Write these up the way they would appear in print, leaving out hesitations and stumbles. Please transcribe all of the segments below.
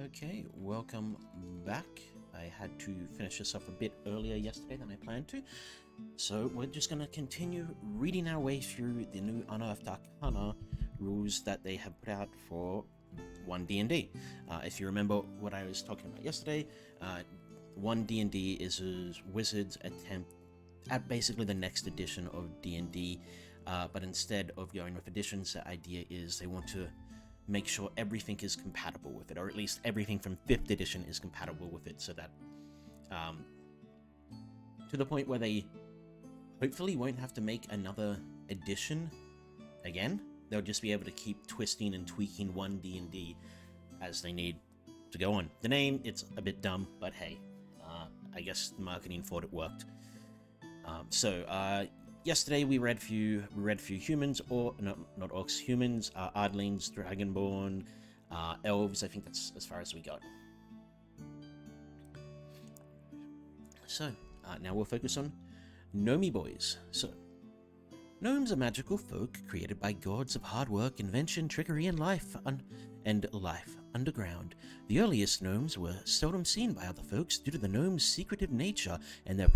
Okay, welcome back. I had to finish this off a bit earlier yesterday than I planned to, so we're just going to continue reading our way through the new Unearthed Arcana rules that they have put out for One D&D. If you remember what I was talking about yesterday, One D&D is a wizard's attempt at basically the next edition of D&D, but instead of going with editions, the idea is they want to make sure everything is compatible with it, or at least everything from 5th edition is compatible with it, so that to the point where they hopefully won't have to make another edition again. They'll just be able to keep twisting and tweaking One D&D as they need to go on. The name, it's a bit dumb, but hey, I guess the marketing thought it worked. Yesterday we read few humans, or not orcs, humans, Ardlings, Dragonborn, elves. I think that's as far as we got. So now we'll focus on Gnomey boys. So gnomes are magical folk created by gods of hard work, invention, trickery, and life underground. The earliest gnomes were seldom seen by other folks due to the gnomes' secretive nature and their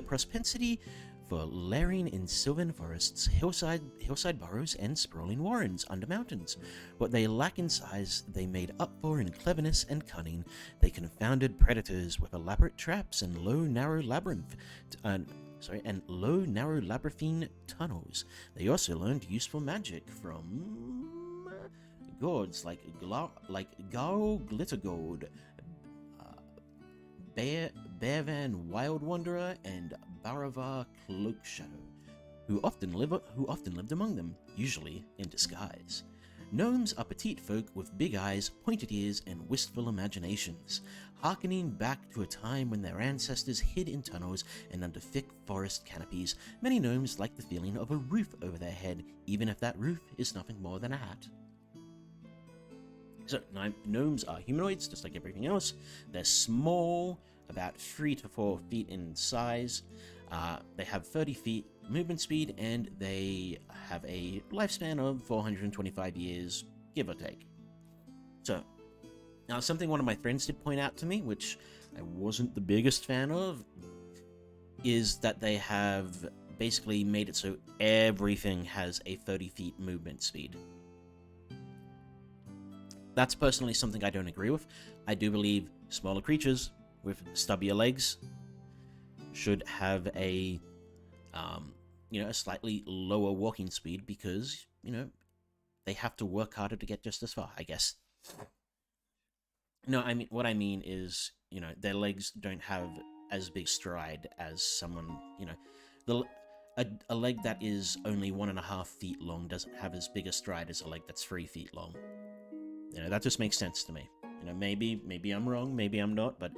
propensity for lairing in sylvan forests, hillside burrows, and sprawling warrens under mountains. What they lack in size, they made up for in cleverness and cunning. They confounded predators with elaborate traps and low, narrow labyrinthine tunnels. They also learned useful magic from gods like Garl Glittergold, Bearvan Wild Wanderer, and Baravar Cloakshadow, who often lived among them, usually in disguise. Gnomes are petite folk with big eyes, pointed ears, and wistful imaginations, harkening back to a time when their ancestors hid in tunnels and under thick forest canopies. Many gnomes like the feeling of a roof over their head, even if that roof is nothing more than a hat. So, gnomes are humanoids, just like everything else. They're small, about 3 to 4 feet in size. They have 30 feet movement speed, and they have a lifespan of 425 years, give or take. So, now something one of my friends did point out to me, which I wasn't the biggest fan of, is that they have basically made it so everything has a 30 feet movement speed. That's personally something I don't agree with. I do believe smaller creatures with stubbier legs should have a slightly lower walking speed, because, they have to work harder to get just as far, I guess. No, what I mean is, their legs don't have as big stride as someone, a leg that is only 1.5 feet long doesn't have as big a stride as a leg that's 3 feet long. That just makes sense to me. Maybe I'm wrong, maybe I'm not, but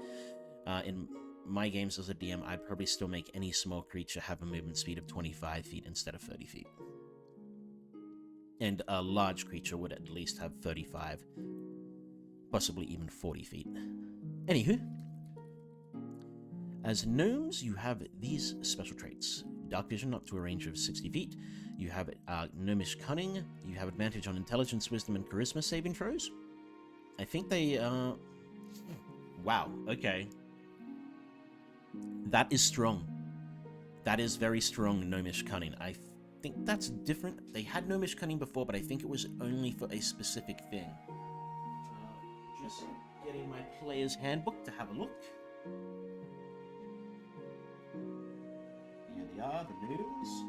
in my games as a DM, I'd probably still make any small creature have a movement speed of 25 feet instead of 30 feet. And a large creature would at least have 35, possibly even 40 feet. Anywho, as gnomes, you have these special traits. Dark vision up to a range of 60 feet. You have gnomish cunning. You have advantage on intelligence, wisdom, and charisma saving throws. I think they, wow, okay. That is strong. That is very strong gnomish cunning. I think that's different. They had gnomish cunning before, but I think it was only for a specific thing. Just getting my player's handbook to have a look. Here they are, the gnomes.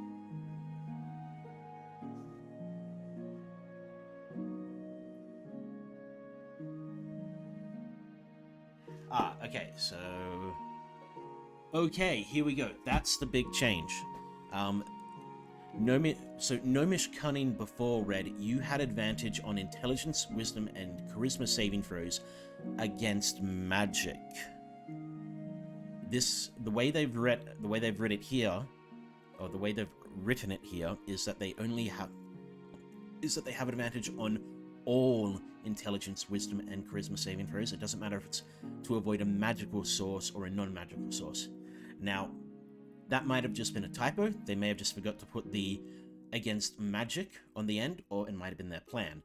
Okay, so... Okay, here we go. That's the big change. Gnomish Cunning before read, you had advantage on intelligence, wisdom, and charisma saving throws against magic. The way they've read it here, or the way they've written it here, is that they have advantage on all intelligence, wisdom, and charisma saving throws. It doesn't matter if it's to avoid a magical source or a non-magical source. Now, that might have just been a typo. They may have just forgot to put the against magic on the end, or it might have been their plan.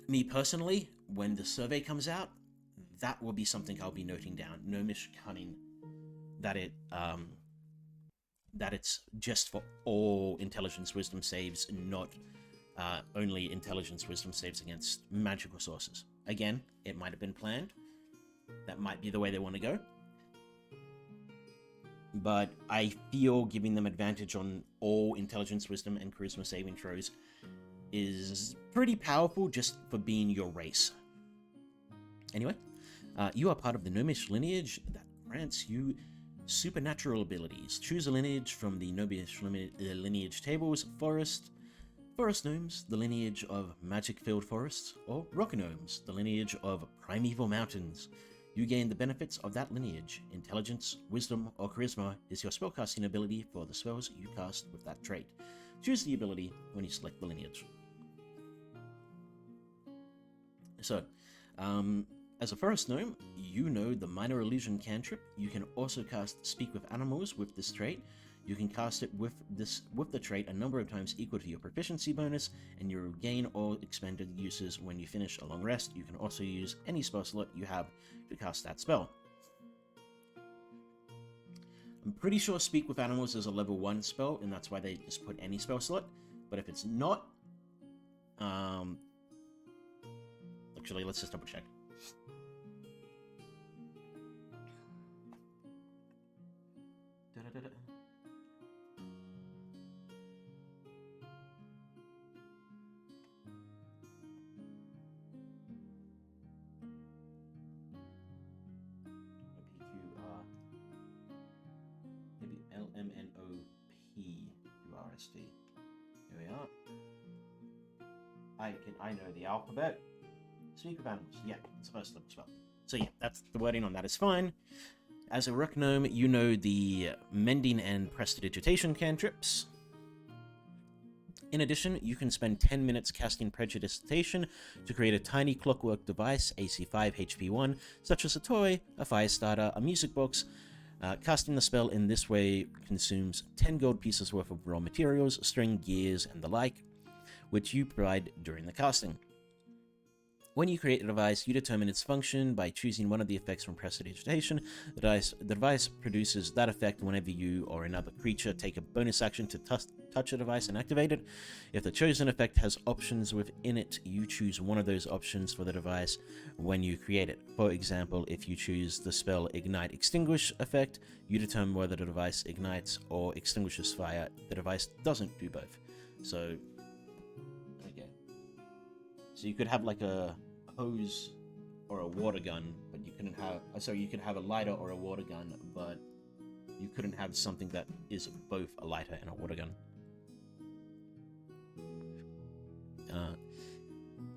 Me personally, when the survey comes out, that will be something I'll be noting down. Gnomish cunning, that it's just for all intelligence wisdom saves, not only intelligence wisdom saves against magical sources. Again, it might have been planned. That might be the way they want to go. But I feel giving them advantage on all intelligence, wisdom, and charisma saving throws is pretty powerful just for being your race. Anyway, you are part of the Gnomish lineage that grants you supernatural abilities. Choose a lineage from the Gnomish lineage tables: Forest Gnomes, the lineage of magic-filled forests, or Rock Gnomes, the lineage of primeval mountains. You gain the benefits of that lineage. Intelligence, wisdom, or charisma is your spellcasting ability for the spells you cast with that trait. Choose the ability when you select the lineage. So, as a forest gnome, you know the minor illusion cantrip. You can also cast Speak with Animals with this trait. You can cast it with the trait a number of times equal to your proficiency bonus, and you gain all expended uses when you finish a long rest. You can also use any spell slot you have to cast that spell. I'm pretty sure Speak with Animals is a level 1 spell, and that's why they just put any spell slot. But if it's not, actually, let's just double check. Maybe LMNOPURST. Here we are. I know the alphabet. Speak of animals. Yeah, it's supposed to spell. So yeah, that's the wording on that is fine. As a rock gnome, you know the mending and prestidigitation cantrips. In addition, you can spend 10 minutes casting Prestidigitation to create a tiny clockwork device, AC 5, HP 1, such as a toy, a fire starter, a music box. Casting the spell in this way consumes 10 gold pieces worth of raw materials, string, gears, and the like, which you provide during the casting. When you create a device, you determine its function by choosing one of the effects from Prestidigitation. The device produces that effect whenever you or another creature take a bonus action to touch a device and activate it. If the chosen effect has options within it, you choose one of those options for the device when you create it. For example, if you choose the spell Ignite Extinguish effect, you determine whether the device ignites or extinguishes fire. The device doesn't do both. So, okay. So you could have like a hose or a water gun, but you couldn't have. Sorry, you could have a lighter or a water gun, but you couldn't have something that is both a lighter and a water gun.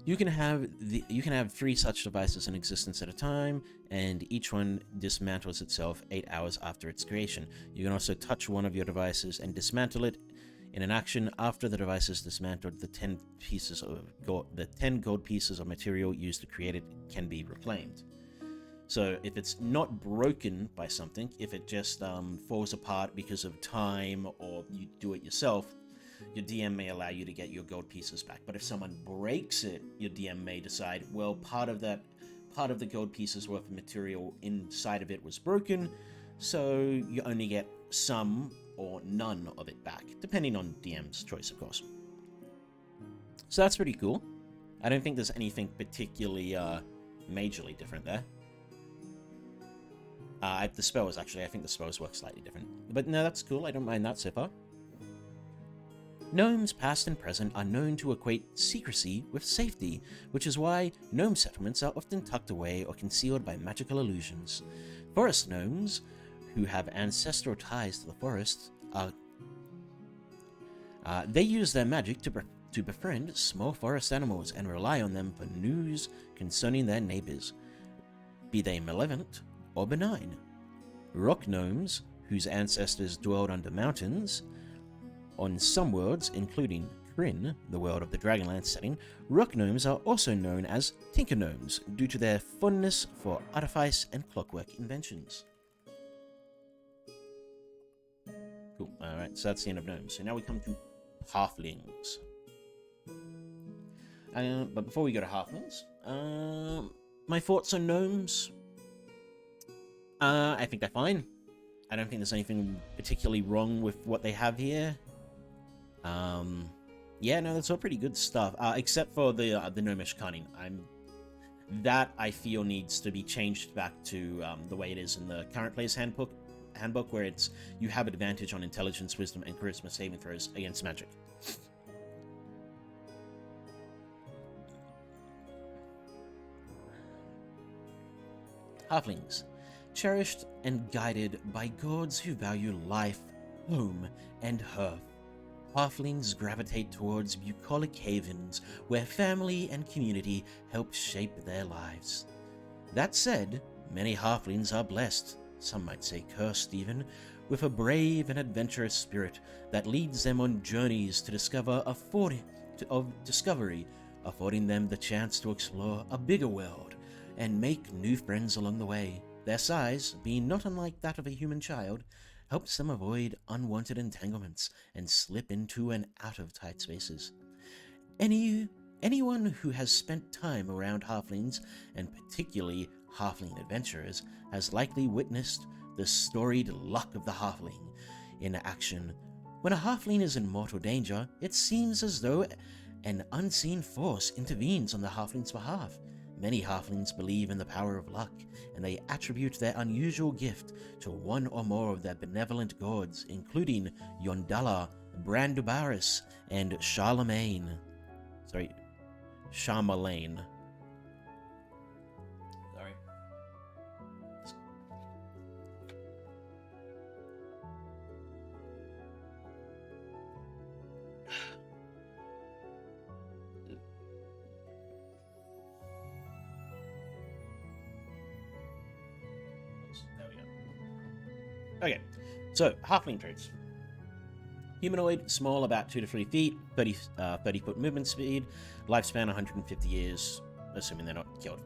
You can have 3 such devices in existence at a time, and each one dismantles itself 8 hours after its creation. You can also touch one of your devices and dismantle it. In an action, after the device is dismantled, the 10 gold pieces of material used to create it can be reclaimed. So if it's not broken by something, if it just falls apart because of time or you do it yourself, your DM may allow you to get your gold pieces back. But if someone breaks it, your DM may decide, well, part of the gold pieces worth of material inside of it was broken, so you only get some or none of it back, depending on DM's choice, of course. So that's pretty cool. I don't think there's anything particularly majorly different there. The spells, actually, I think the spells work slightly different. But no, that's cool. I don't mind that so far. Gnomes, past and present, are known to equate secrecy with safety, which is why gnome settlements are often tucked away or concealed by magical illusions. Forest gnomes, who have ancestral ties to the forest, they use their magic to befriend small forest animals and rely on them for news concerning their neighbors, be they malevolent or benign. Rock gnomes, whose ancestors dwelled under mountains, on some worlds, including Kryn, the world of the Dragonlance setting, rock gnomes are also known as tinker gnomes due to their fondness for artifice and clockwork inventions. Cool. Alright, so that's the end of gnomes. So now we come to halflings. But before we go to halflings, my thoughts on gnomes. I think they're fine. I don't think there's anything particularly wrong with what they have here. Yeah, no, that's all pretty good stuff. Except for the gnomish cunning. That I feel needs to be changed back to the way it is in the current player's handbook, where it's you have advantage on intelligence, wisdom, and charisma saving throws against magic. Halflings, cherished and guided by gods who value life, home, and hearth. Halflings gravitate towards bucolic havens where family and community help shape their lives. That said, many halflings are blessed, some might say cursed even, with a brave and adventurous spirit that leads them on journeys to discovery, affording them the chance to explore a bigger world and make new friends along the way. Their size, being not unlike that of a human child, helps them avoid unwanted entanglements and slip into and out of tight spaces. Anyone who has spent time around halflings, and particularly halfling adventurers, has likely witnessed the storied luck of the halfling in action. When a halfling is in mortal danger, it seems as though an unseen force intervenes on the halfling's behalf. Many halflings believe in the power of luck, and they attribute their unusual gift to one or more of their benevolent gods, including Yondala, Brandubaris, and Charlemagne. Charlemagne. Sorry. Okay, so halfling traits. Humanoid, small, about 2 to 3 feet, 30 foot movement speed, lifespan 150 years, assuming they're not killed.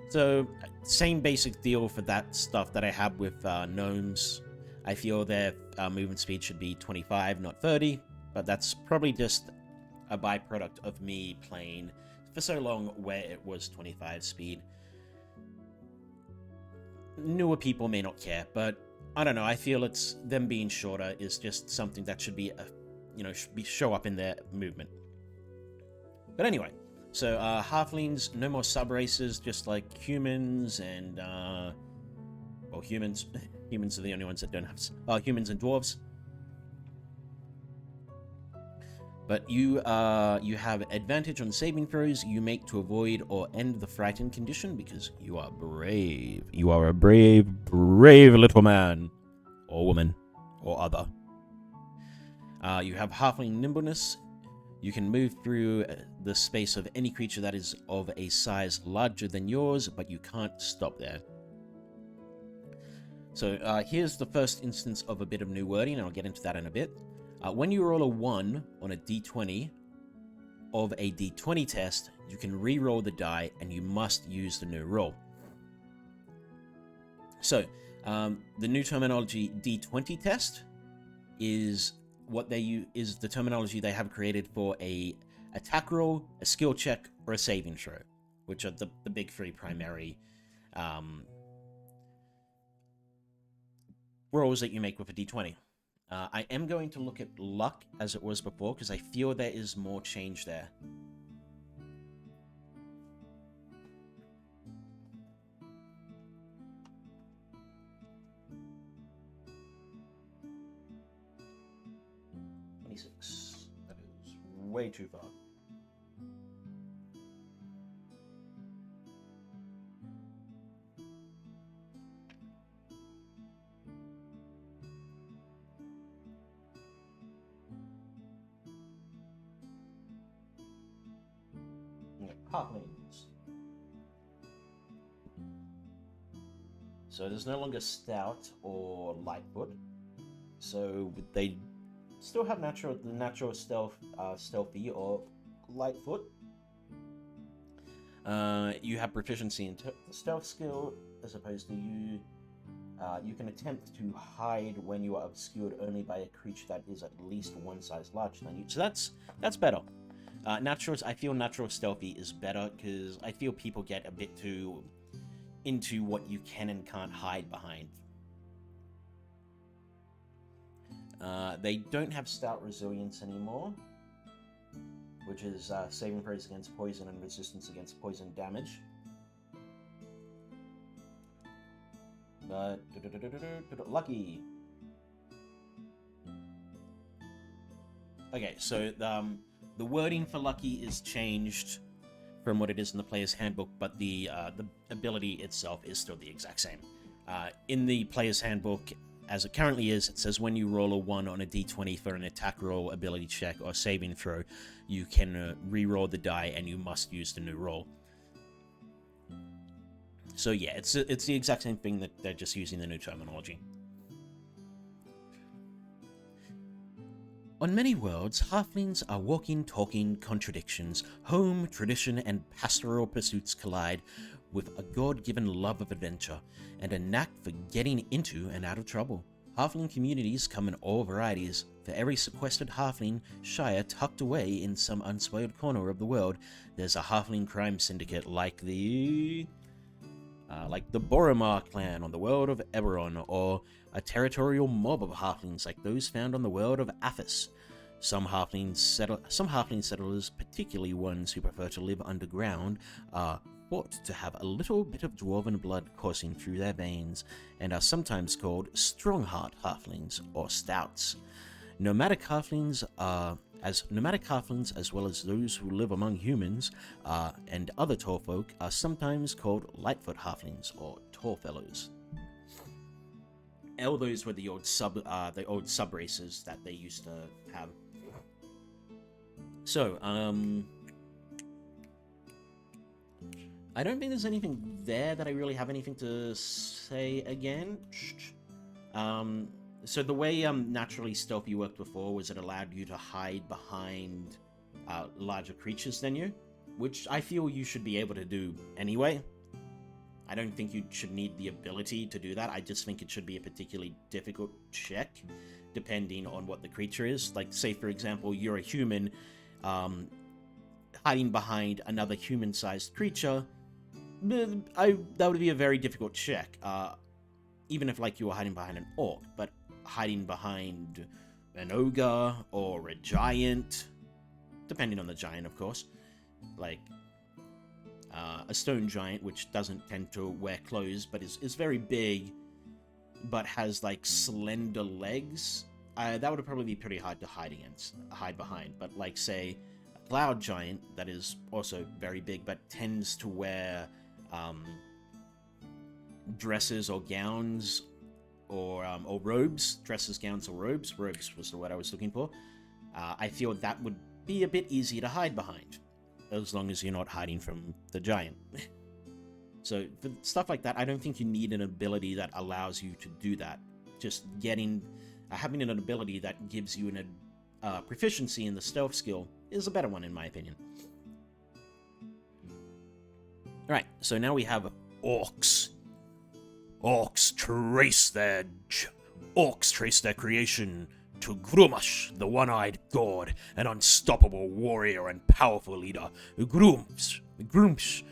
So, same basic deal for that stuff that I have with gnomes. I feel their movement speed should be 25, not 30, but that's probably just a byproduct of me playing for so long where it was 25 speed. Newer people may not care, but I don't know, I feel it's them being shorter is just something that should be, show up in their movement. But anyway, so halflings, no more sub-races, just like humans and, humans. Humans are the only ones that don't have, humans and dwarves. But you have advantage on saving throws you make to avoid or end the frightened condition because you are brave. You are a brave little man. Or woman. Or other. You have halfling nimbleness. You can move through the space of any creature that is of a size larger than yours, but you can't stop there. So here's the first instance of a bit of new wording, and I'll get into that in a bit. When you roll a 1 on a d20 of a d20 test, you can re-roll the die, and you must use the new roll. So, the new terminology d20 test is is the terminology they have created for a attack roll, a skill check, or a saving throw, which are the big three primary rolls that you make with a d20. I am going to look at luck as it was before, because I feel there is more change there. That is way too far. Halflings. So there's no longer stout or lightfoot. So they still have the natural stealthy or lightfoot. You have proficiency in the stealth skill, as opposed to you. You can attempt to hide when you are obscured only by a creature that is at least one size larger than you. So that's better. I feel natural stealthy is better because I feel people get a bit too into what you can and can't hide behind. They don't have stout resilience anymore, which is saving throws against poison and resistance against poison damage. But lucky. Okay, so the wording for lucky is changed from what it is in the player's handbook, but the ability itself is still the exact same. In the player's handbook, as it currently is, it says when you roll a 1 on a d20 for an attack roll, ability check, or saving throw, you can re-roll the die and you must use the new roll. So yeah, it's the exact same thing, that they're just using the new terminology. On many worlds, halflings are walking, talking contradictions. Home, tradition, and pastoral pursuits collide with a God-given love of adventure and a knack for getting into and out of trouble. Halfling communities come in all varieties. For every sequestered halfling shire tucked away in some unspoiled corner of the world, there's a halfling crime syndicate like the Boromar clan on the world of Eberron, or a territorial mob of halflings like those found on the world of Athos. Some halfling settlers, particularly ones who prefer to live underground, are thought to have a little bit of dwarven blood coursing through their veins, and are sometimes called strongheart halflings or stouts. Nomadic halflings, as well as those who live among humans and other tall folk, are sometimes called lightfoot halflings or tall fellows. All those were the old sub races that they used to have. So, I don't think there's anything there that I really have anything to say again. So the way naturally stealthy worked before was it allowed you to hide behind larger creatures than you, which I feel you should be able to do anyway. I don't think you should need the ability to do that. I just think it should be a particularly difficult check, depending on what the creature is. Like, say, for example, you're a human, hiding behind another human-sized creature, that would be a very difficult check. Even if, like, you were hiding behind an orc, but hiding behind an ogre or a giant, depending on the giant, of course, like a stone giant, which doesn't tend to wear clothes, but is very big, but has like slender legs, that would probably be pretty hard to hide behind. But like, say, a cloud giant that is also very big, but tends to wear dresses or gowns, or robes. Dresses, gowns, or robes. Robes was the word I was looking for. I feel that would be a bit easy to hide behind, as long as you're not hiding from the giant. So for stuff like that, I don't think you need an ability that allows you to do that. Just having an ability that gives you an proficiency in the stealth skill is a better one, in my opinion. Alright, so now we have orcs. Orcs trace their creation to Grumash, the one-eyed god, an unstoppable warrior and powerful leader. Grumsh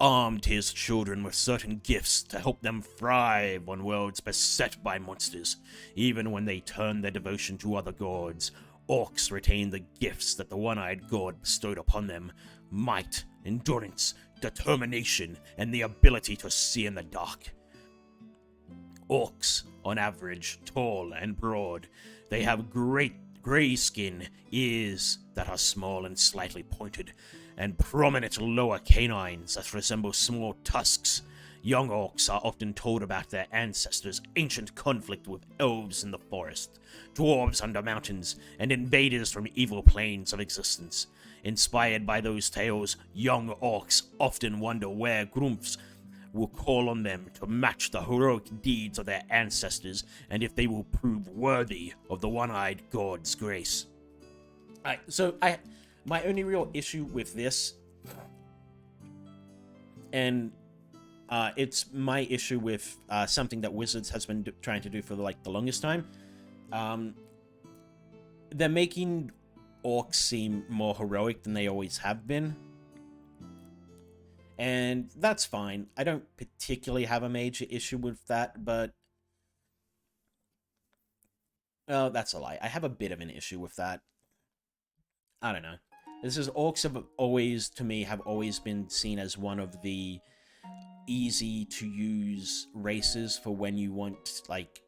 armed his children with certain gifts to help them thrive on worlds beset by monsters. Even when they turn their devotion to other gods, orcs retain the gifts that the one-eyed god bestowed upon them: might, endurance, determination, and the ability to see in the dark. Orcs, on average, tall and broad. They have great grey skin, ears that are small and slightly pointed, and prominent lower canines that resemble small tusks. Young orcs are often told about their ancestors' ancient conflict with elves in the forest, dwarves under mountains, and invaders from evil planes of existence. Inspired by those tales, young orcs often wonder where Grumps will call on them to match the heroic deeds of their ancestors, and if they will prove worthy of the one-eyed god's grace. My only real issue with this, and it's my issue with something that Wizards has been trying to do for the longest time. They're making orcs seem more heroic than they always have been. And that's fine. I don't particularly have a major issue with that, but... Oh, that's a lie. I have a bit of an issue with that. I don't know. This is orcs have always, to me, have always been seen as one of the easy to use races for when you want like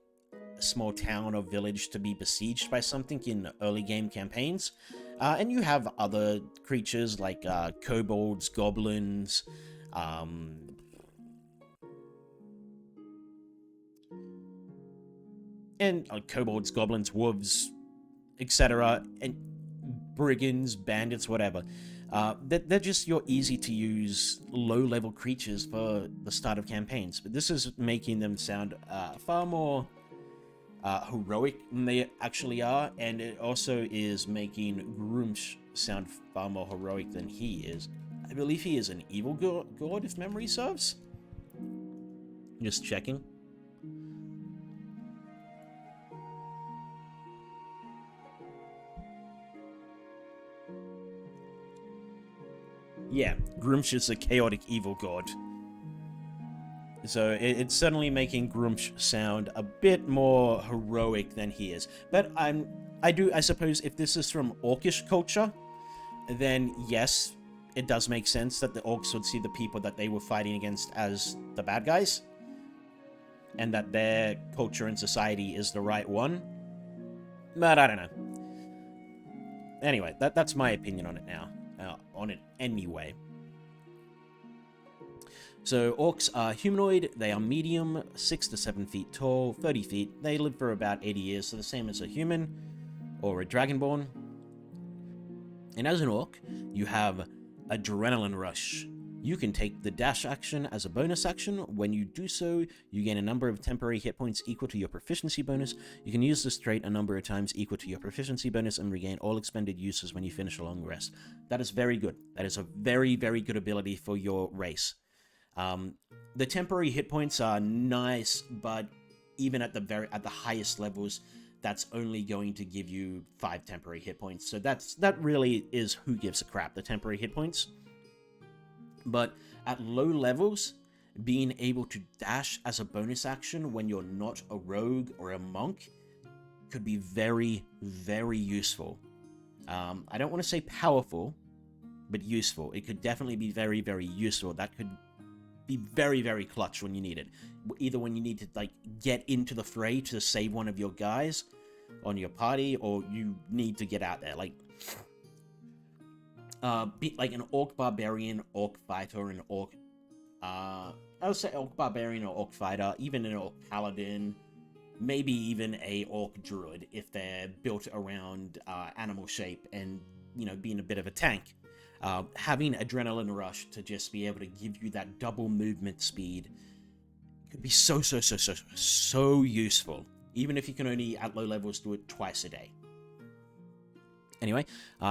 a small town or village to be besieged by something in early game campaigns. And you have other creatures like kobolds, goblins, and kobolds, goblins, wolves, etc., and brigands, bandits, whatever. They're just your easy-to-use, low-level creatures for the start of campaigns. But this is making them sound far more heroic than they actually are, and it also is making Grumsh sound far more heroic than he is. I believe he is an evil god, if memory serves. Just checking. Yeah, Grumsh is a chaotic evil god. So it's certainly making Grumsh sound a bit more heroic than he is. But I suppose if this is from Orcish culture, then yes, it does make sense that the orcs would see the people that they were fighting against as the bad guys, and that their culture and society is the right one. But I don't know. Anyway, that's my opinion on it now. On it anyway. So orcs are humanoid, they are medium, 6 to 7 feet tall, 30 feet. They live for about 80 years, so the same as a human or a dragonborn. And as an orc, you have Adrenaline Rush. You can take the dash action as a bonus action. When you do so, you gain a number of temporary hit points equal to your proficiency bonus. You can use this trait a number of times equal to your proficiency bonus and regain all expended uses when you finish a long rest. That is very good. That is a very, very good ability for your race. The temporary hit points are nice, but even at the highest levels, that's only going to give you 5 temporary hit points. So that really is who gives a crap, the temporary hit points. But at low levels, being able to dash as a bonus action when you're not a rogue or a monk could be very, very useful. I don't want to say powerful, but useful. It could definitely be very, very useful. That could be very, very clutch when you need it. Either when you need to like get into the fray to save one of your guys on your party, or you need to get out there. Be like an orc barbarian, orc fighter, and orc. I would say orc barbarian or orc fighter, even an orc paladin, maybe even a orc druid if they're built around animal shape and being a bit of a tank. Having Adrenaline Rush to just be able to give you that double movement speed could be so useful, even if you can only at low levels do it twice a day. Anyway,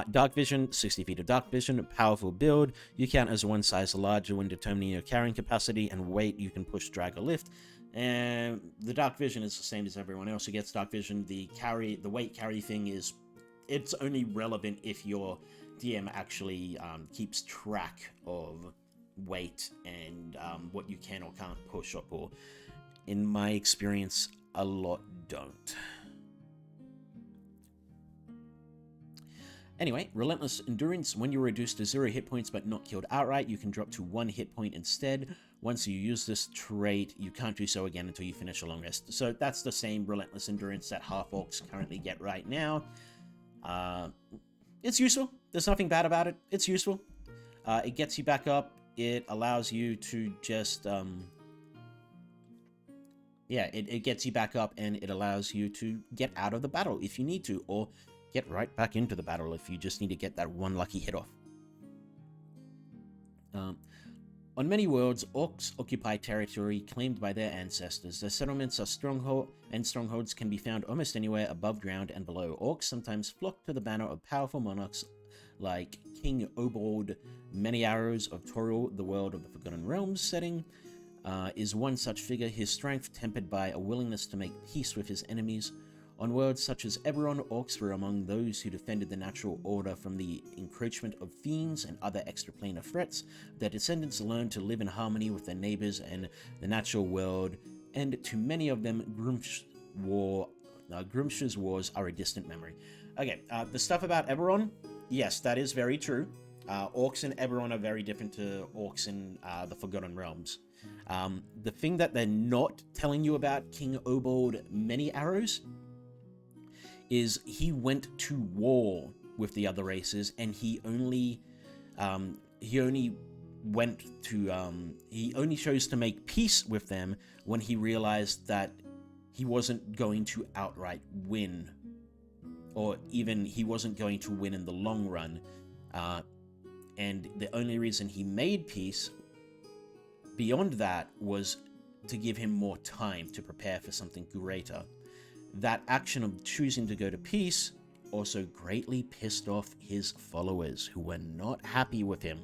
Dark Vision, 60 feet of Dark Vision, powerful build. You count as one size larger when determining your carrying capacity and weight. You can push, drag, or lift. And the Dark Vision is the same as everyone else who gets Dark Vision. The weight carry thing it's only relevant if your DM actually keeps track of weight and what you can or can't push up, or in my experience, a lot don't. Anyway, Relentless Endurance. When you're reduced to 0 hit points but not killed outright, you can drop to 1 hit point instead. Once you use this trait, you can't do so again until you finish a long rest. So that's the same Relentless Endurance that half-orcs currently get right now. It's useful. There's nothing bad about it. It's useful. It gets you back up. It allows you to just... it gets you back up, and it allows you to get out of the battle if you need to, or get right back into the battle if you just need to get that one lucky hit off. On many worlds, orcs occupy territory claimed by their ancestors. Their settlements are strongholds can be found almost anywhere above ground and below. Orcs sometimes flock to the banner of powerful monarchs like King Obold. Many Arrows of Toril, the world of the Forgotten Realms setting, is one such figure, his strength tempered by a willingness to make peace with his enemies. On worlds such as Eberron, orcs were among those who defended the natural order from the encroachment of fiends and other extraplanar threats. Their descendants learned to live in harmony with their neighbors and the natural world, and to many of them, Grimsh's wars are a distant memory. Okay, the stuff about Eberron, yes, that is very true. Orcs in Eberron are very different to orcs in the Forgotten Realms. The thing that they're not telling you about King Obold Many Arrows is he went to war with the other races, and he only chose to make peace with them when he realized that he wasn't going to outright win, or even he wasn't going to win in the long run. And the only reason he made peace beyond that was to give him more time to prepare for something greater. That action of choosing to go to peace also greatly pissed off his followers, who were not happy with him.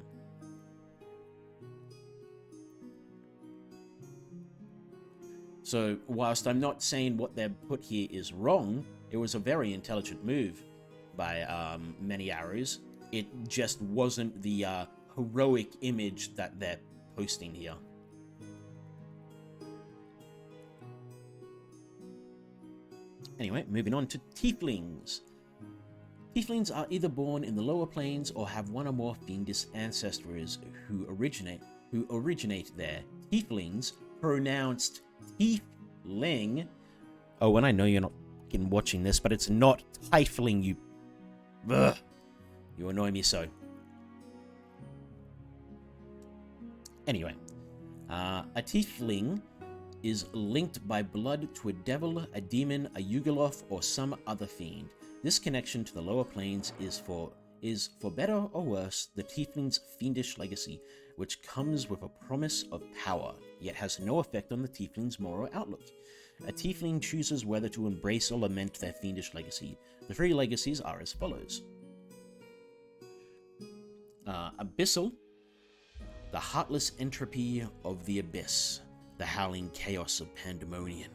So, whilst I'm not saying what they've put here is wrong, it was a very intelligent move by Many Arrows. It just wasn't the heroic image that they're posting here. Anyway, moving on to tieflings. Tieflings are either born in the lower planes or have one or more fiendish ancestors who originate there. Tieflings, pronounced tiefling. Oh, and I know you're not watching this, but it's not tiefling, you... Ugh. You annoy me so. Anyway, a tiefling is linked by blood to a devil, a demon, a Yugoloth, or some other fiend. This connection to the lower planes is for better or worse the tiefling's fiendish legacy, which comes with a promise of power, yet has no effect on the tiefling's moral outlook. A tiefling chooses whether to embrace or lament their fiendish legacy. The three legacies are as follows. Abyssal, the heartless entropy of the abyss, the howling chaos of pandemonium,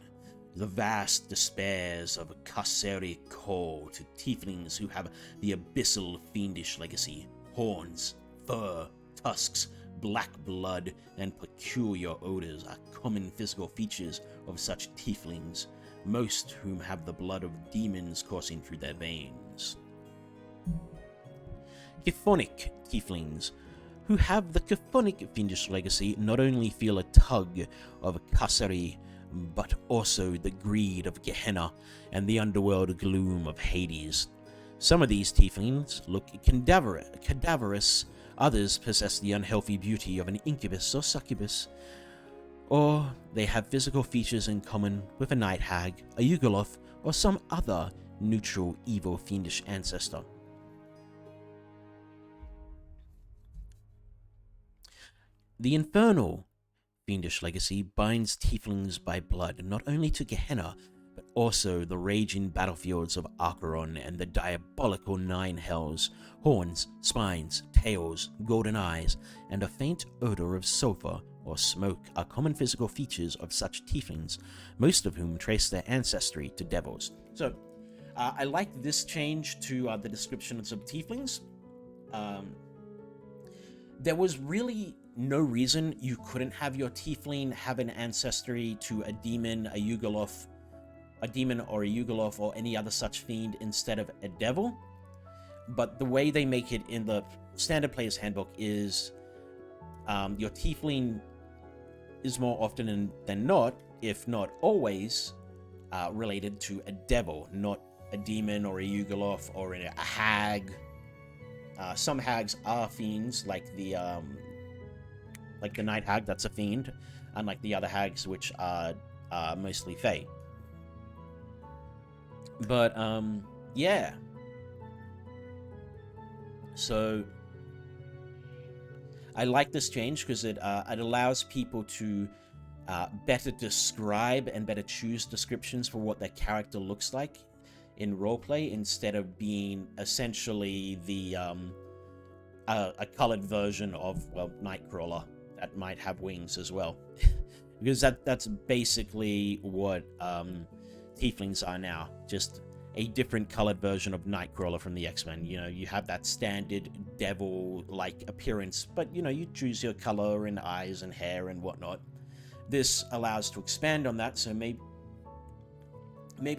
the vast despairs of a carcerate call to tieflings who have the abyssal fiendish legacy. Horns, fur, tusks, black blood, and peculiar odors are common physical features of such tieflings, most whom have the blood of demons coursing through their veins. Chthonic tieflings, who have the chthonic fiendish legacy, not only feel a tug of carcerate, but also the greed of Gehenna and the underworld gloom of Hades. Some of these tieflings look cadaverous, others possess the unhealthy beauty of an incubus or succubus, or they have physical features in common with a night hag, a Yugoloth, or some other neutral evil fiendish ancestor. The infernal fiendish legacy binds tieflings by blood not only to Gehenna, but also the raging battlefields of Acheron and the diabolical nine hells. Horns, spines, tails, golden eyes, and a faint odor of sulfur or smoke are common physical features of such tieflings, most of whom trace their ancestry to devils. So, I like this change to the descriptions of tieflings. There was really no reason you couldn't have your tiefling have an ancestry to a demon, a Yugoloth, a demon or a Yugoloth or any other such fiend instead of a devil. But the way they make it in the standard player's handbook is your tiefling is more often than not, if not always, related to a devil, not a demon or a Yugoloth or a hag. Some hags are fiends, like the night hag, that's a fiend, unlike the other hags, which are mostly fae. But yeah. So I like this change because it allows people to better describe and better choose descriptions for what their character looks like in roleplay, instead of being essentially the a colored version of, well, Nightcrawler that might have wings as well. Because that's basically what tieflings are now. Just a different colored version of Nightcrawler from the X-Men. You know, you have that standard devil-like appearance, but, you know, you choose your color and eyes and hair and whatnot. This allows to expand on that, so maybe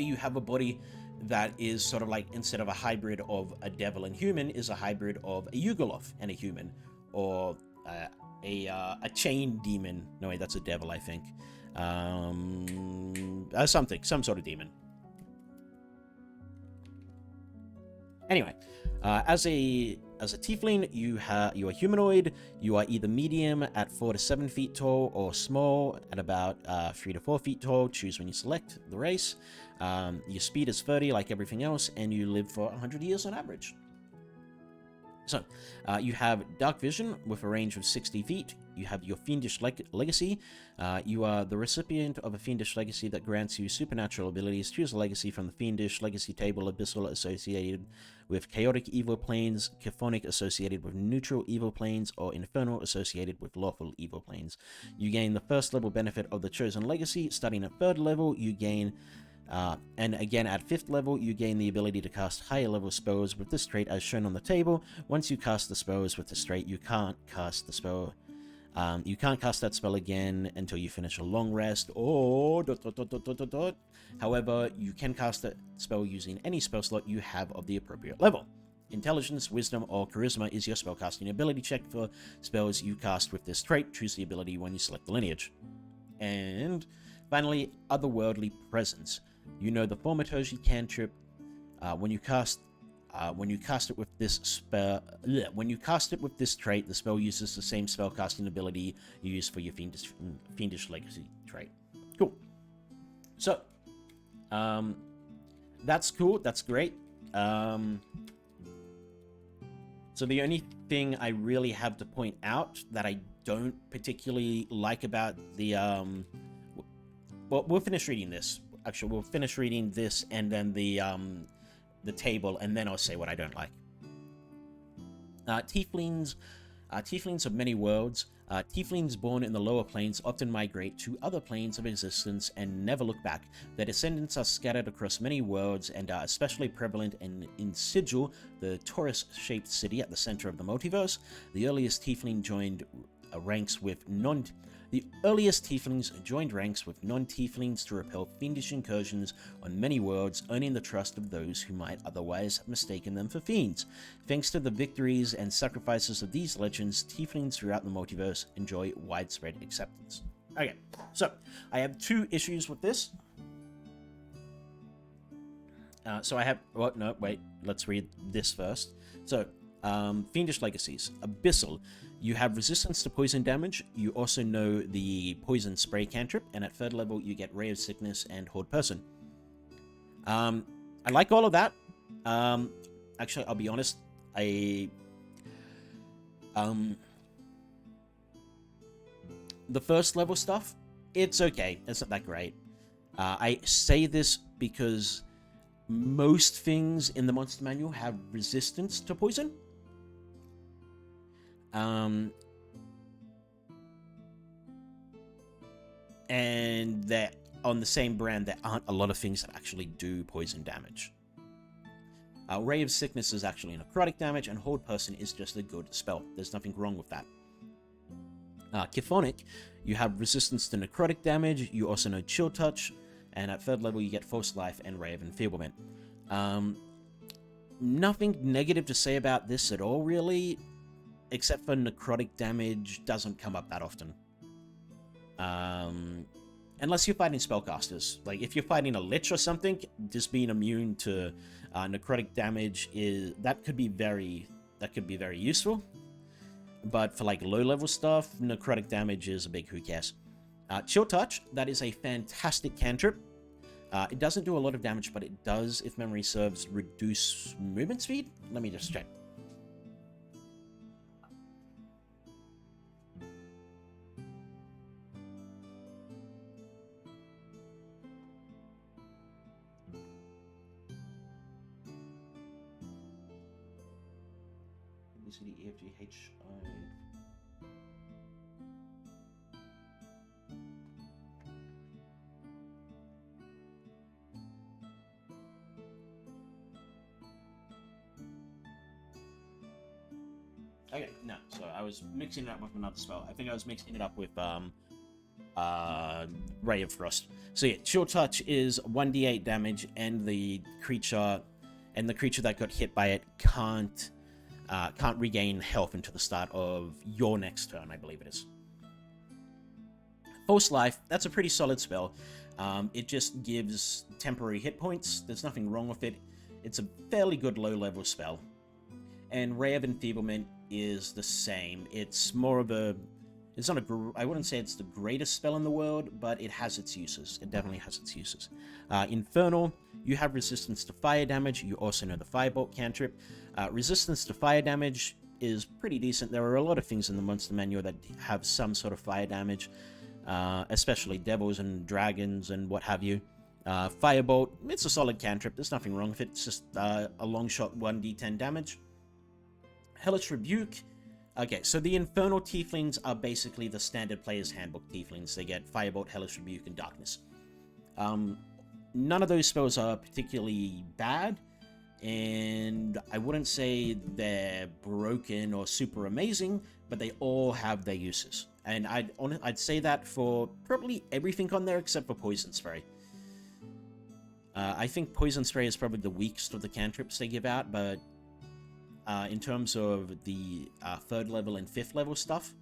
you have a body that is sort of like, instead of a hybrid of a devil and human, is a hybrid of a Yugoloth and a human, or a chain demon. No, wait, that's a devil, I think. Some sort of demon. Anyway, as a tiefling, you are humanoid. You are either medium at 4 to 7 feet tall, or small at about 3 to 4 feet tall. Choose when you select the race. Your speed is 30, like everything else, and you live for 100 years on average. So, you have dark vision with a range of 60 feet. You have your fiendish legacy. You are the recipient of a fiendish legacy that grants you supernatural abilities. Choose a legacy from the fiendish legacy table. Abyssal associated with chaotic evil planes, Chthonic associated with neutral evil planes, or infernal associated with lawful evil planes. You gain the first level benefit of the chosen legacy. Starting at 3rd level, you gain and again at 5th level, you gain the ability to cast higher level spells with this trait as shown on the table. Once you cast the spells with this trait, you can't cast the spell. You can't cast that spell again until you finish a long rest, or ... However, you can cast that spell using any spell slot you have of the appropriate level. Intelligence, Wisdom, or Charisma is your spellcasting ability check for spells you cast with this trait. Choose the ability when you select the lineage. And finally, Otherworldly Presence. You know the Thaumaturgy cantrip. When you cast it with this trait, the spell uses the same spellcasting ability you use for your Fiendish Legacy trait. Cool. So, that's cool. That's great. So the only thing I really have to point out that I don't particularly like about the well, we'll finish reading this. Actually, we'll finish reading this and then the table, and then I'll say what I don't like. Tieflings of many worlds. Tieflings born in the lower planes often migrate to other planes of existence and never look back. Their descendants are scattered across many worlds and are especially prevalent in Sigil, the torus-shaped city at the center of the multiverse. The earliest tieflings joined ranks with non-tieflings to repel fiendish incursions on many worlds, earning the trust of those who might otherwise have mistaken them for fiends. Thanks to the victories and sacrifices of these legends, tieflings throughout the multiverse enjoy widespread acceptance. Okay, so I have 2 issues with this. Let's read this first. So, Fiendish Legacies. Abyssal. You have resistance to poison damage. You also know the poison spray cantrip, and at 3rd level you get Ray of Sickness and Horde Person. I like all of that. Actually, I'll be honest, the first level stuff, it's okay. It's not that great. I say this because most things in the monster manual have resistance to poison. And that on the same brand, there aren't a lot of things that actually do poison damage. Ray of Sickness is actually necrotic damage, and Horde Person is just a good spell. There's nothing wrong with that. Chthonic, you have resistance to necrotic damage. You also know Chill Touch, and at 3rd level you get False Life and Ray of Enfeeblement. Nothing negative to say about this at all, really. Except for necrotic damage doesn't come up that often. Unless you're fighting spellcasters. Like, if you're fighting a lich or something, just being immune to necrotic damage could be very useful. But for like low-level stuff, necrotic damage is a big who cares. Chill Touch, that is a fantastic cantrip. It doesn't do a lot of damage, but it does, if memory serves, reduce movement speed. Let me just check. Okay, no. So I was mixing it up with another spell. I think I was mixing it up with Ray of Frost. So yeah, Chill Touch is 1d8 damage, and the creature that got hit by it can't regain health until the start of your next turn, I believe it is. False Life, that's a pretty solid spell. It just gives temporary hit points. There's nothing wrong with it. It's a fairly good low-level spell. And Ray of Enfeeblement is the same. It's more of a... It's not I wouldn't say it's the greatest spell in the world, but it has its uses. It definitely has its uses. Infernal, you have resistance to fire damage. You also know the Firebolt cantrip. Resistance to fire damage is pretty decent. There are a lot of things in the monster manual that have some sort of fire damage, especially devils and dragons and what have you. Firebolt, it's a solid cantrip. There's nothing wrong with it. It's just a long shot 1d10 damage. Hellish Rebuke. Okay, so the Infernal Tieflings are basically the standard Player's Handbook Tieflings. They get Firebolt, Hellish Rebuke, and Darkness. None of those spells are particularly bad, and I wouldn't say they're broken or super amazing, but they all have their uses. And I'd say that for probably everything on there except for Poison Spray. I think Poison Spray is probably the weakest of the cantrips they give out, but in terms of the 3rd level and 5th level stuff,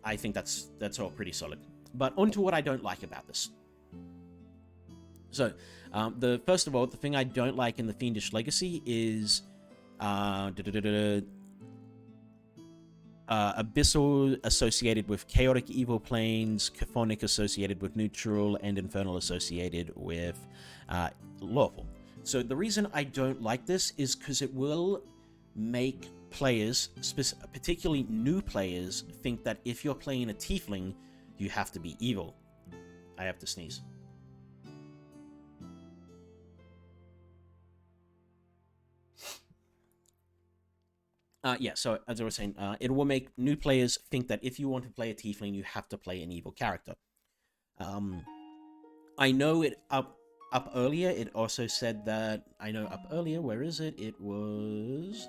I think that's all pretty solid. But onto what I don't like about this. So, first of all, the thing I don't like in the Fiendish Legacy is Abyssal associated with Chaotic Evil Planes, Chthonic associated with Neutral, and Infernal associated with Lawful. So the reason I don't like this is because it will make players, particularly new players, think that if you're playing a Tiefling, you have to be evil. I have to sneeze. Yeah, so as I was saying, it will make new players think that if you want to play a Tiefling, you have to play an evil character. I know it up earlier, it also said that... I know up earlier, where is it? It was...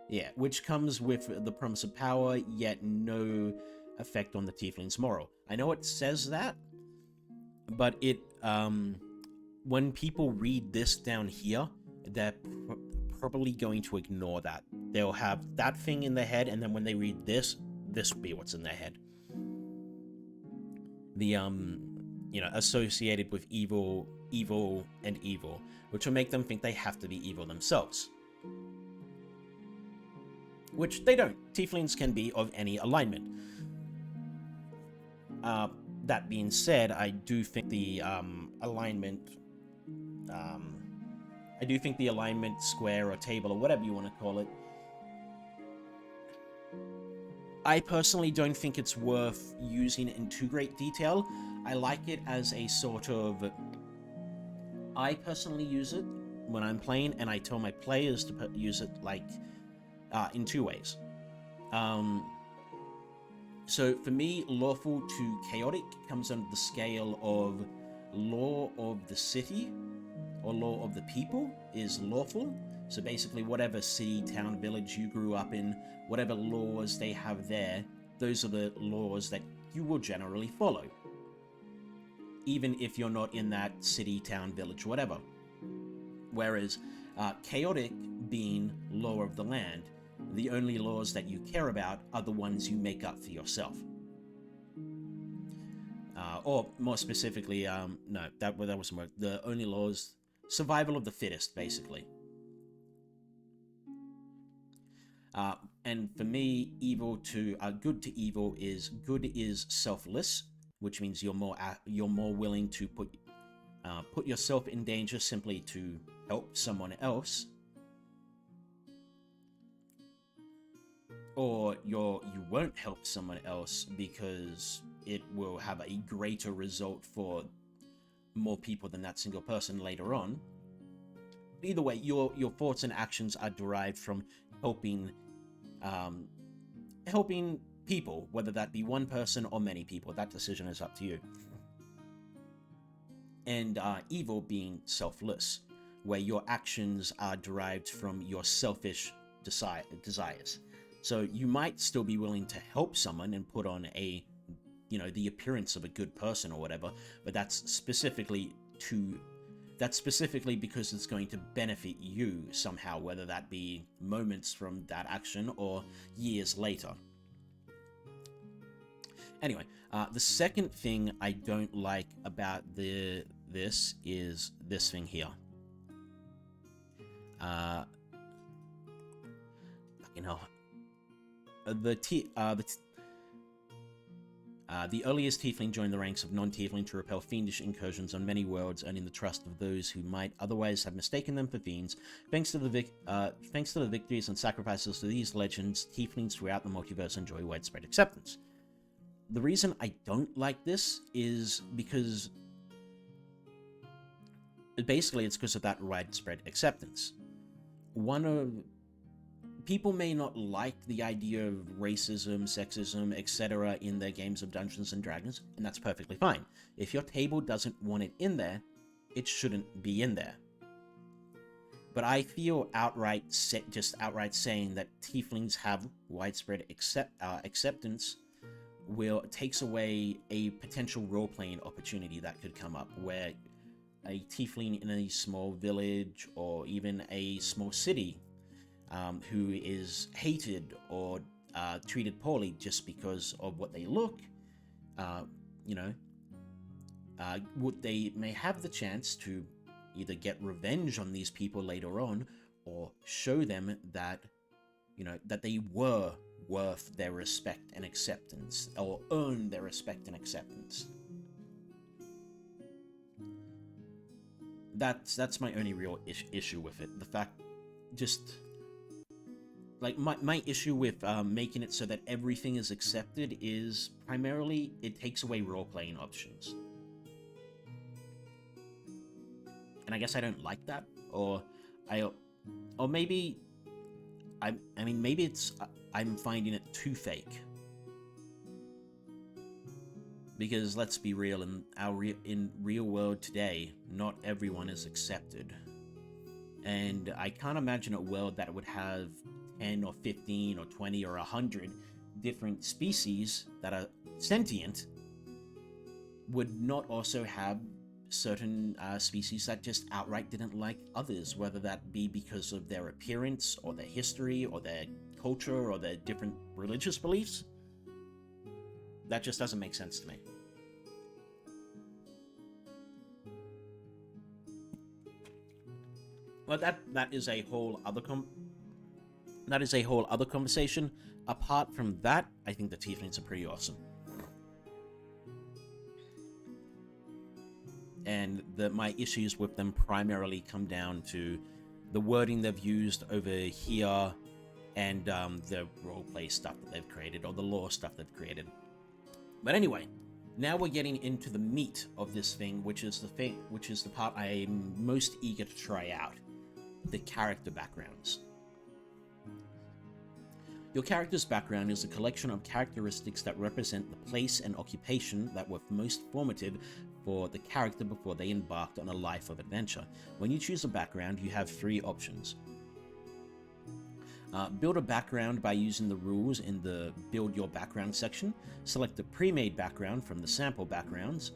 Yeah, which comes with the Promise of Power, yet no effect on the Tiefling's moral. I know it says that, but it... when people read this down here, they're probably going to ignore that. They'll have that thing in their head, and then when they read this will be what's in their head. The, associated with evil, and evil, which will make them think they have to be evil themselves. Which they don't. Tieflings can be of any alignment. That being said, I do think the alignment square or table or whatever you want to call it, I personally don't think it's worth using in too great detail. I like it as a sort of... I personally use it when I'm playing, and I tell my players to use it, like, in two ways. So for me, lawful to chaotic comes under the scale of law of the city, or law of the people, is lawful. So basically whatever city, town, village you grew up in, whatever laws they have there, those are the laws that you will generally follow. Even if you're not in that city, town, village, whatever. Whereas chaotic being law of the land, the only laws that you care about are the ones you make up for yourself. Or more specifically, no, that wasn't work. The only laws, survival of the fittest, basically. And for me, good to evil is good is selfless, which means you're more willing to put yourself in danger simply to help someone else, or you won't help someone else because it will have a greater result for more people than that single person later on. Either way, your thoughts and actions are derived from helping people, whether that be one person or many people. That decision is up to you. and evil being selfless, where your actions are derived from your selfish desires. So you might still be willing to help someone and put on a, the appearance of a good person or whatever, but that's specifically because it's going to benefit you somehow, whether that be moments from that action or years later. Anyway, the second thing I don't like about this is this thing here. The earliest tiefling joined the ranks of non-tiefling to repel fiendish incursions on many worlds, earning the trust of those who might otherwise have mistaken them for fiends. Thanks to the victories and sacrifices to these legends, tieflings throughout the multiverse enjoy widespread acceptance. The reason I don't like this is because basically it's because of that widespread acceptance. People may not like the idea of racism, sexism, etc. in their games of Dungeons and Dragons, and that's perfectly fine. If your table doesn't want it in there, it shouldn't be in there. But I feel outright saying that tieflings have widespread acceptance takes away a potential role-playing opportunity that could come up, where a tiefling in a small village or even a small city who is hated or treated poorly just because of what they look, they may have the chance to either get revenge on these people later on, or show them that, that they were worth their respect and acceptance, or earn their respect and acceptance. That's my only real issue with it. The fact, my issue with making it so that everything is accepted is primarily it takes away role-playing options. And I guess I don't like that, or maybe maybe it's I'm finding it too fake. Because let's be real, in real world today, not everyone is accepted. And I can't imagine a world that would have 10 or 15 or 20 or 100 different species that are sentient would not also have certain species that just outright didn't like others, whether that be because of their appearance or their history or their culture or their different religious beliefs. That just doesn't make sense to me. Well, that is a whole other conversation. Apart from that, I think the tieflings are pretty awesome. And my issues with them primarily come down to the wording they've used over here and the roleplay stuff that they've created, or the lore stuff they've created. But anyway, now we're getting into the meat of this thing, which is the part I am most eager to try out: the character backgrounds. Your character's background is a collection of characteristics that represent the place and occupation that were most formative for the character before they embarked on a life of adventure. When you choose a background, you have 3 options. Build a background by using the rules in the Build Your Background section. Select a pre-made background from the Sample Backgrounds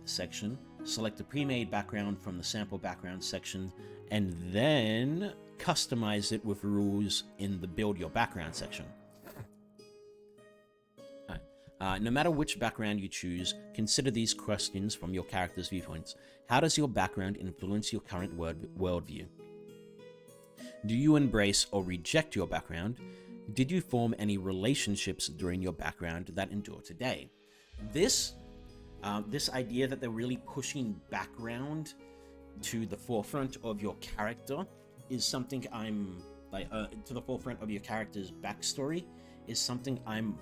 section. Select a pre-made background from the Sample Backgrounds section, and then customize it with rules in the Build Your Background section. No matter which background you choose, consider these questions from your character's viewpoints. How does your background influence your current worldview? Do you embrace or reject your background? Did you form any relationships during your background that endure today? This idea that they're really pushing background to the forefront of your character is something to the forefront of your character's backstory is something I'm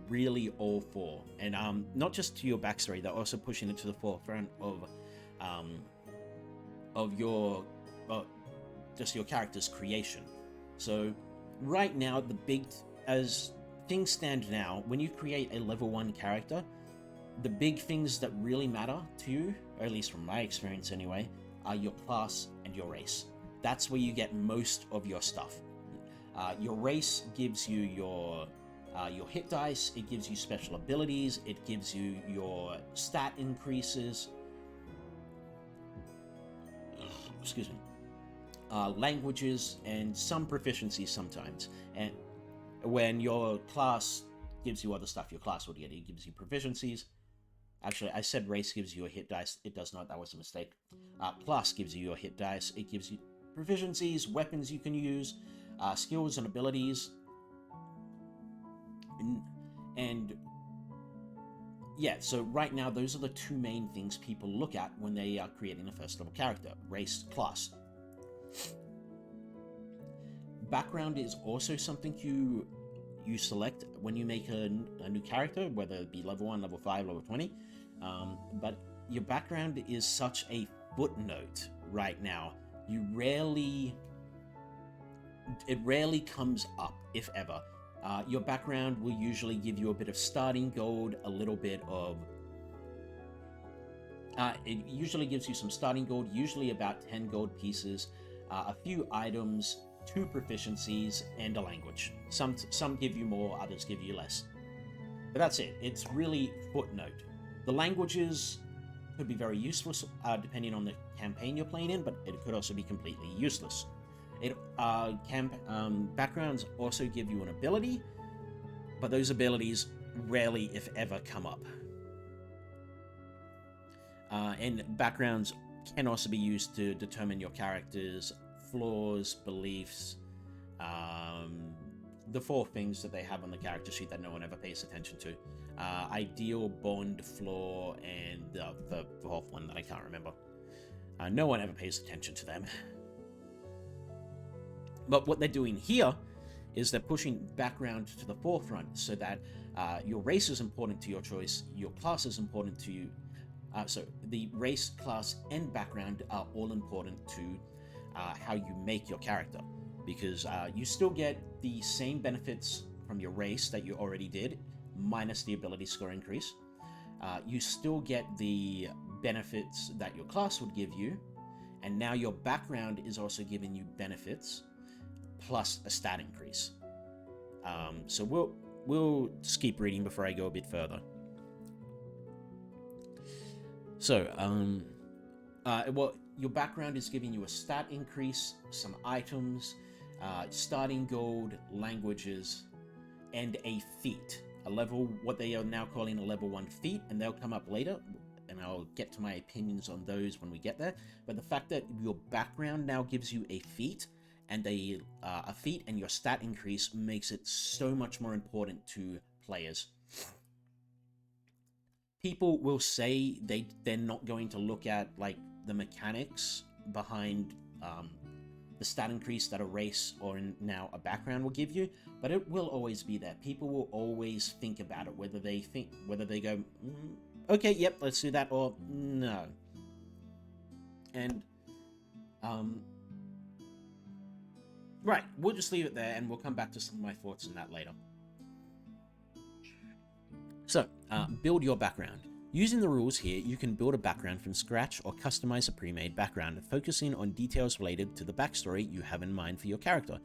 really all for. And not just to your backstory, they're also pushing it to the forefront of your just your character's creation. So right now, as things stand now, when you create a level 1 character, the big things that really matter to you, or at least from my experience anyway, are your class and your race. That's where you get most of your stuff. Your race gives you your hit dice, it gives you special abilities, it gives you your stat increases, excuse me, languages, and some proficiencies sometimes. And when your class gives you other stuff, your class will get it. It gives you proficiencies. Actually, I said race gives you a hit dice. It does not. That was a mistake. Class gives you your hit dice. It gives you proficiencies, weapons you can use, skills and abilities. And yeah, so right now, those are the two main things people look at when they are creating a first level character: race, class. Background is also something you select when you make a new character, whether it be level 1, level 5, level 20. But your background is such a footnote right now. It rarely comes up, if ever. Your background will usually give you a bit of starting gold, a little bit of... it usually gives you some starting gold, usually about 10 gold pieces, a few items, 2 proficiencies, and a language. Some give you more, others give you less. But that's it. It's really footnote. The languages could be very useful depending on the campaign you're playing in, but it could also be completely useless. Backgrounds also give you an ability, but those abilities rarely, if ever, come up. And backgrounds can also be used to determine your character's flaws, beliefs, the 4 things that they have on the character sheet that no one ever pays attention to. Ideal, bond, flaw, and the 4th one that I can't remember. No one ever pays attention to them. But what they're doing here is they're pushing background to the forefront so that your race is important to your choice, your class is important to you. So the race, class, and background are all important to how you make your character, because you still get the same benefits from your race that you already did, minus the ability score increase. You still get the benefits that your class would give you, and now your background is also giving you benefits, plus a stat increase. So we'll just keep reading before I go a bit further. So, your background is giving you a stat increase, some items, starting gold, languages, and a feat. What they are now calling a level 1 feat, and they'll come up later, and I'll get to my opinions on those when we get there. But the fact that your background now gives you a feat, and a feat and your stat increase makes it so much more important to players. People will say they're not going to look at like the mechanics behind the stat increase that a race or now a background will give you, but it will always be there. People will always think about it, whether they go, okay, yep, let's do that, or no. And right, we'll just leave it there, and we'll come back to some of my thoughts on that later. So, build your background. Using the rules here, you can build a background from scratch or customize a pre-made background, focusing on details related to the backstory you have in mind for your character.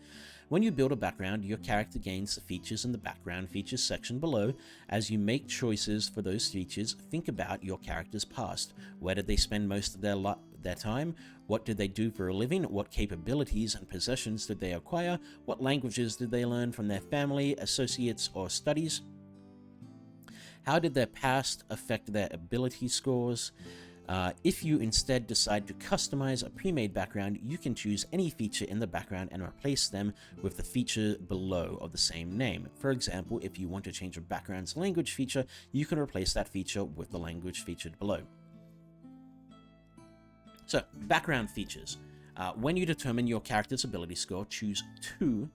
When you build a background, your character gains the features in the background features section below. As you make choices for those features, think about your character's past. Where did they spend most of their time? What did they do for a living? What capabilities and possessions did they acquire? What languages did they learn from their family, associates, or studies? How did their past affect their ability scores? If you instead decide to customize a pre-made background, you can choose any feature in the background and replace them with the feature below of the same name. For example, if you want to change a background's language feature, you can replace that feature with the language featured below. So, background features. When you determine your character's ability score, choose two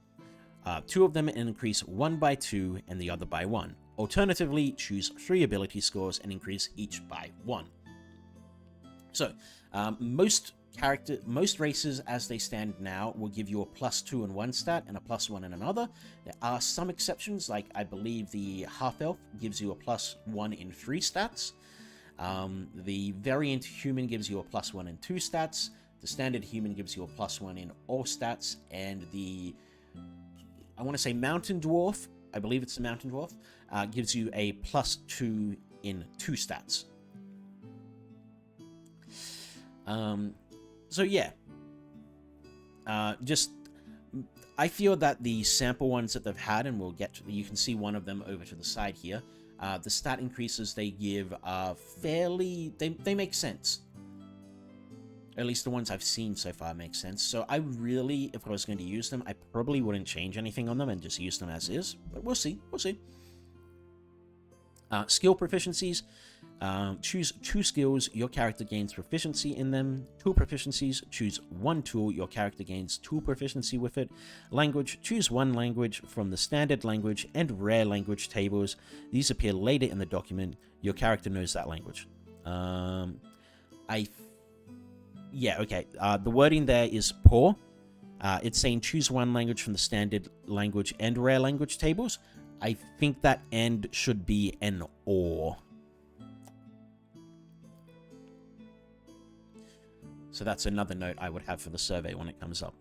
of them and increase one by 2 and the other by 1. Alternatively, choose 3 ability scores and increase each by 1. So, most most races as they stand now will give you a +2 in one stat and a +1 in another. There are some exceptions, like I believe the half-elf gives you a +1 in 3 stats. The variant human gives you a +1 in 2 stats. The standard human gives you a +1 in all stats, and I want to say mountain dwarf, I believe it's the mountain dwarf, gives you a +2 in 2 stats. So yeah, I feel that the sample ones that they've had, and you can see one of them over to the side here, the stat increases they give are they make sense. At least the ones I've seen so far make sense. So I really, if I was going to use them, I probably wouldn't change anything on them and just use them as is, but we'll see. Skill proficiencies. Choose 2 skills, your character gains proficiency in them. Tool proficiencies, choose 1 tool, your character gains tool proficiency with it. Language, choose 1 language from the standard language and rare language tables. These appear later in the document. Your character knows that language. The wording there is poor. It's saying choose 1 language from the standard language and rare language tables. I think that end should be an or. So that's another note I would have for the survey when it comes up.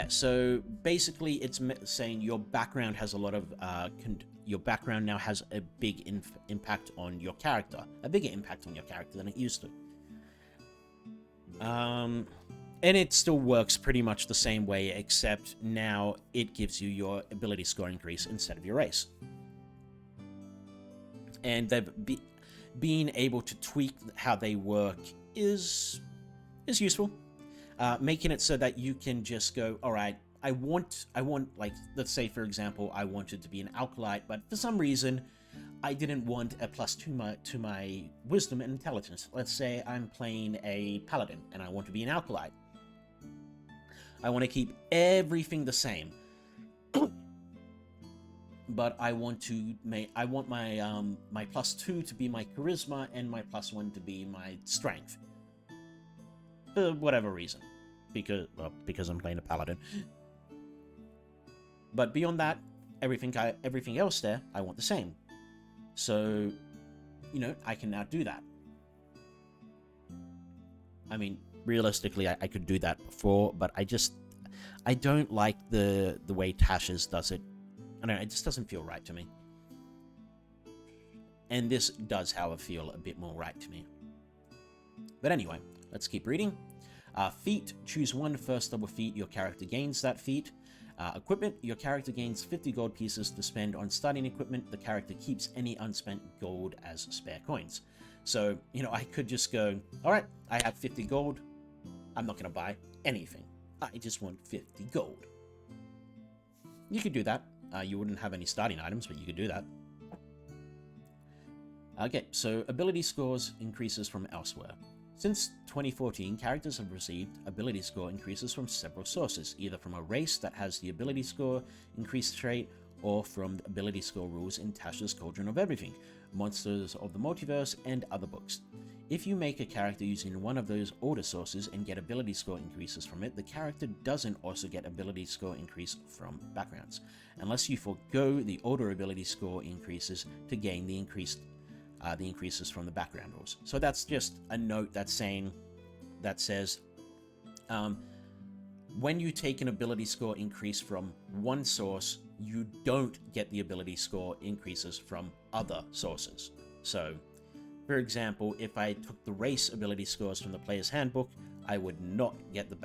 So basically it's saying your background has a lot of... your background now has a big impact on your character. A bigger impact on your character than it used to. And it still works pretty much the same way, except now it gives you your ability score increase instead of your race. And being able to tweak how they work is useful. Making it so that you can just go, all right, I want, like, let's say, for example, I wanted to be an alkalite, but for some reason, I didn't want a +2 to my wisdom and intelligence. Let's say I'm playing a paladin, and I want to be an alkalite. I want to keep everything the same. But I want my my +2 to be my charisma and my +1 to be my strength. For whatever reason. Because I'm playing a paladin. But beyond that, everything else there, I want the same. So, I can now do that. I mean, realistically, I could do that before, but I don't like the way Tasha's does it. I don't know, it just doesn't feel right to me. And this does, however, feel a bit more right to me. But anyway, let's keep reading. Feat, choose 1 first level feat, your character gains that feat. Equipment, your character gains 50 gold pieces to spend on starting equipment. The character keeps any unspent gold as spare coins. So, I could just go, alright, I have 50 gold. I'm not going to buy anything. I just want 50 gold. You could do that. You wouldn't have any starting items, but you could do that. Okay, so ability scores increases from elsewhere. Since 2014, characters have received ability score increases from several sources, either from a race that has the ability score increased trait, or from ability score rules in Tasha's Cauldron of Everything, Monsters of the Multiverse, and other books. If you make a character using one of those order sources and get ability score increases from it, the character doesn't also get ability score increase from backgrounds, unless you forego the order ability score increases to gain the increases from the background rules. So that's just a note that says, when you take an ability score increase from one source, you don't get the ability score increases from other sources. So, for example, if I took the race ability scores from the player's handbook, I would not get the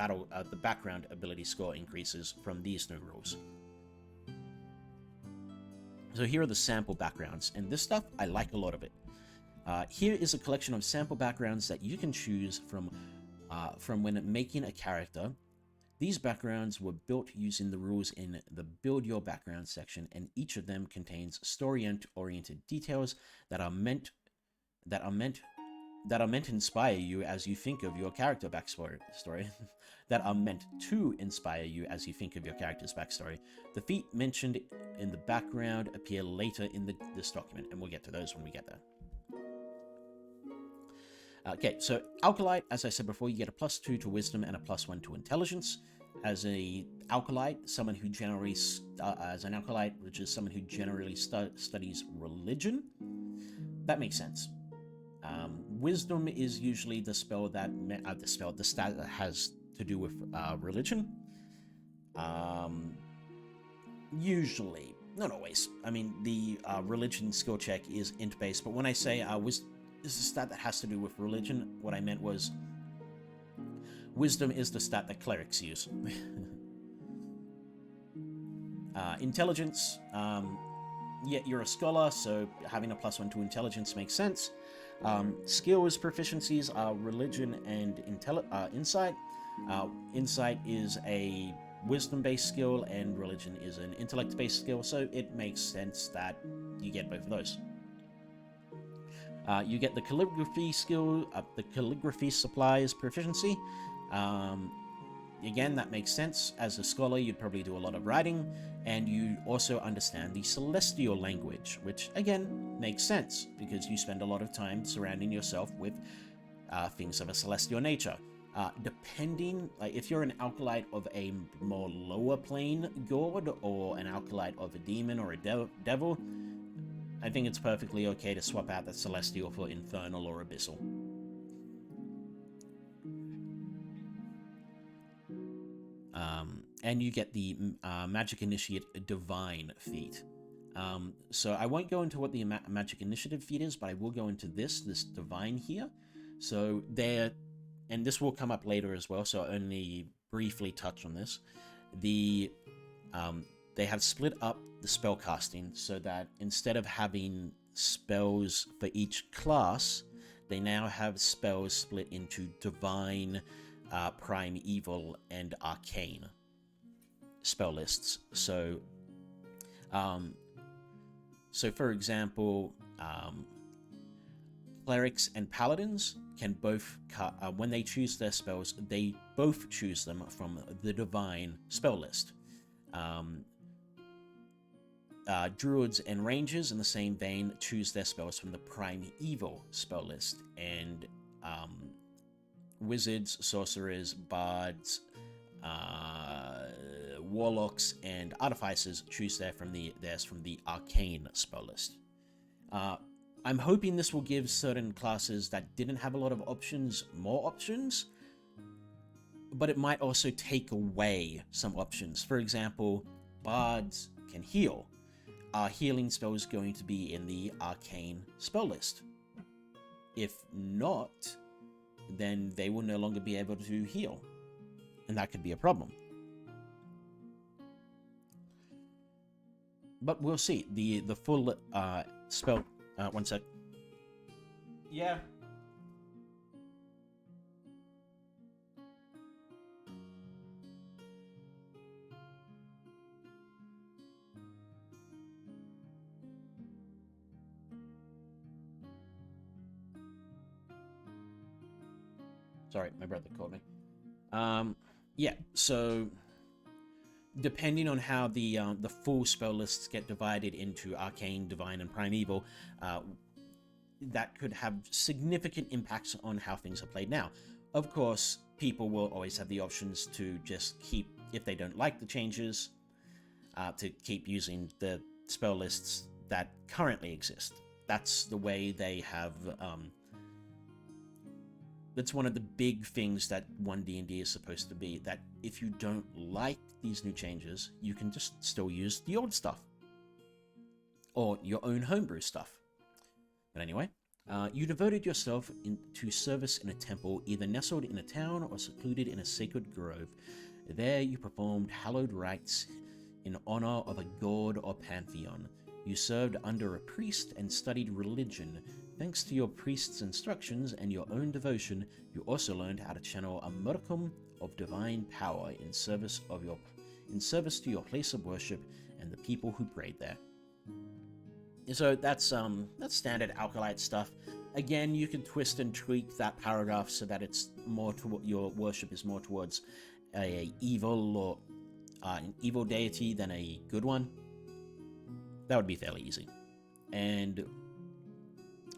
background ability score increases from these new rules. So here are the sample backgrounds, and this stuff, I like a lot of it. Here is a collection of sample backgrounds that you can choose from when making a character. These backgrounds were built using the rules in the Build Your Background section, and each of them contains story-oriented details that are meant to inspire you as you think of your character backstory. That are meant to inspire you as you think of your character's backstory. The feat mentioned in the background appear later in this document, and we'll get to those when we get there. Okay, so Alkalite, as I said before, you get a +2 to Wisdom and a +1 to Intelligence. As a Alkalite, someone who generally, as an Alkalite, which is someone who generally studies religion, that makes sense. Wisdom is usually the spell that, the stat that has to do with religion. Usually, not always. I mean, the religion skill check is int based, but when I say this is a stat that has to do with religion, what I meant was wisdom is the stat that clerics use. Intelligence, yeah, you're a scholar, so having a +1 to intelligence makes sense. Skills proficiencies are religion and insight. Insight is a wisdom-based skill, and religion is an intellect-based skill, so it makes sense that you get both of those. You get the calligraphy skill, the calligraphy supplies proficiency. Again, that makes sense. As a scholar, you'd probably do a lot of writing, and you also understand the celestial language, which, again, makes sense, because you spend a lot of time surrounding yourself with things of a celestial nature. Depending, like, if you're an Alkalite of a more lower plane god, or an Alkalite of a demon or a devil, I think it's perfectly okay to swap out the celestial for infernal or abyssal. And you get the Magic Initiate Divine feat. So I won't go into what the Magic Initiative feat is, but I will go into this Divine here. So there, and this will come up later as well, so I'll only briefly touch on this. They have split up the spell casting so that instead of having spells for each class, they now have spells split into Divine, Primeval, and Arcane spell lists. So, for example, clerics and paladins can both, when they choose their spells, they both choose them from the Divine spell list. Druids and rangers, in the same vein, choose their spells from the Primeval spell list, and wizards, sorcerers, bards, warlocks, and artificers choose theirs from the Arcane spell list. I'm hoping this will give certain classes that didn't have a lot of options more options, but it might also take away some options. For example, bards can heal. Are healing spells going to be in the Arcane spell list? If not, then they will no longer be able to heal, and that could be a problem. But we'll see. The full spell. One sec. Yeah. Sorry, my brother called me. Yeah, so depending on how the full spell lists get divided into Arcane, Divine, and Primeval, that could have significant impacts on how things are played now. Of course, people will always have the options to just keep, if they don't like the changes, to keep using the spell lists that currently exist. That's the way they have... that's one of the big things that One D&D is supposed to be, that if you don't like these new changes, you can just still use the old stuff. Or your own homebrew stuff. But anyway, you devoted yourself to service in a temple, either nestled in a town or secluded in a sacred grove. There you performed hallowed rites in honor of a god or pantheon. You served under a priest and studied religion. Thanks to your priest's instructions and your own devotion, you also learned how to channel a modicum of divine power in service to your place of worship and the people who prayed there. So that's standard Alkalite stuff. Again, you can twist and tweak that paragraph so that it's more to your worship is more towards a evil or an evil deity than a good one. That would be fairly easy. And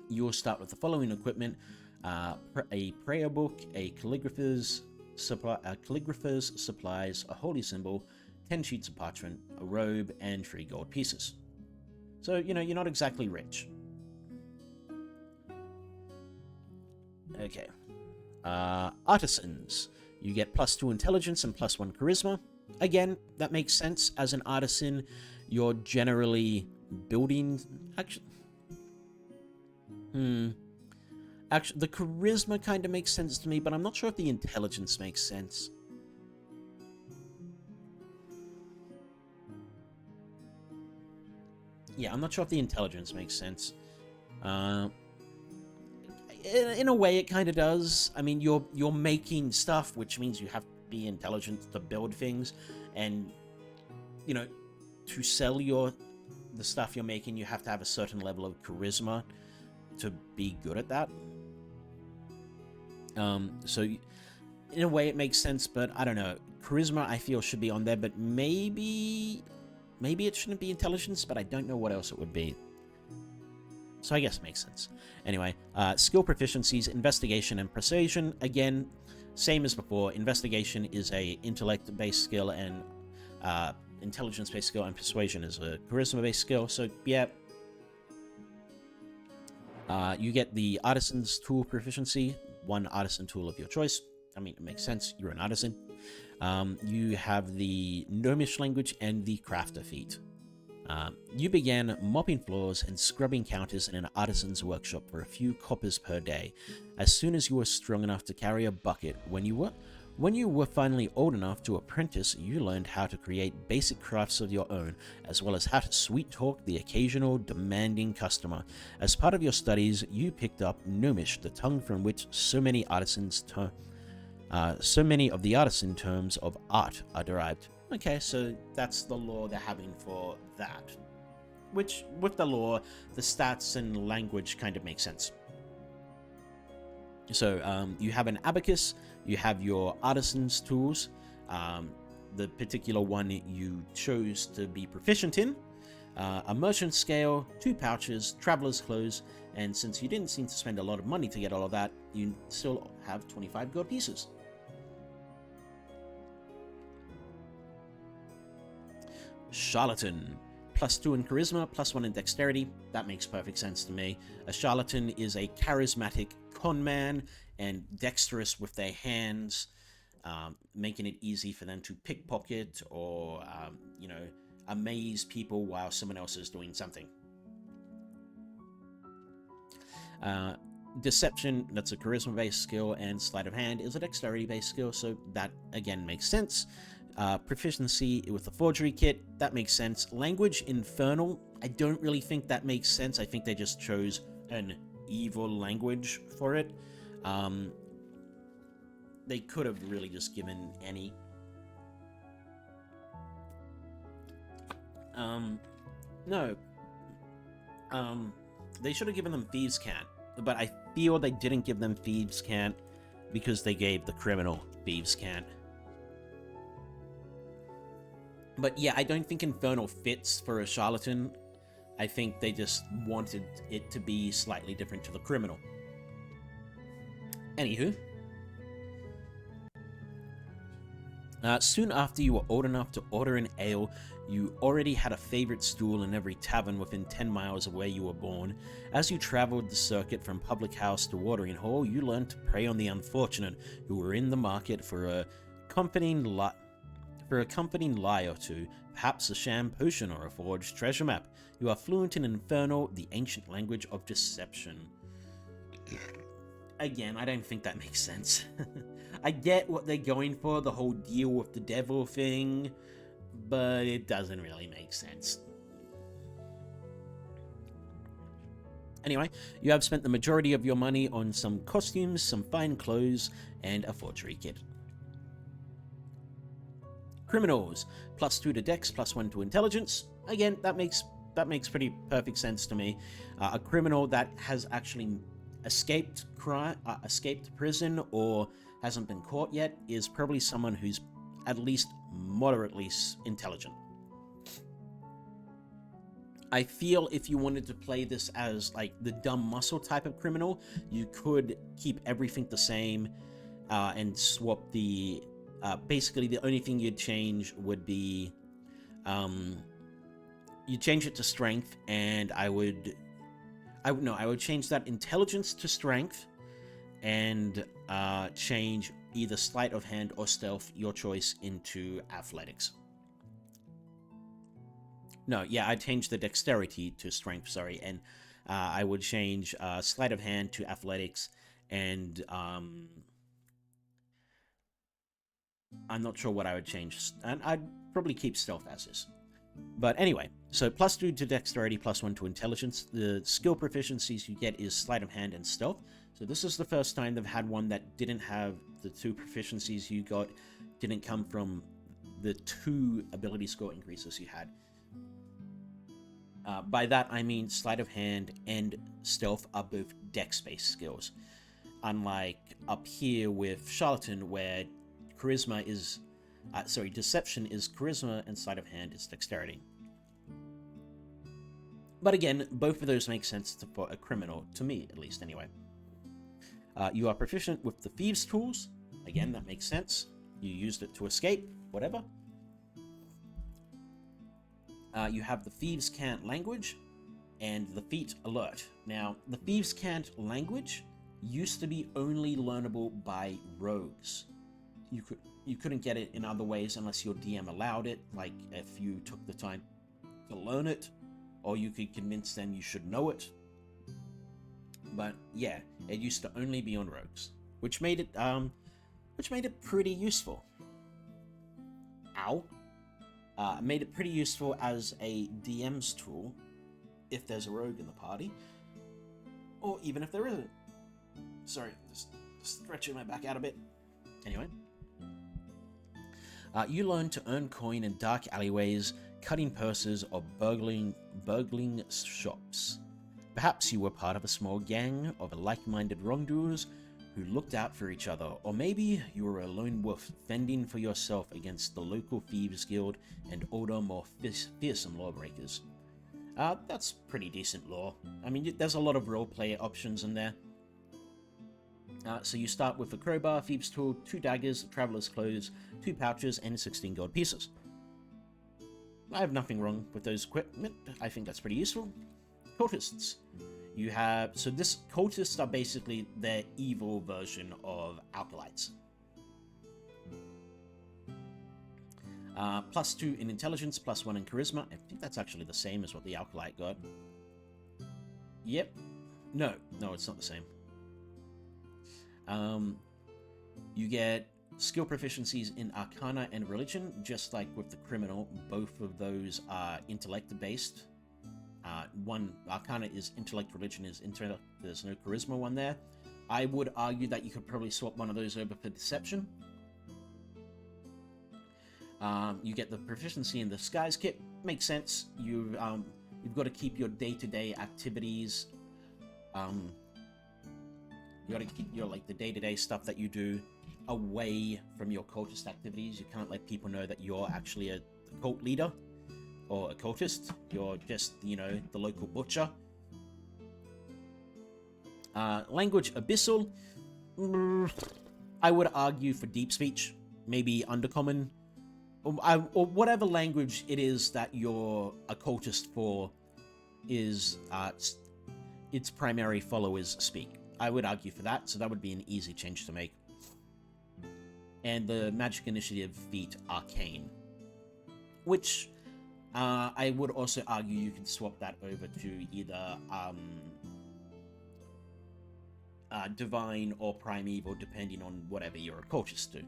you'll start with the following equipment. a prayer book, a calligrapher's supplies, a holy symbol, 10 sheets of parchment, a robe, and 3 gold pieces. So, you're not exactly rich. Okay. Artisans. You get +2 intelligence and +1 charisma. Again, that makes sense. As an artisan, you're generally building... Actually, the charisma kind of makes sense to me, but I'm not sure if the intelligence makes sense. Yeah, I'm not sure if the intelligence makes sense. In a way, it kind of does. I mean, you're making stuff, which means you have to be intelligent to build things, and to sell the stuff you're making, you have to have a certain level of charisma to be good at that. So in a way, it makes sense, but I don't know. Charisma, I feel, should be on there, but maybe it shouldn't be intelligence, but I don't know what else it would be. So I guess it makes sense. Anyway, skill proficiencies, investigation, and persuasion. Again, same as before. Investigation is a intellect-based skill, and intelligence-based skill, and persuasion is a charisma-based skill. So yeah, you get the artisan's tool proficiency, 1 artisan tool of your choice. I mean, it makes sense. You're an artisan. You have the gnomish language and the crafter feat. You began mopping floors and scrubbing counters in an artisan's workshop for a few coppers per day. As soon as you were strong enough to carry a bucket, when you were finally old enough to apprentice, you learned how to create basic crafts of your own, as well as how to sweet-talk the occasional demanding customer. As part of your studies, you picked up Gnomish, the tongue from which so many of the artisan terms of art are derived. Okay, so that's the lore they're having for that. Which, with the lore, the stats and language kind of make sense. So, you have an abacus, you have your artisan's tools, the particular one you chose to be proficient in, a merchant scale, 2 pouches, traveler's clothes, and since you didn't seem to spend a lot of money to get all of that, you still have 25 gold pieces. Charlatan. +2 in charisma, +1 in dexterity. That makes perfect sense to me. A charlatan is a charismatic con man and dexterous with their hands, making it easy for them to pickpocket or, amaze people while someone else is doing something. Deception, that's a charisma-based skill, and sleight of hand is a dexterity-based skill, so that, again, makes sense. Proficiency with the forgery kit, that makes sense. Language, infernal, I don't really think that makes sense. I think they just chose an evil language for it. They could have really just given any. No. They should have given them Thieves' Cant, but I feel they didn't give them Thieves' Cant because they gave the criminal Thieves' Cant. But yeah, I don't think Infernal fits for a charlatan. I think they just wanted it to be slightly different to the criminal. Anywho. Soon after you were old enough to order an ale, you already had a favorite stool in every tavern within 10 miles of where you were born. As you traveled the circuit from public house to watering hole, you learned to prey on the unfortunate who were in the market for a accompanying lie or two, perhaps a sham potion or a forged treasure map. You are fluent in Infernal, the ancient language of deception. Again, I don't think that makes sense. I get what they're going for, the whole deal with the devil thing, but it doesn't really make sense. Anyway, you have spent the majority of your money on some costumes, some fine clothes, and a forgery kit. Criminals, +2 to dex, +1 to intelligence. Again, that makes pretty perfect sense to me. A criminal that has actually escaped prison or hasn't been caught yet is probably someone who's at least moderately intelligent. I feel if you wanted to play this as like the dumb muscle type of criminal, you could keep everything the same and swap the... basically, the only thing you'd change would be... you change it to strength, and I would change that intelligence to strength, and change either sleight of hand or stealth, your choice, into athletics. No, yeah, I'd change the dexterity to strength, sorry, and I would change sleight of hand to athletics, and I'm not sure what I would change, and I'd probably keep stealth as is. But anyway, so +2 to dexterity, +1 to intelligence. The skill proficiencies you get is sleight of hand and stealth. So this is the first time they've had one that didn't have the 2 proficiencies you got, didn't come from the 2 ability score increases you had. By that I mean sleight of hand and stealth are both dex-based skills. Unlike up here with Charlatan, where charisma is... deception is charisma and sleight of hand is dexterity. But again, both of those make sense for a criminal, to me at least anyway. You are proficient with the thieves' tools. Again, that makes sense. You used it to escape, whatever. You have the Thieves' Cant language and the Feat alert. Now, the Thieves' Cant language used to be only learnable by rogues. You couldn't get it in other ways unless your DM allowed it, like if you took the time to learn it, or you could convince them you should know it. But yeah, it used to only be on rogues, which made it pretty useful. Ow. Made it pretty useful as a DM's tool if there's a rogue in the party, or even if there isn't. Sorry, just stretching my back out a bit. Anyway. You learn to earn coin in dark alleyways, cutting purses, or burgling shops. Perhaps you were part of a small gang of like-minded wrongdoers who looked out for each other, or maybe you were a lone wolf fending for yourself against the local thieves guild and older, more fearsome lawbreakers. That's pretty decent lore. I mean, there's a lot of roleplay options in there. So you start with a crowbar, thieves' tool, 2 daggers, traveler's clothes, 2 pouches, and 16 gold pieces. I have nothing wrong with those equipment. I think that's pretty useful. Cultists. This cultists are basically their evil version of alkalites. +2 in intelligence, +1 in charisma. I think that's actually the same as what the alkalite got. Yep. No, it's not the same. You get skill proficiencies in Arcana and Religion, just like with the criminal. Both of those are intellect-based. One, Arcana is intellect, Religion is intellect. There's no charisma one there. I would argue that you could probably swap one of those over for Deception. You get the proficiency in the Disguise Kit. Makes sense. You've got to keep your day-to-day activities. You gotta keep your, the day-to-day stuff that you do away from your cultist activities. You can't let people know that you're actually a cult leader or a cultist. You're just, the local butcher. Language Abyssal. I would argue for Deep Speech, maybe Undercommon, or whatever language it is that you're a cultist for is its primary followers speak. I would argue for that, so that would be an easy change to make. And the Magic Initiative feat Arcane, which I would also argue you can swap that over to either Divine or Primeval, depending on whatever you're a cultist to.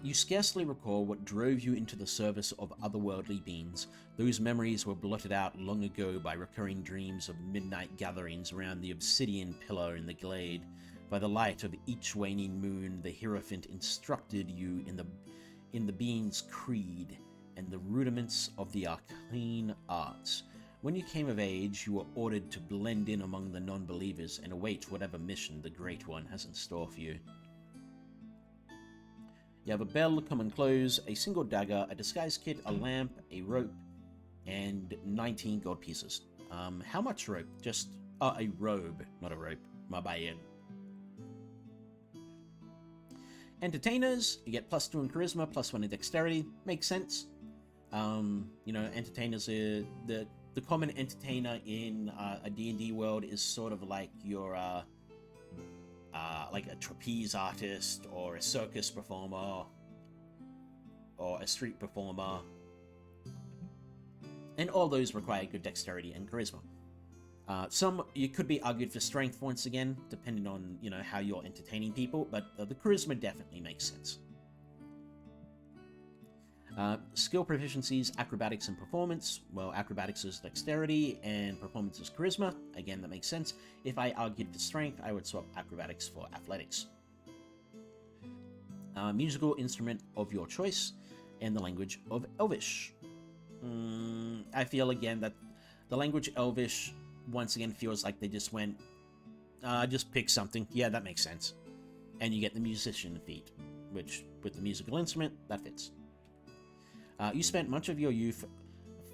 You scarcely recall what drove you into the service of otherworldly beings. Those memories were blotted out long ago by recurring dreams of midnight gatherings around the obsidian pillar in the glade. By the light of each waning moon, the Hierophant instructed you in the being's creed and the rudiments of the arcane arts. When you came of age, you were ordered to blend in among the non-believers and await whatever mission the Great One has in store for you. You have a bell, common clothes, a single dagger, a disguise kit, a lamp, a rope, and 19 gold pieces. How much rope? Just a robe, not a rope. My bad. Entertainers, you get +2 in charisma, +1 in dexterity. Makes sense. Entertainers are the common entertainer in a D&D world is sort of like your like a trapeze artist or a circus performer or a street performer, and all those require good dexterity and charisma. Some you could be argued for strength once again, depending on how you're entertaining people, but the charisma definitely makes sense. Skill proficiencies, acrobatics and performance. Well, acrobatics is dexterity and performance is charisma. Again, that makes sense. If I argued for strength, I would swap acrobatics for athletics. Musical instrument of your choice and the language of Elvish. I feel again that the language Elvish once again feels like they just went, just pick something. Yeah, that makes sense. And you get the musician feat, which with the musical instrument, that fits. You spent much of your youth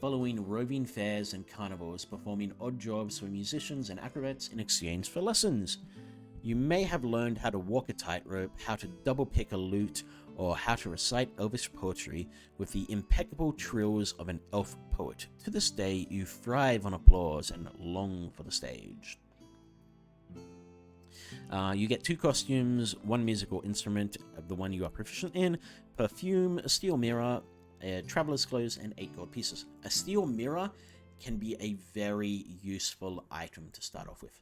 following roving fairs and carnivals, performing odd jobs for musicians and acrobats in exchange for lessons. You may have learned how to walk a tightrope, how to double pick a lute, or how to recite Elvish poetry with the impeccable trills of an elf poet. To this day, you thrive on applause and long for the stage. You get 2 costumes, 1 musical instrument, the one you are proficient in, perfume, a steel mirror, traveler's clothes, and 8 gold pieces. A steel mirror can be a very useful item to start off with.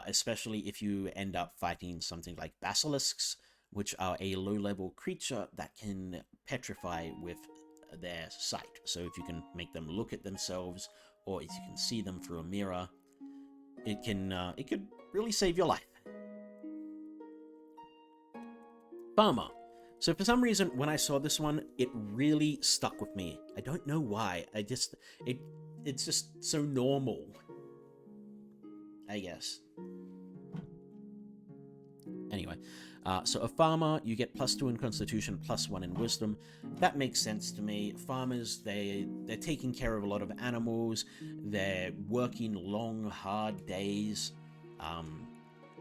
Especially if you end up fighting something like basilisks, which are a low-level creature that can petrify with their sight. So if you can make them look at themselves, or if you can see them through a mirror, it could really save your life. Farmer. So for some reason, when I saw this one, it really stuck with me. I don't know why. It's just so normal, I guess. Anyway, so a farmer, you get +2 in constitution, +1 in wisdom. That makes sense to me. Farmers, they're taking care of a lot of animals. They're working long, hard days.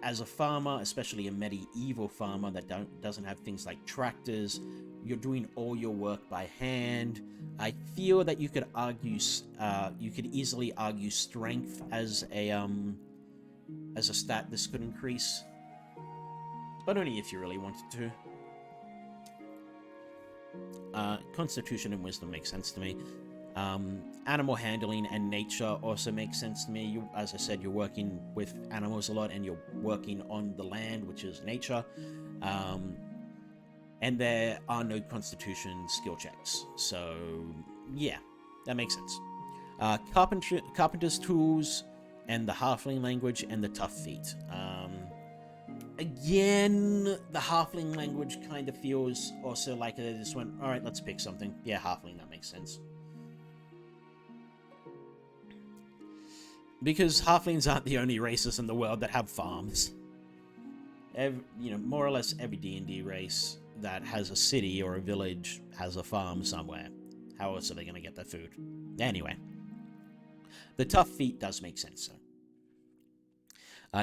As a farmer, especially a medieval farmer that doesn't have things like tractors, you're doing all your work by hand. I feel that you could easily argue strength as a stat this could increase, but only if you really wanted to. Constitution and wisdom makes sense to me. Animal handling and nature also makes sense to me. As I said, you're working with animals a lot and you're working on the land, which is nature. And there are no constitution skill checks. So, yeah, that makes sense. Carpenter's tools and the halfling language and the tough feat. Again, the halfling language kind of feels also like they just went, all right, let's pick something. Yeah, halfling, that makes sense. Because halflings aren't the only races in the world that have farms. More or less every D&D race that has a city or a village has a farm somewhere. How else are they going to get their food? Anyway, the tough feat does make sense, though.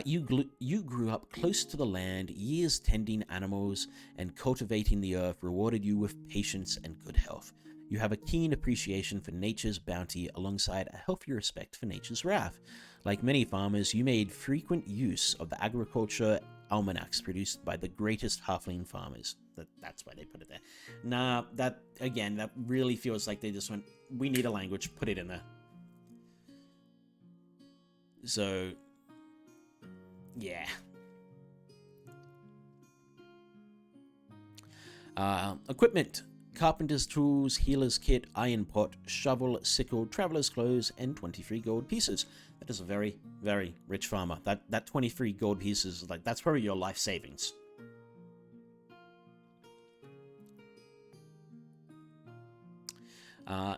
You grew up close to the land, years tending animals and cultivating the earth rewarded you with patience and good health. You have a keen appreciation for nature's bounty alongside a healthy respect for nature's wrath. Like many farmers, you made frequent use of the agriculture almanacs produced by the greatest halfling farmers. That's why they put it there. Nah, that really feels like they just went, we need a language, put it in there. So, yeah. Equipment. Carpenter's tools, healer's kit, iron pot, shovel, sickle, traveler's clothes, and 23 gold pieces. That is a very, very rich farmer. That 23 gold pieces, that's probably your life savings.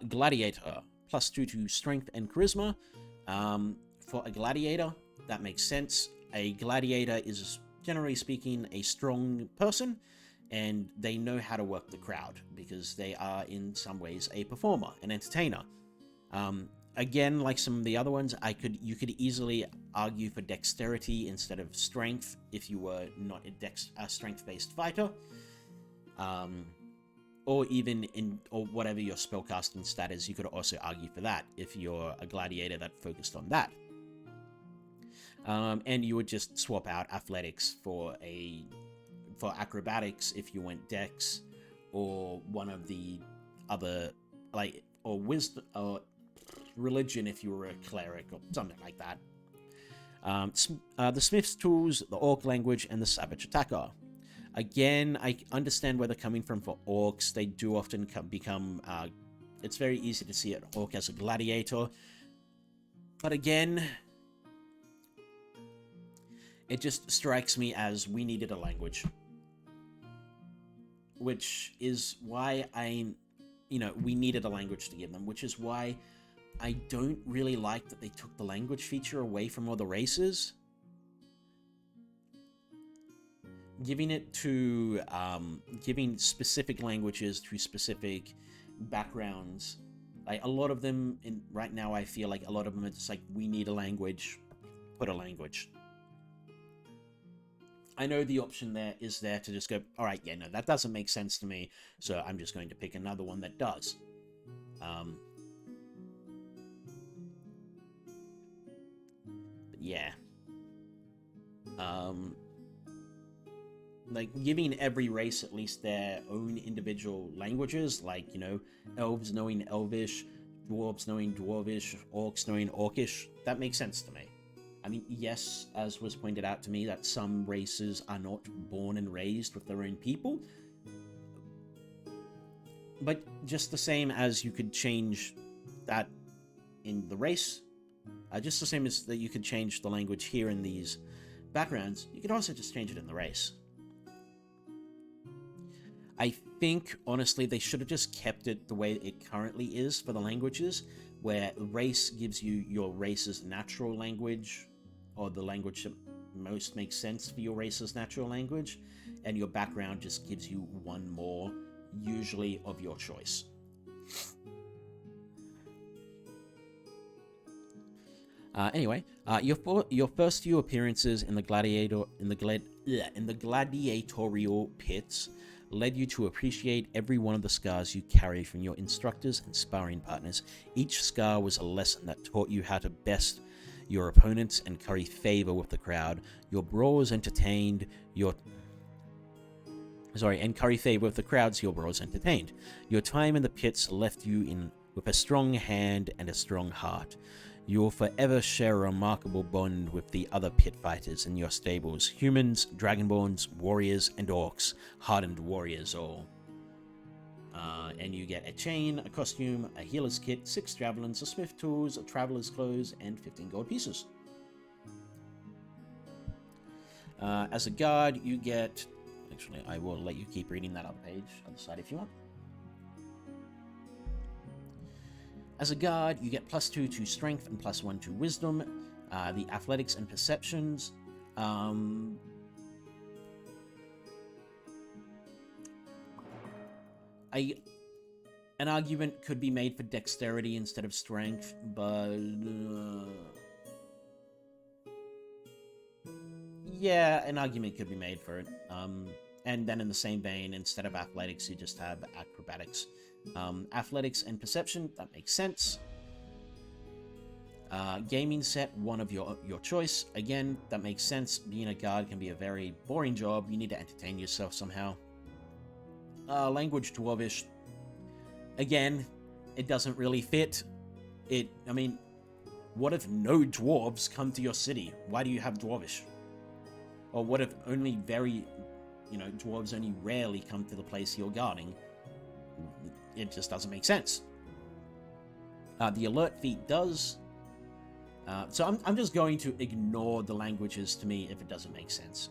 Gladiator, +2 to strength and charisma. For a gladiator, that makes sense. A gladiator is, generally speaking, a strong person, and they know how to work the crowd because they are in some ways a performer, an entertainer. Again, like some of the other ones, you could easily argue for dexterity instead of strength if you were not a strength-based fighter, or even or whatever your spellcasting stat is. You could also argue for that if you're a gladiator that focused on that. And you would just swap out athletics for acrobatics if you went dex, or one of the other, like, or wisdom or religion if you were a cleric or something like that. The smith's tools, the orc language, and the savage attacker. Again, I understand where they're coming from for orcs. They do often become it's very easy to see an orc as a gladiator, but again, it just strikes me as we needed a language, which is why we needed a language to give them, which is why I don't really like that they took the language feature away from all the races. Giving specific languages to specific backgrounds, like a lot of them right now, I feel like a lot of them are just like, we need a language, put a language. I know the option there is there to just go, all right, yeah, no, that doesn't make sense to me, so I'm just going to pick another one that does. But yeah. Like, giving every race at least their own individual languages, like, elves knowing Elvish, dwarves knowing Dwarvish, orcs knowing Orcish, that makes sense to me. I mean, yes, as was pointed out to me, that some races are not born and raised with their own people, but just the same as you could change that in the race, just the same as that you could change the language here in these backgrounds, you could also just change it in the race. I think, honestly, they should have just kept it the way it currently is for the languages, where race gives you your race's natural language, or the language that most makes sense for your race's natural language, and your background just gives you one more, usually of your choice. Anyway, your first few appearances in the gladiatorial pits led you to appreciate every one of the scars you carry from your instructors and sparring partners. Each scar was a lesson that taught you how to best your opponents and curry favor with the crowd. Your brawls entertained and curry favor with the crowds your brawls entertained. Your time in the pits left you with a strong hand and a strong heart. You will forever share a remarkable bond with the other pit fighters in your stables. Humans, dragonborns, warriors, and orcs. Hardened warriors all. And you get a chain, a costume, a healer's kit, 6 javelins, a smith tools, a traveler's clothes, and 15 gold pieces. As a guard, you get... Actually, I will let you keep reading that other page, other side if you want. As a guard, you get +2 to strength and +1 to wisdom, the athletics and perceptions. An argument could be made for dexterity instead of strength, but yeah, an argument could be made for it. And then in the same vein, instead of athletics, you just have acrobatics. Athletics and perception, that makes sense. Gaming set, one of your choice. Again, that makes sense. Being a guard can be a very boring job. You need to entertain yourself somehow. Language, Dwarvish. Again, it doesn't really fit. I mean, what if no dwarves come to your city? Why do you have Dwarvish? Or what if only dwarves only rarely come to the place you're guarding? It just doesn't make sense. The alert feat does. So I'm just going to ignore the languages to me if it doesn't make sense.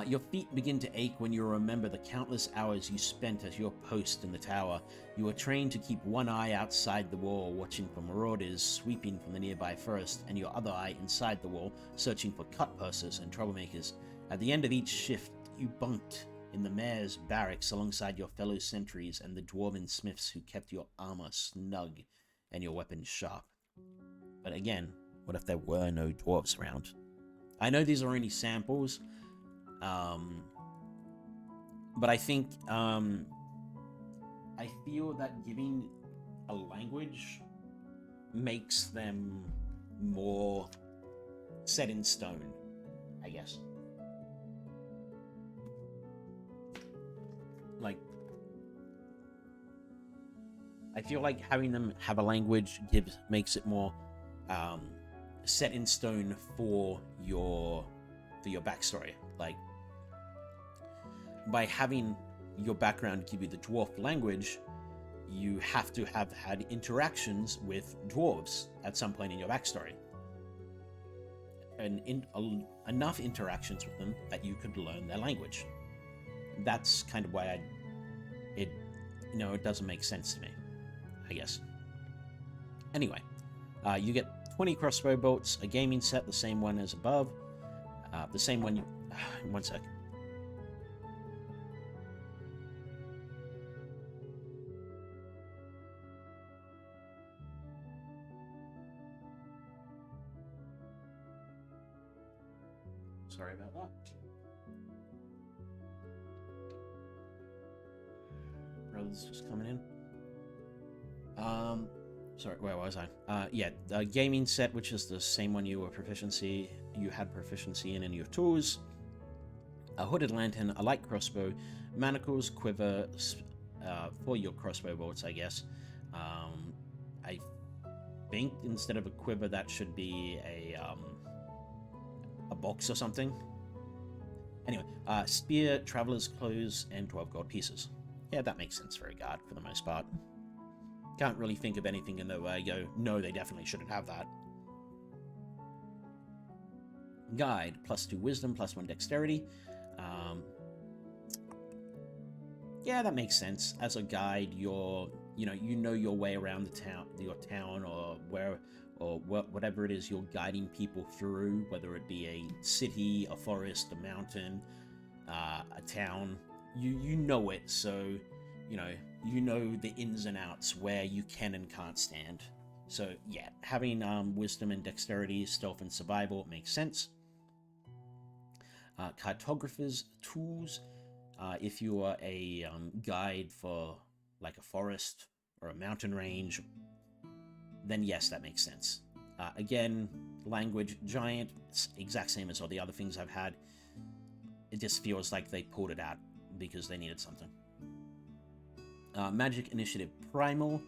Your feet begin to ache when you remember the countless hours you spent at your post in the tower. You are trained to keep one eye outside the wall, watching for marauders sweeping from the nearby forest, and your other eye inside the wall, searching for cut purses and troublemakers. At the end of each shift, you bunked in the mayor's barracks alongside your fellow sentries and the dwarven smiths who kept your armor snug and your weapons sharp. But again, what if there were no dwarves around? I know these are only samples, but I think I feel that giving a language makes them more set in stone, I guess. Like, I feel like having them have a language makes it more set in stone for your backstory. Like, by having your background give you the dwarf language, you have to have had interactions with dwarves at some point in your backstory, and enough interactions with them that you could learn their language. That's kind of why it doesn't make sense to me, I guess. Anyway, you get 20 crossbow bolts, a gaming set, the same one as above. The same one you... one sec. Sorry about that. Brother's just coming in. Sorry, where was I? Yeah, the gaming set, which is the same one you had proficiency in your tools. A hooded lantern, a light crossbow, manacles, quiver for your crossbow bolts, I guess. I think instead of a quiver, that should be a box or something. Anyway, spear, traveler's clothes, and 12 gold pieces. Yeah, that makes sense for a guard for the most part. Can't really think of anything in there where I go, no, they definitely shouldn't have that. Guide, +2 wisdom, +1 dexterity. Yeah, that makes sense. As a guide, you know your way around your town, or whatever it is you're guiding people through, whether it be a city, a forest, a mountain, a town. You know it, so you know the ins and outs, where you can and can't stand. So yeah, having wisdom and dexterity, stealth and survival makes sense. Cartographer's tools. If you are a guide for like a forest or a mountain range, then yes, that makes sense. Again, language, giant, it's exact same as all the other things I've had. It just feels like they pulled it out because they needed something. Magic initiative primal.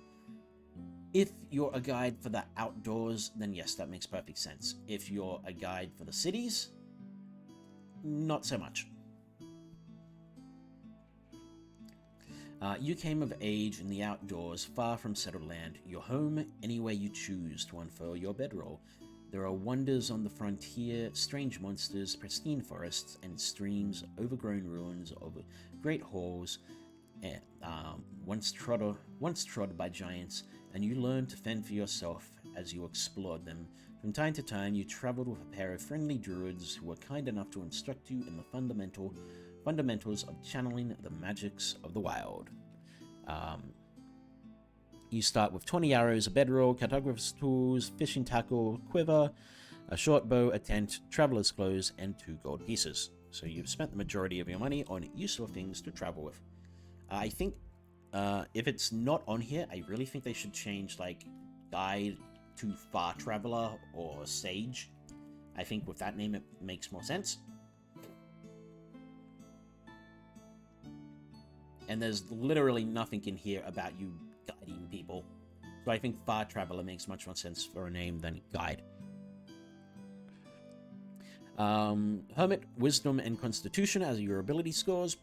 If you're a guide for the outdoors, then yes, that makes perfect sense. If you're a guide for the cities, not so much. You came of age in the outdoors, far from settled land, your home anywhere you choose to unfurl your bedroll. There are wonders on the frontier, strange monsters, pristine forests, and streams, overgrown ruins of great halls, once trod by giants, and you learn to fend for yourself as you explored them. From time to time, you traveled with a pair of friendly druids who were kind enough to instruct you in the fundamentals of channeling the magics of the wild. You start with 20 arrows, a bedroll, cartographer's tools, fishing tackle, quiver, a short bow, a tent, traveler's clothes, and 2 gold pieces. So you've spent the majority of your money on useful things to travel with. I think if it's not on here, I really think they should change like guide to far traveler or sage. I think with that name it makes more sense. And there's literally nothing in here about you guiding people. So I think far traveler makes much more sense for a name than guide. Hermit, wisdom, and constitution as your ability scores.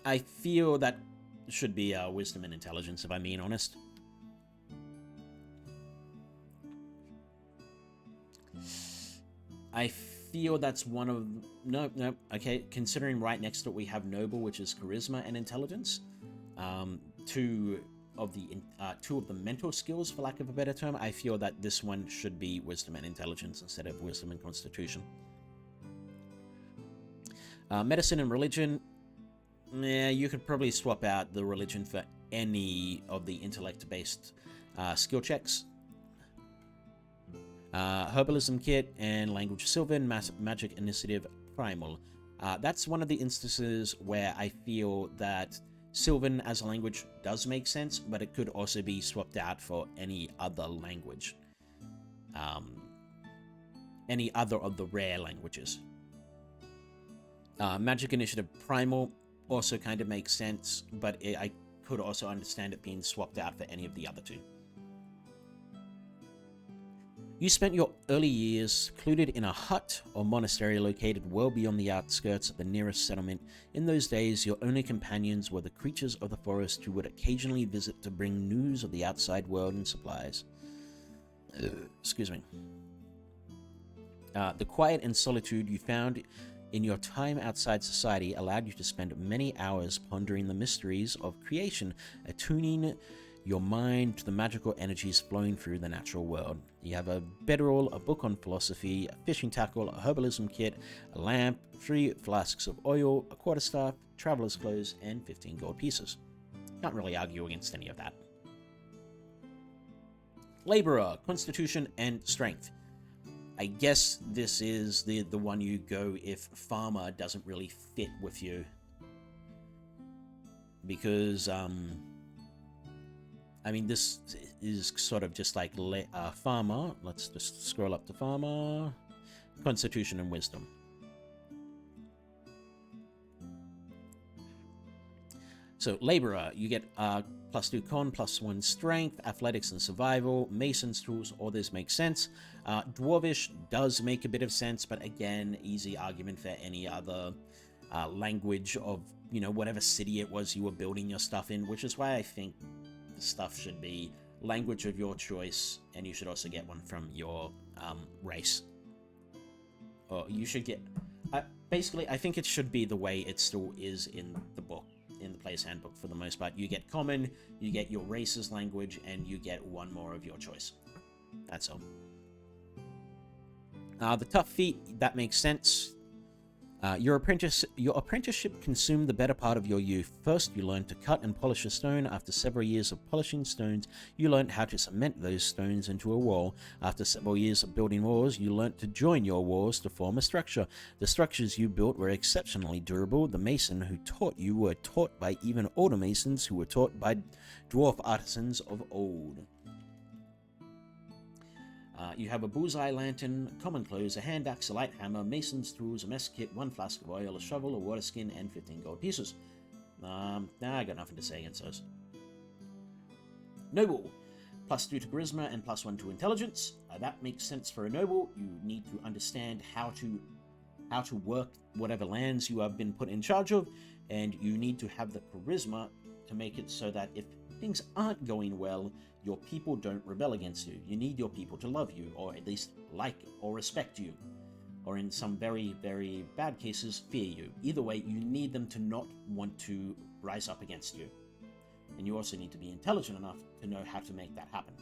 I feel that should be wisdom and intelligence, if I'm being honest. I feel that's one of... No, okay, considering right next to it we have noble, which is charisma and intelligence. Two of the mental skills, for lack of a better term, I feel that this one should be wisdom and intelligence instead of wisdom and constitution. Medicine and religion. Yeah, you could probably swap out the religion for any of the intellect-based skill checks. Herbalism kit and language Sylvan, magic initiative primal. That's one of the instances where I feel that Sylvan as a language does make sense, but it could also be swapped out for any other language. Any other of the rare languages. Magic initiative primal also kind of makes sense, but I could also understand it being swapped out for any of the other two. You spent your early years secluded in a hut or monastery located well beyond the outskirts of the nearest settlement. In those days, your only companions were the creatures of the forest who would occasionally visit to bring news of the outside world and supplies. Excuse me. The quiet and solitude you found in your time outside society allowed you to spend many hours pondering the mysteries of creation, attuning your mind to the magical energies flowing through the natural world. You have a bedroll, a book on philosophy, a fishing tackle, a herbalism kit, a lamp, 3 flasks of oil, a quarterstaff, traveler's clothes, and 15 gold pieces. Can't really argue against any of that. Laborer, constitution, and strength. I guess this is the one you go if farmer doesn't really fit with you. Because, I mean, this is sort of just like farmer. Let's just scroll up to farmer. Constitution and wisdom. So, laborer, you get +2 con, +1 strength, athletics and survival, mason's tools, all this makes sense. Dwarvish does make a bit of sense, but again, easy argument for any other language of, you know, whatever city it was you were building your stuff in, which is why I think the stuff should be language of your choice, and you should also get one from your race. Or you should get... basically, I think it should be the way it still is in the book, in the player's handbook for the most part. You get common, you get your race's language, and you get one more of your choice. That's all. The tough feat, that makes sense. Your apprenticeship consumed the better part of your youth. First, you learned to cut and polish a stone. After several years of polishing stones, you learned how to cement those stones into a wall. After several years of building walls, you learned to join your walls to form a structure. The structures you built were exceptionally durable. The mason who taught you were taught by even older masons who were taught by dwarf artisans of old. You have a bullseye lantern, common clothes, a hand axe, a light hammer, mason's tools, a mess kit, 1 flask of oil, a shovel, a water skin, and 15 gold pieces. Nah, I got nothing to say against those. Noble, +2 to charisma and +1 to intelligence. That makes sense for a noble. You need to understand how to work whatever lands you have been put in charge of, and you need to have the charisma to make it so that if things aren't going well, your people don't rebel against you. You need your people to love you, or at least like or respect you, or in some very, very bad cases, fear you. Either way, you need them to not want to rise up against you. And you also need to be intelligent enough to know how to make that happen.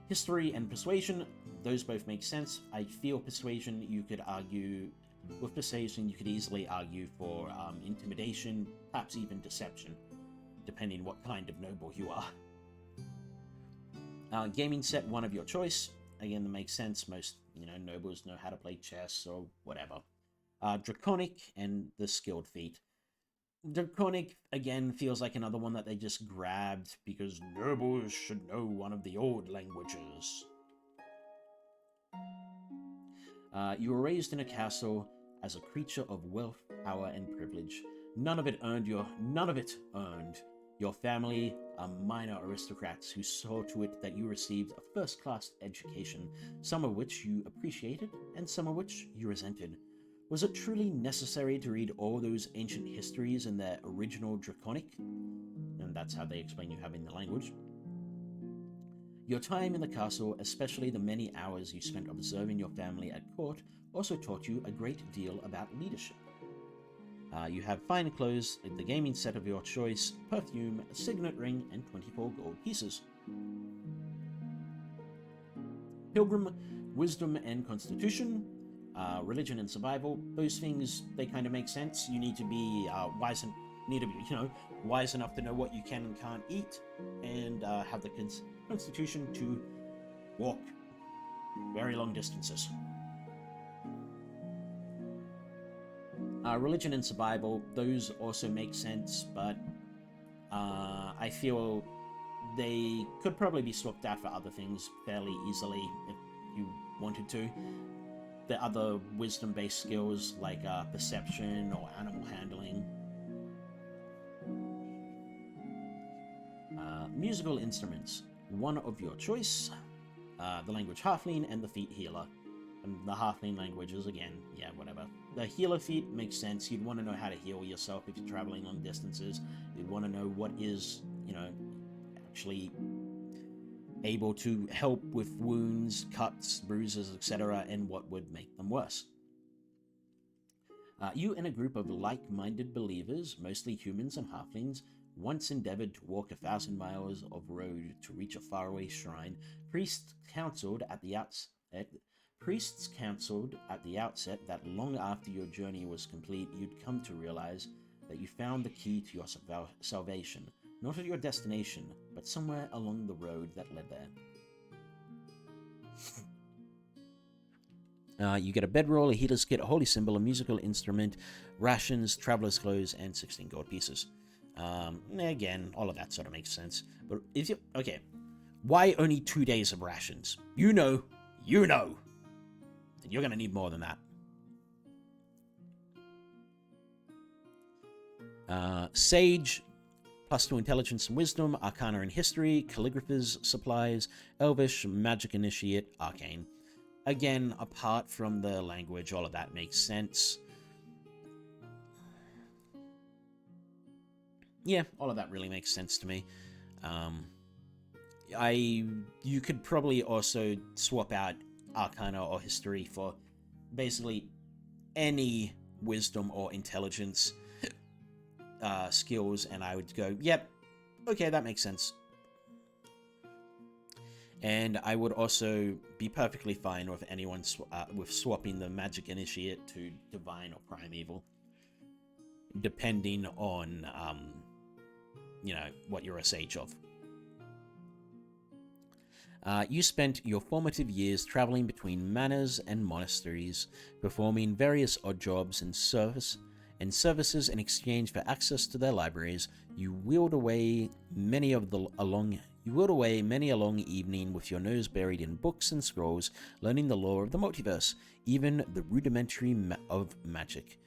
History and persuasion, those both make sense. I feel persuasion, you could argue, with persuasion you could easily argue for intimidation, perhaps even deception, depending what kind of noble you are. Gaming set, one of your choice. Again, that makes sense. Most, nobles know how to play chess or whatever. Draconic and the skilled feat. Draconic, again, feels like another one that they just grabbed because nobles should know one of the old languages. You were raised in a castle as a creature of wealth, power, and privilege. None of it earned your family, minor aristocrats who saw to it that you received a first-class education, some of which you appreciated and some of which you resented. Was it truly necessary to read all those ancient histories in their original Draconic? And that's how they explain you having the language. Your time in the castle, especially the many hours you spent observing your family at court, also taught you a great deal about leadership. You have fine clothes, the gaming set of your choice, perfume, a signet ring, and 24 gold pieces. Pilgrim, wisdom and constitution. religion and survival. Those things, they kind of make sense. You need to be wise and wise enough to know what you can and can't eat, and have the constitution to walk very long distances. Religion and survival, those also make sense, but I feel they could probably be swapped out for other things fairly easily if you wanted to. The other wisdom-based skills like perception or animal handling. Musical instruments, one of your choice. The language Halfling and the feat healer. And the Halfling languages, again, yeah, whatever. The healer feat makes sense. You'd want to know how to heal yourself if you're traveling long distances. You'd want to know what is, actually able to help with wounds, cuts, bruises, etc., and what would make them worse. You and a group of like-minded believers, mostly humans and halflings, once endeavored to walk 1,000 miles of road to reach a faraway shrine. Priests counseled at the outset that long after your journey was complete, you'd come to realize that you found the key to your salvation, not at your destination, but somewhere along the road that led there. You get a bedroll, a healer's kit, a holy symbol, a musical instrument, rations, traveler's clothes, and 16 gold pieces. Again, all of that sort of makes sense. But if you... Okay, why only 2 days of rations? You know. And you're going to need more than that. Sage, +2 intelligence and wisdom, arcana and history, calligrapher's supplies, elvish, magic initiate, arcane. Again, apart from the language, all of that makes sense. Yeah, all of that really makes sense to me. You could probably also swap out arcana or history for basically any wisdom or intelligence skills, and I would go, yep, okay, that makes sense. And I would also be perfectly fine with anyone with swapping the magic initiate to divine or primeval, depending on what you're a sage of. You spent your formative years traveling between manors and monasteries, performing various odd jobs and services in exchange for access to their libraries. You whiled away many a long evening with your nose buried in books and scrolls, learning the lore of the multiverse, even the rudimentary of magic.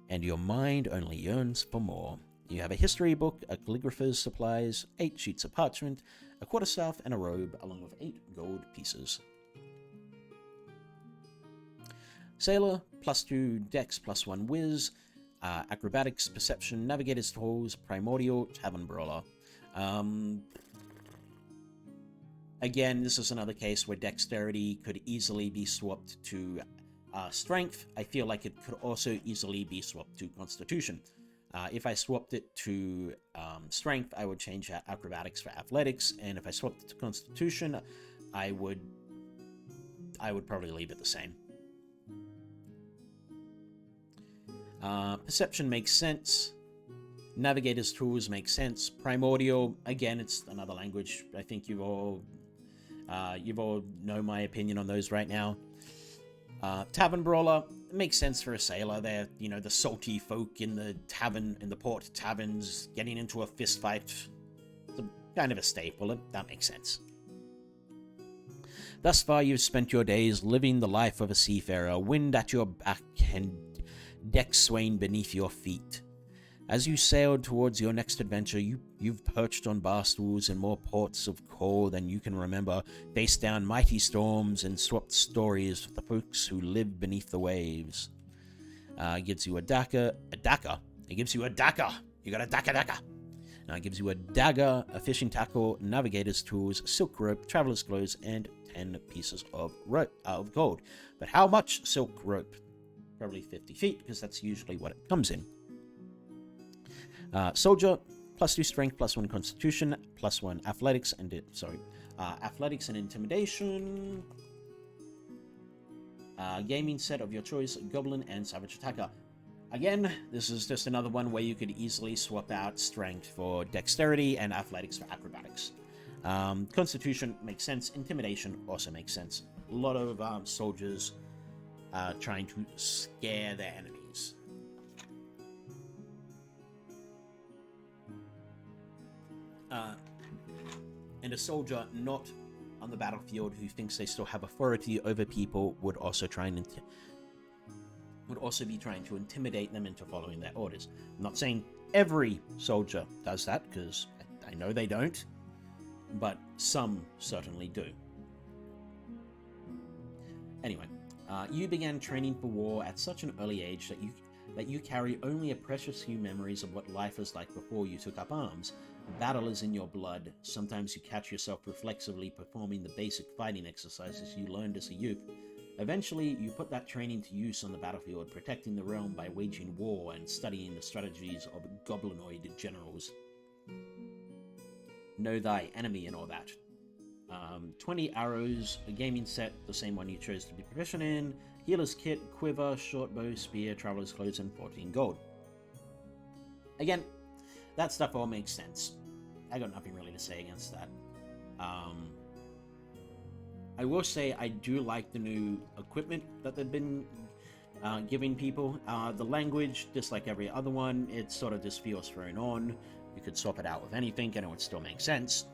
And your mind only yearns for more. You have a history book, a calligrapher's supplies, 8 sheets of parchment, a quarterstaff, and a robe, along with 8 gold pieces. Sailor, +2 dex, +1 whiz, acrobatics, perception, navigator's tools, primordial, tavern brawler. Again, this is another case where dexterity could easily be swapped to strength. I feel like it could also easily be swapped to constitution. If I swapped it to strength, I would change acrobatics for athletics, and if I swapped it to constitution, I would probably leave it the same. Perception makes sense. Navigator's tools make sense. Primordial, again, it's another language. I think you all know my opinion on those right now. Tavern brawler makes sense for a sailor. They're, the salty folk in the port taverns getting into a fist fight. It's kind of a staple. That makes sense. Thus far, you've spent your days living the life of a seafarer, wind at your back and decks swaying beneath your feet. As you sailed towards your next adventure, you've perched on bar stools in more ports of call than you can remember, faced down mighty storms, and swapped stories with the folks who live beneath the waves. It gives you a dagger. It gives you a dagger. You got a dagger. It gives you a dagger, a fishing tackle, navigator's tools, silk rope, traveler's clothes, and 10 pieces of gold. But how much silk rope? Probably 50 feet, because that's usually what it comes in. Soldier, +2 strength, +1 constitution, +1 athletics, athletics and intimidation. Gaming set of your choice, Goblin and Savage Attacker. Again, this is just another one where you could easily swap out Strength for Dexterity and Athletics for Acrobatics. Constitution makes sense. Intimidation also makes sense. A lot of soldiers trying to scare their enemies. And a soldier not on the battlefield who thinks they still have authority over people would also be trying to intimidate them into following their orders. I'm not saying every soldier does that, because I know they don't, but some certainly do. Anyway, you began training for war at such an early age that you carry only a precious few memories of what life was like before you took up arms. Battle is in your blood. Sometimes you catch yourself reflexively performing the basic fighting exercises you learned as a youth. Eventually, you put that training to use on the battlefield, protecting the realm by waging war and studying the strategies of goblinoid generals. Know thy enemy and all that. 20 arrows, a gaming set, the same one you chose to be proficient in, healer's kit, quiver, short bow, spear, traveler's clothes, and 14 gold. Again, that stuff all makes sense. I got nothing really to say against that. I will say I do like the new equipment that they've been giving people. The language, just like every other one, it sort of just feels thrown on. You could swap it out with anything and it would still make sense.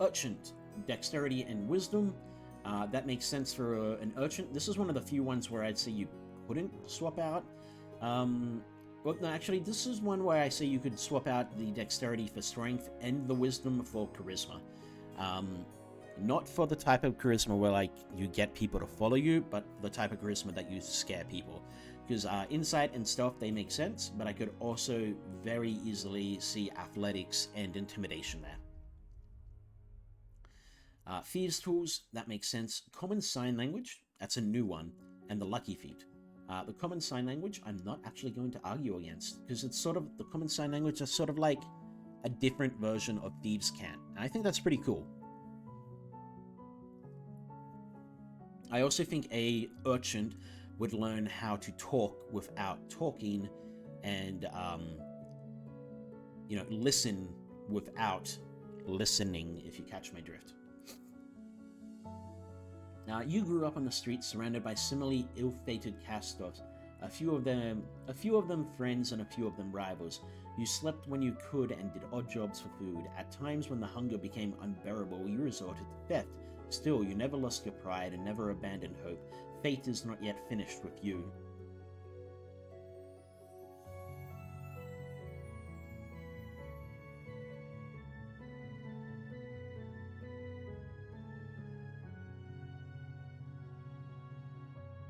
Urchin, dexterity and wisdom. That makes sense for an urchin. This is one of the few ones where I'd say you couldn't swap out. Well, no, actually, this is one where I say you could swap out the dexterity for strength and the wisdom for charisma. Not for the type of charisma where, like, you get people to follow you, but the type of charisma that you scare people. Because insight and stealth, they make sense, but I could also very easily see athletics and intimidation there. Thieves' tools, that makes sense. Common sign language, that's a new one. And the lucky feat. The common sign language, I'm not actually going to argue against, because it's sort of, the common sign language is sort of like a different version of Thieves' Cant. And I think that's pretty cool. I also think a urchin would learn how to talk without talking, and, listen without listening, if you catch my drift. Now, you grew up on the streets surrounded by similarly ill-fated cast-offs, a few of them friends and a few of them rivals. You slept when you could and did odd jobs for food. At times when the hunger became unbearable, you resorted to theft. Still, you never lost your pride and never abandoned hope. Fate is not yet finished with you.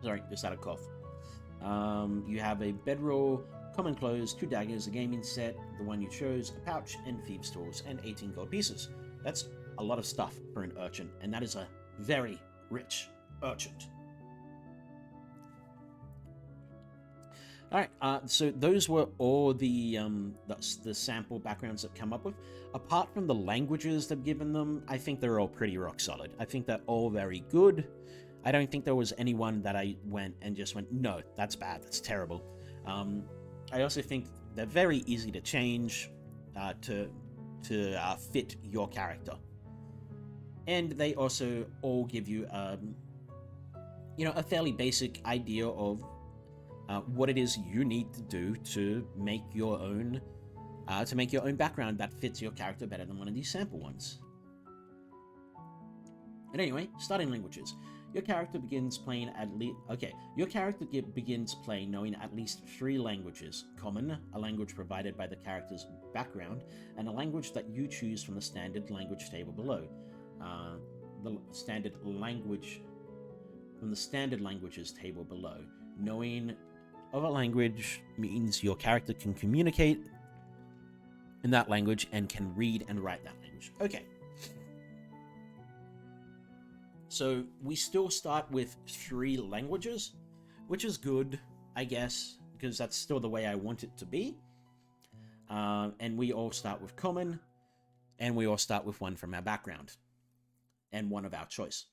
Sorry, just had a cough. You have a bedroll, common clothes, 2 daggers, a gaming set, the one you chose, a pouch, and thieves' tools, and 18 gold pieces. That's a lot of stuff for an urchin, and that is a very rich urchin. Alright, so those were all the sample backgrounds that come up with. Apart from the languages they've given them, I think they're all pretty rock solid. I think they're all very good. I don't think there was anyone that I went, no, that's bad, that's terrible. I also think they're very easy to change to fit your character. And they also all give you, a fairly basic idea of what it is you need to do to make your own background that fits your character better than one of these sample ones. And anyway, starting languages. Your character begins playing begins playing knowing at least 3 languages: Common, a language provided by the character's background, and a language that you choose from the standard language table below. The standard languages table below. Knowing of a language means your character can communicate in that language and can read and write that language. Okay. So we still start with 3 languages, which is good, I guess, because that's still the way I want it to be. And we all start with Common, and we all start with one from our background, and one of our choice.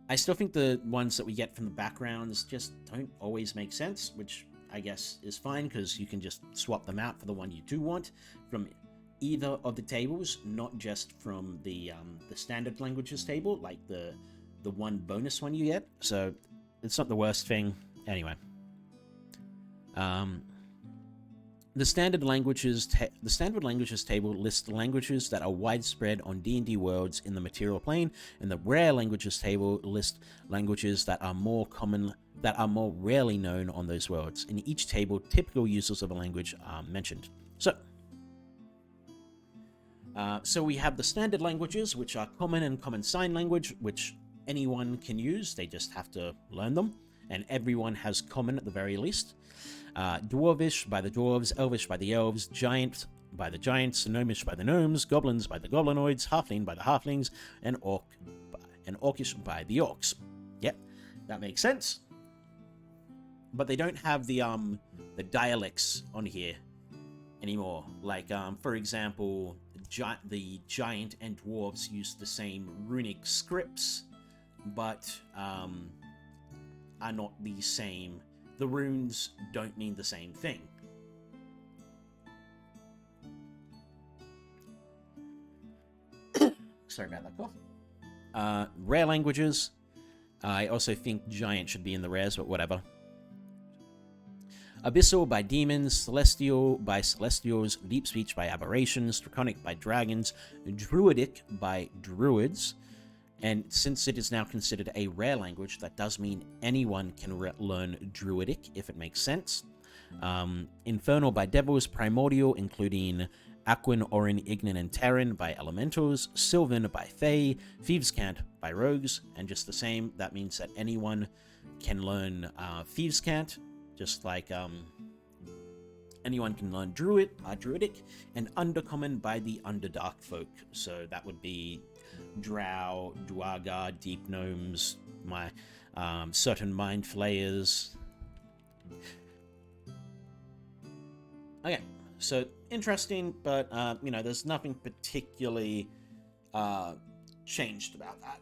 I still think the ones that we get from the backgrounds just don't always make sense, which I guess is fine because you can just swap them out for the one you do want from either of the tables, not just from the standard languages table, like the one bonus one you get. So it's not the worst thing. Anyway, the standard languages table lists languages that are widespread on D&D worlds in the material plane, and the rare languages table lists languages that are more rarely known on those worlds. In each table, typical users of a language are mentioned. So we have the standard languages, which are common and common sign language, which anyone can use. They just have to learn them, and everyone has common at the very least. Dwarvish by the dwarves, Elvish by the elves, Giant by the giants, Gnomish by the gnomes, Goblins by the goblinoids, Halfling by the halflings, and Orcish by the orcs. Yep, that makes sense. But they don't have the dialects on here anymore. Like, for example, the giant and dwarves use the same runic scripts, but are not the same. The runes don't mean the same thing. Sorry about that cough. Rare languages. I also think giant should be in the rares, but whatever. Abyssal by demons, celestial by celestials, deep speech by aberrations, draconic by dragons, druidic by druids. And since it is now considered a rare language, that does mean anyone can learn Druidic, if it makes sense. Infernal by devils, primordial, including Aquan, Orin, Ignan, and Terran by elementals, Sylvan by fae, Thieves' Cant by rogues, and just the same, that means that anyone can learn Thieves' Cant, just like anyone can learn Druidic, and Undercommon by the Underdark folk, so that would be Drow, Duergar, Deep Gnomes, my certain Mind Flayers. Okay, so interesting, but there's nothing particularly changed about that.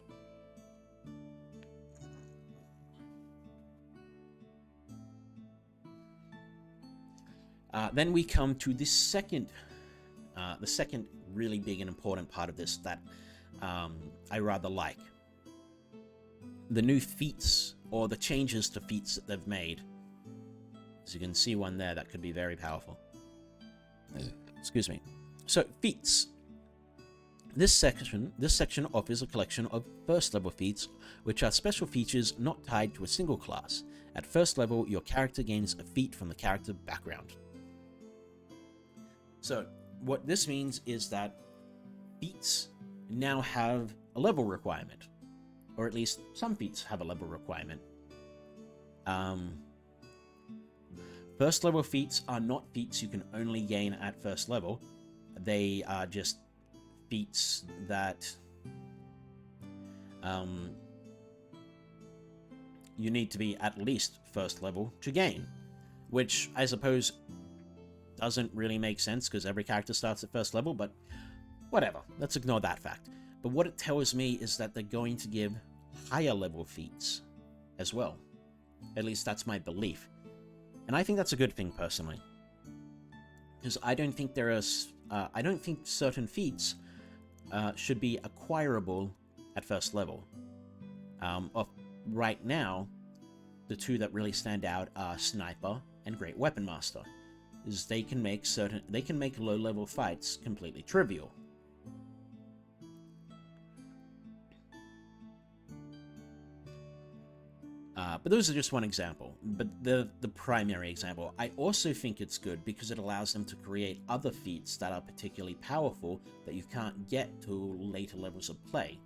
Then we come to the second really big and important part of this that I rather like. The new feats, or the changes to feats that they've made. As you can see one there, that could be very powerful. Excuse me. So, feats. This section offers a collection of first level feats, which are special features not tied to a single class. At first level, your character gains a feat from the character background. So, what this means is that feats now have a level requirement, or at least some feats have a level requirement. First level feats are not feats you can only gain at first level. They are just feats that you need to be at least first level to gain, which I suppose doesn't really make sense because every character starts at first level, but whatever, let's ignore that fact. But what it tells me is that they're going to give higher level feats as well. At least that's my belief. And I think that's a good thing, personally. Because I don't think certain feats should be acquirable at first level. Right now, the two that really stand out are Sniper and Great Weapon Master. Is they can make low-level fights completely trivial. But those are just one example, but the primary example. I also think it's good because it allows them to create other feats that are particularly powerful that you can't get to later levels of play.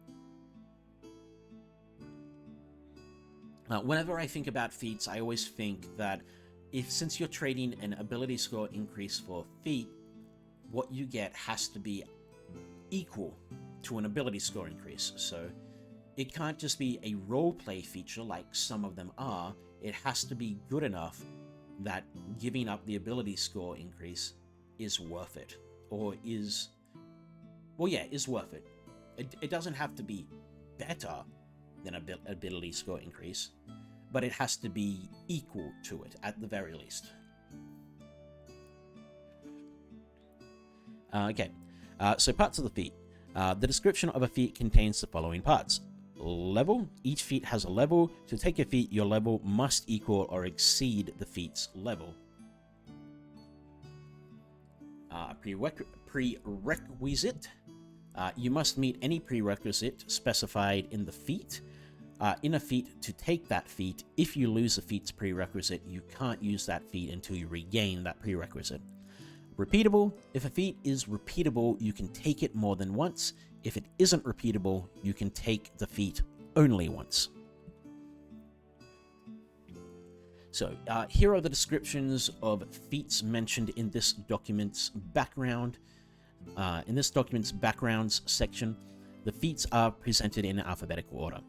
Whenever I think about feats, I always think that since you're trading an ability score increase for a feat, what you get has to be equal to an ability score increase. So it can't just be a roleplay feature like some of them are. It has to be good enough that giving up the ability score increase is worth it. Or is worth it. It doesn't have to be better, than ability score increase, but it has to be equal to it at the very least. Okay, so parts of the feat. The description of a feat contains the following parts. Level. Each feat has a level. To take a feat, your level must equal or exceed the feat's level. Prerequisite. You must meet any prerequisite specified in the feat. In a feat, to take that feat, if you lose the feat's prerequisite, you can't use that feat until you regain that prerequisite. Repeatable. If a feat is repeatable, you can take it more than once. If it isn't repeatable, you can take the feat only once. So, here are the descriptions of feats mentioned in this document's background. In this document's backgrounds section, the feats are presented in alphabetical order.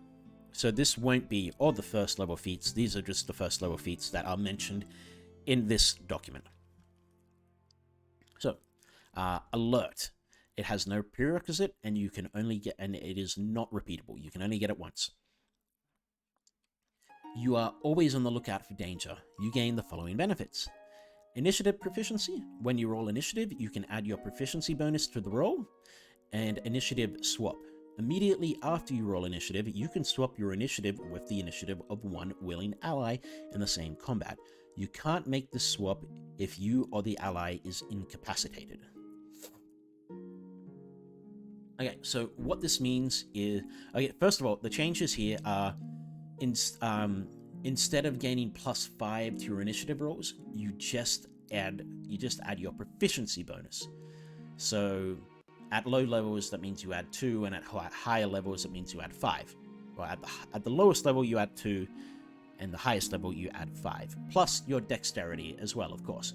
So this won't be all the first level feats. These are just the first level feats that are mentioned in this document. So, alert. It has no prerequisite, and you can only get, and it is not repeatable. You can only get it once. You are always on the lookout for danger. You gain the following benefits. Initiative proficiency. When you roll initiative, you can add your proficiency bonus to the roll. And initiative swap. Immediately after you roll initiative, you can swap your initiative with the initiative of one willing ally in the same combat. You can't make this swap if you or the ally is incapacitated. Okay, so what this means is, okay, first of all, the changes here are, instead of gaining +5 to your initiative rolls, you just add your proficiency bonus. So at low levels, that means you add 2, and at higher levels, it means you add 5. Well, at the lowest level, you add 2, and the highest level, you add 5. Plus your dexterity as well, of course.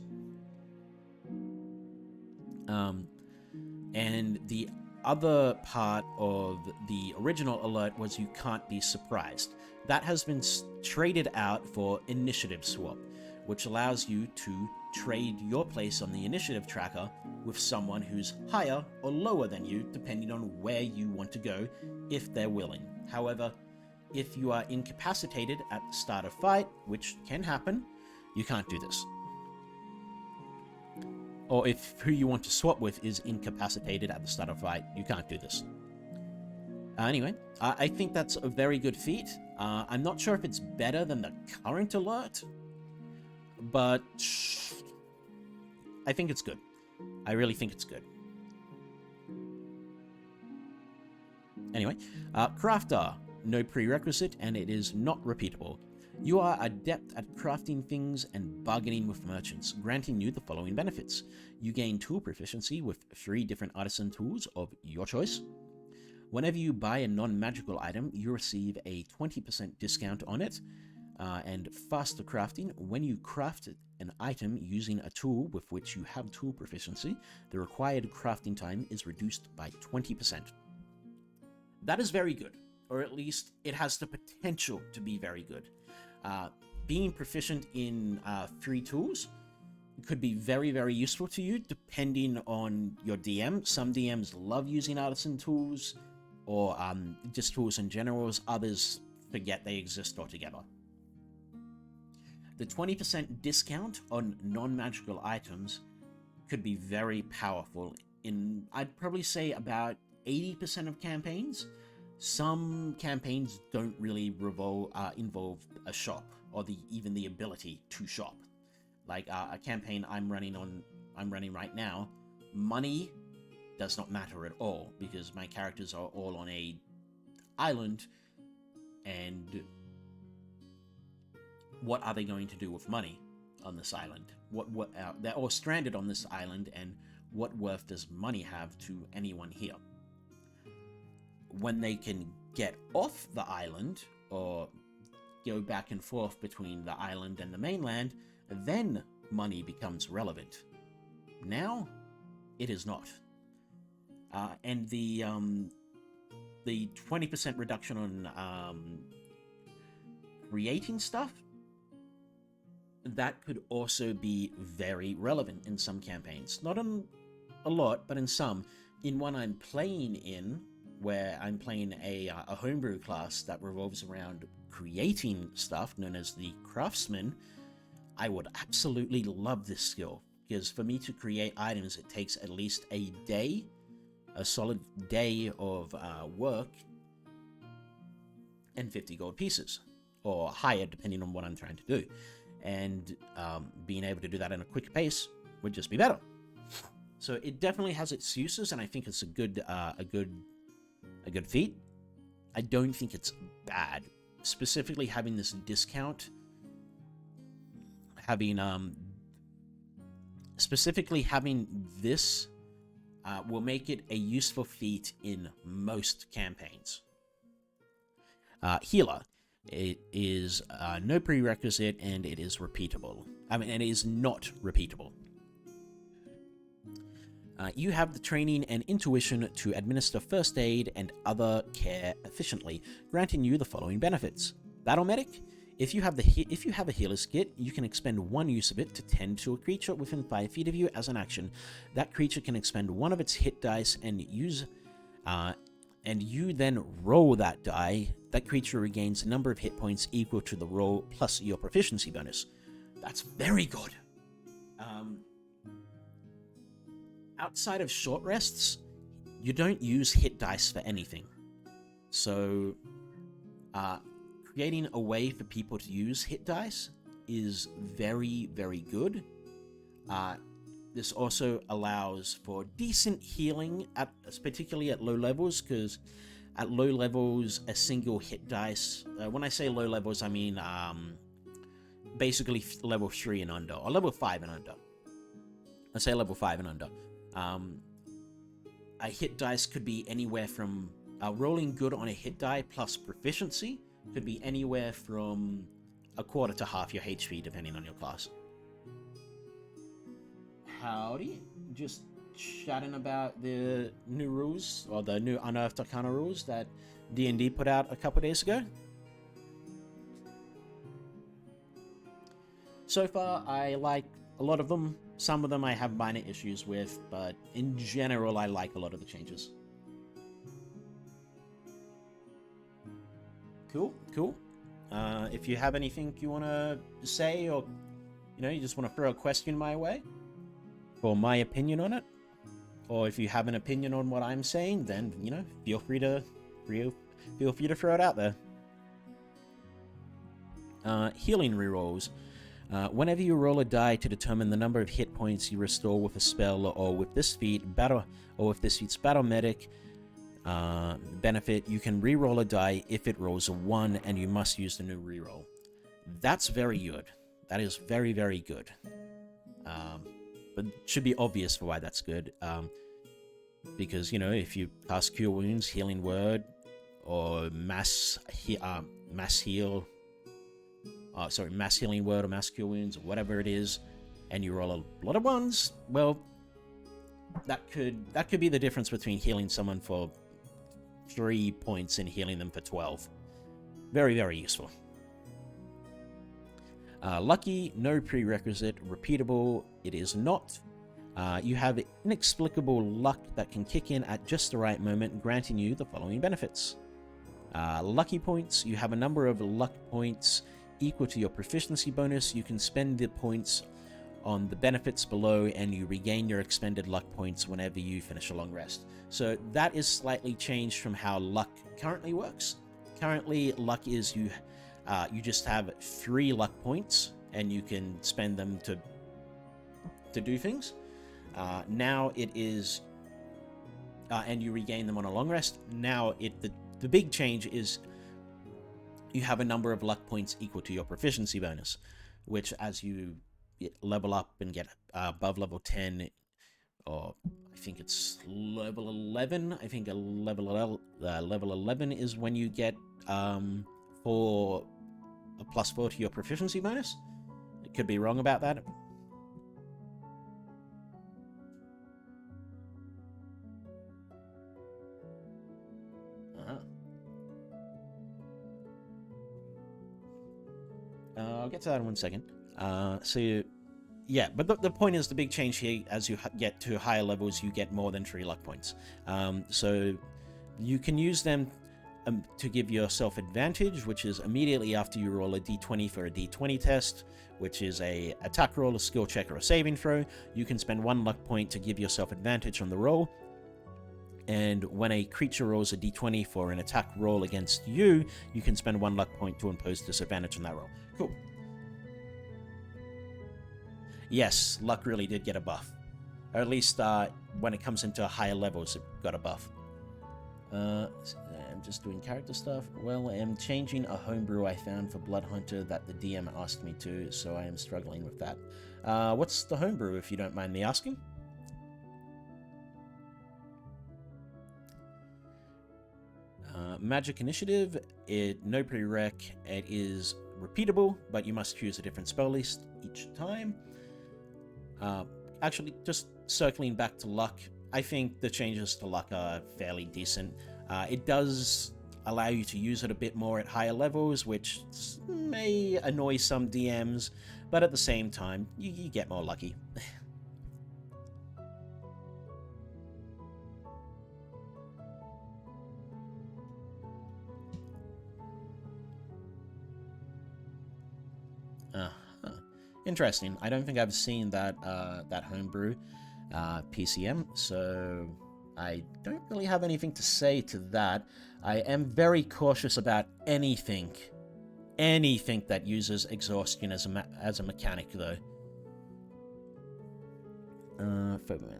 And the other part of the original alert was you can't be surprised. That has been traded out for initiative swap, which allows you to trade your place on the initiative tracker with someone who's higher or lower than you, depending on where you want to go, if they're willing. However, if you are incapacitated at the start of fight, which can happen, you can't do this. Or if who you want to swap with is incapacitated at the start of fight, you can't do this. Anyway, I think that's a very good feat. I'm not sure if it's better than the current alert, but I think it's good. I really think it's good. Anyway, crafter. No prerequisite, and it is not repeatable. You are adept at crafting things and bargaining with merchants, granting you the following benefits. You gain tool proficiency with 3 different artisan tools of your choice. Whenever you buy a non-magical item, you receive a 20% discount on it. And faster crafting. When you craft an item using a tool with which you have tool proficiency, the required crafting time is reduced by 20%. That is very good, or at least it has the potential to be very good. Being proficient in 3 tools could be very, very useful to you depending on your DM. Some DMs love using artisan tools, or just tools in general. Others forget they exist altogether. The 20% discount on non-magical items could be very powerful in, I'd probably say, about 80% of campaigns. Some campaigns don't really involve a shop or even the ability to shop. Like a campaign I'm running right now, money does not matter at all because my characters are all on a island, and what are they going to do with money on this island? They're all stranded on this island, and what worth does money have to anyone here? When they can get off the island or go back and forth between the island and the mainland, then money becomes relevant. Now, it is not. And the 20% reduction on creating stuff, that could also be very relevant in some campaigns. Not in a lot, but in some. In one I'm playing in, where I'm playing a homebrew class that revolves around creating stuff known as the craftsman, I would absolutely love this skill, because for me to create items, it takes at least a day, a solid day of work, and 50 gold pieces, or higher depending on what I'm trying to do. And being able to do that in a quick pace would just be better. So it definitely has its uses, and I think it's a good feat. I don't think it's bad. Specifically having this discount, specifically having this will make it a useful feat in most campaigns. Healer. It is no prerequisite, and it is repeatable. And it is not repeatable. You have the training and intuition to administer first aid and other care efficiently, granting you the following benefits. Battle Medic. If you have a healer's kit, you can expend one use of it to tend to a creature within 5 feet of you as an action. That creature can expend one of its hit dice and you then roll that die. That creature regains a number of hit points equal to the roll plus your proficiency bonus. That's very good. Outside of short rests, you don't use hit dice for anything. So, creating a way for people to use hit dice is very, very good. This also allows for decent healing, particularly at low levels, because at low levels, a single hit dice... when I say low levels, I mean basically level 3 and under, or level 5 and under. I say level 5 and under. A hit dice could be anywhere from... rolling good on a hit die plus proficiency could be anywhere from a quarter to half your HP, depending on your class. Howdy. Just chatting about the new rules, or the new Unearthed Arcana rules that D&D put out a couple days ago. So far, I like a lot of them. Some of them I have minor issues with, but in general, I like a lot of the changes. Cool. If you have anything you want to say, or you just want to throw a question my way, or my opinion on it, or if you have an opinion on what I'm saying, then feel free to throw it out there. Healing rerolls. Whenever you roll a die to determine the number of hit points you restore with a spell, or with this feat's Battle Medic benefit, you can re-roll a die if it rolls a 1, and you must use the new re-roll. That's very good. That is very, very good. But it should be obvious for why that's good. Because, if you cast Cure Wounds, Healing Word, or Mass Healing Word, or Mass Cure Wounds, or whatever it is, and you roll a lot of 1s, well, that could be the difference between healing someone for 3 points and healing them for 12. Very, very useful. Lucky, no prerequisite. Repeatable, it is not. You have inexplicable luck that can kick in at just the right moment, granting you the following benefits. Lucky points, you have a number of luck points equal to your proficiency bonus. You can spend the points on the benefits below, and you regain your expended luck points whenever you finish a long rest. So that is slightly changed from how luck currently works. Currently, luck is you just have 3 luck points, and you can spend them to do things. Now it is, and you regain them on a long rest. Now the big change is you have a number of luck points equal to your proficiency bonus, which as you level up and get above level 10, or I think it's level 11. I think level 11 is when you get for a +4 to your proficiency bonus. I could be wrong about that. I'll get to that in 1 second. Yeah, but the point is, the big change here, as you get to higher levels, you get more than 3 luck points. So You can use them to give yourself advantage, which is immediately after you roll a d20 for a d20 test, which is a attack roll, a skill check, or a saving throw. You can spend 1 luck point to give yourself advantage on the roll. And when a creature rolls a d20 for an attack roll against you, you can spend 1 luck point to impose disadvantage on that roll. Cool. Yes, luck really did get a buff. Or at least when it comes into higher levels, it got a buff. I'm just doing character stuff. Well, I am changing a homebrew I found for Blood Hunter that the DM asked me to, so I am struggling with that. What's the homebrew, if you don't mind me asking? Magic Initiative, no prereq, it is repeatable, but you must choose a different spell list each time. Actually, just circling back to luck, I think the changes to luck are fairly decent. It does allow you to use it a bit more at higher levels, which may annoy some DMs, but at the same time, you get more lucky. Interesting. I don't think I've seen that that homebrew PCM, so I don't really have anything to say to that. I am very cautious about anything that uses exhaustion as a mechanic, though.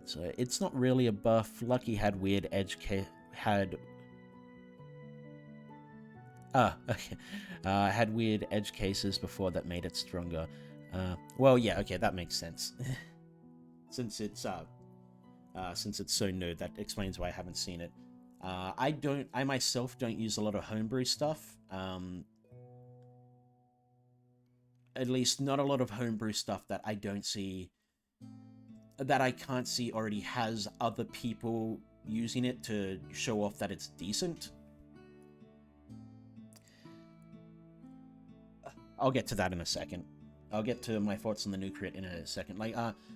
So it's not really a buff. Lucky had weird edge had weird edge cases before that made it stronger. Well, yeah, okay, that makes sense. Since it's so new, that explains why I haven't seen it. I myself don't use a lot of homebrew stuff. At least not a lot of homebrew stuff that I can't see already has other people using it to show off that it's decent. I'll get to that in a second. I'll get to my thoughts on the new crit in a second.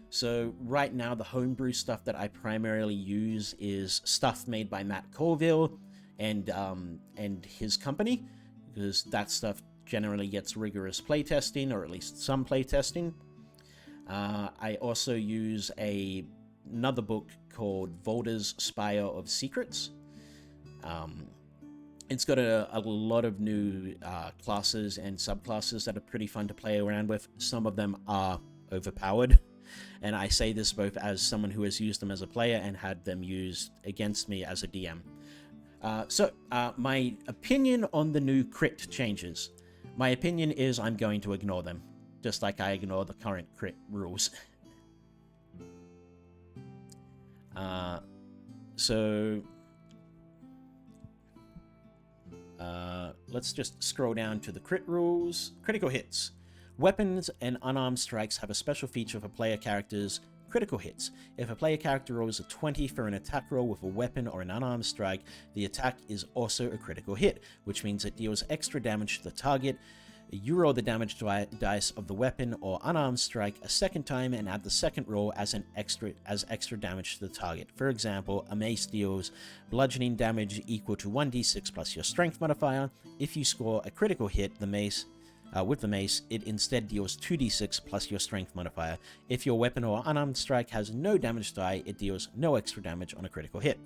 So right now, the homebrew stuff that I primarily use is stuff made by Matt Colville and his company, because that stuff generally gets rigorous playtesting, or at least some playtesting. I also use another book called Volder's Spire of Secrets. It's got a lot of new classes and subclasses that are pretty fun to play around with. Some of them are overpowered, and I say this both as someone who has used them as a player and had them used against me as a DM. So my opinion on the new crit changes. My opinion is I'm going to ignore them, just like I ignore the current crit rules. Let's just scroll down to the crit rules. Critical hits. Weapons and unarmed strikes have a special feature for player characters' critical hits. If a player character rolls a 20 for an attack roll with a weapon or an unarmed strike, the attack is also a critical hit, which means it deals extra damage to the target. You roll the damage dice of the weapon or unarmed strike a second time and add the second roll as extra damage to the target. For example, a mace deals bludgeoning damage equal to 1d6 plus your strength modifier. If you score a critical hit with the mace, it instead deals 2d6 plus your strength modifier. If your weapon or unarmed strike has no damage die, it deals no extra damage on a critical hit.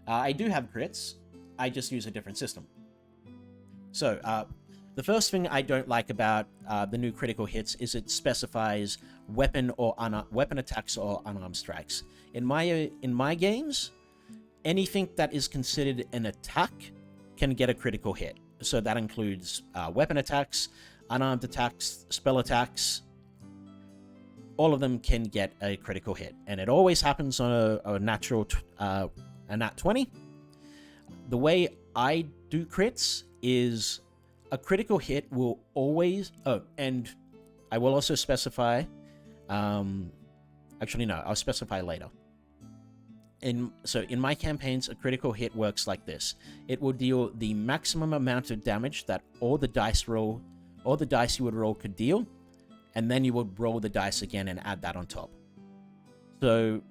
I do have crits. I just use a different system. So, the first thing I don't like about the new critical hits is it specifies weapon attacks or unarmed strikes. In my games, anything that is considered an attack can get a critical hit. So that includes weapon attacks, unarmed attacks, spell attacks. All of them can get a critical hit, and it always happens on a natural a nat 20. The way I do crits is a critical hit will always... Oh, and I will also specify... Actually, no, I'll specify later. So in my campaigns, a critical hit works like this. It will deal the maximum amount of damage that all the dice you would roll could deal, and then you would roll the dice again and add that on top. So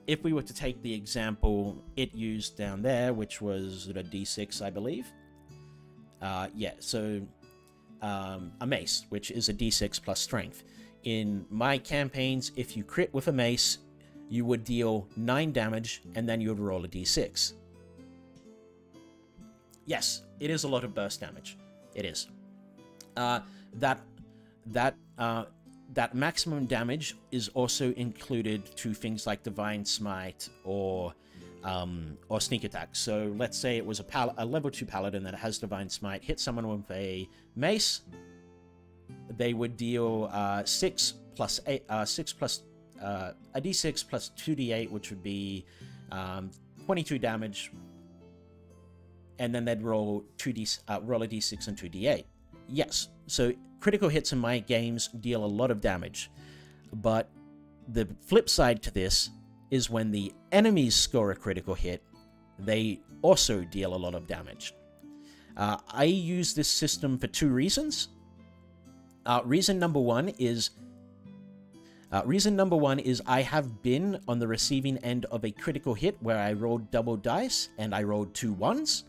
if we were to take the example it used down there, which was a d6, I believe. Yeah, so a mace, which is a d6 plus strength. In my campaigns, if you crit with a mace, you would deal 9 damage, and then you would roll a d6. Yes, it is a lot of burst damage. It is. That maximum damage is also included to things like Divine Smite or Sneak Attack. So let's say it was a level 2 paladin that has Divine Smite, hit someone with a mace, they would deal 6 plus a d6 plus 2d8, which would be 22 damage, and then they'd roll a d6 and 2d8. Yes, so critical hits in my games deal a lot of damage, but the flip side to this is when the enemies score a critical hit, they also deal a lot of damage. I use this system for 2 reasons. Reason number one is I have been on the receiving end of a critical hit where I rolled double dice and I rolled 2 1s,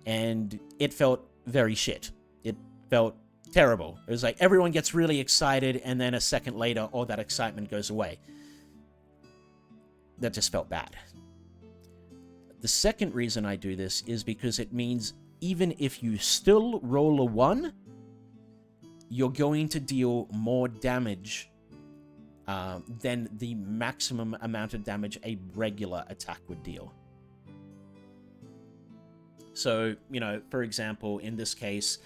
and it felt very shit. It felt terrible. It was like everyone gets really excited, and then a second later, all that excitement goes away. That just felt bad. The second reason I do this is because it means even if you still roll a 1, you're going to deal more damage than the maximum amount of damage a regular attack would deal. So, for example, in this case,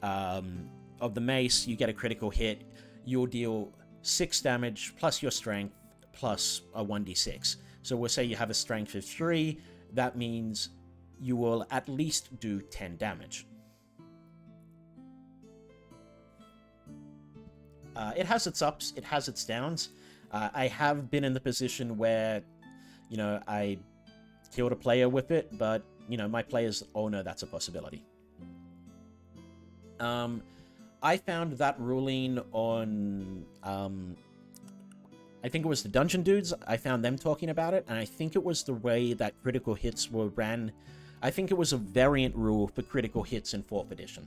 of the mace, you get a critical hit, you'll deal 6 damage plus your strength plus a 1d6. So we'll say you have a strength of 3, that means you will at least do 10 damage. It has its ups, it has its downs. I have been in the position where, I killed a player with it, but, my players all know that's a possibility. I found that ruling on, I think it was the Dungeon Dudes. I found them talking about it, and I think it was the way that critical hits were ran. I think it was a variant rule for critical hits in 4th edition.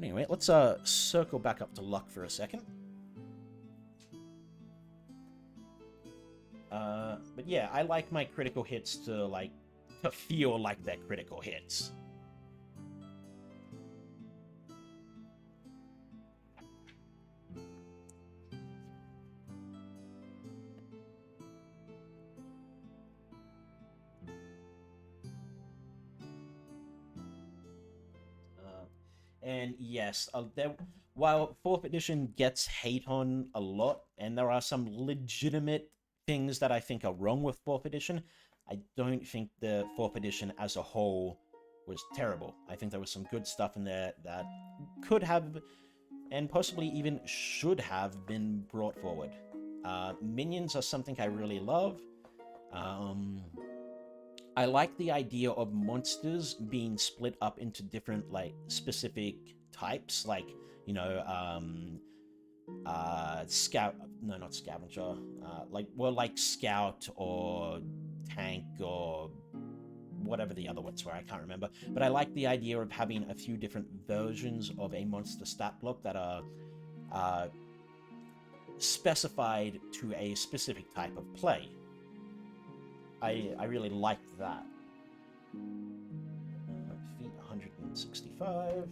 Anyway, let's circle back up to luck for a second. But yeah, I like my critical hits to feel like they're critical hits. And yes, while 4th edition gets hate on a lot, and there are some legitimate things that I think are wrong with 4th edition, I don't think the 4th edition as a whole was terrible. I think there was some good stuff in there that could have, and possibly even should have, been brought forward. Minions are something I really love. I like the idea of monsters being split up into different, specific types, scout, no, not scavenger, scout or tank or whatever the other ones were, I can't remember. But I like the idea of having a few different versions of a monster stat block that are specified to a specific type of play. I really liked that. Feet 165.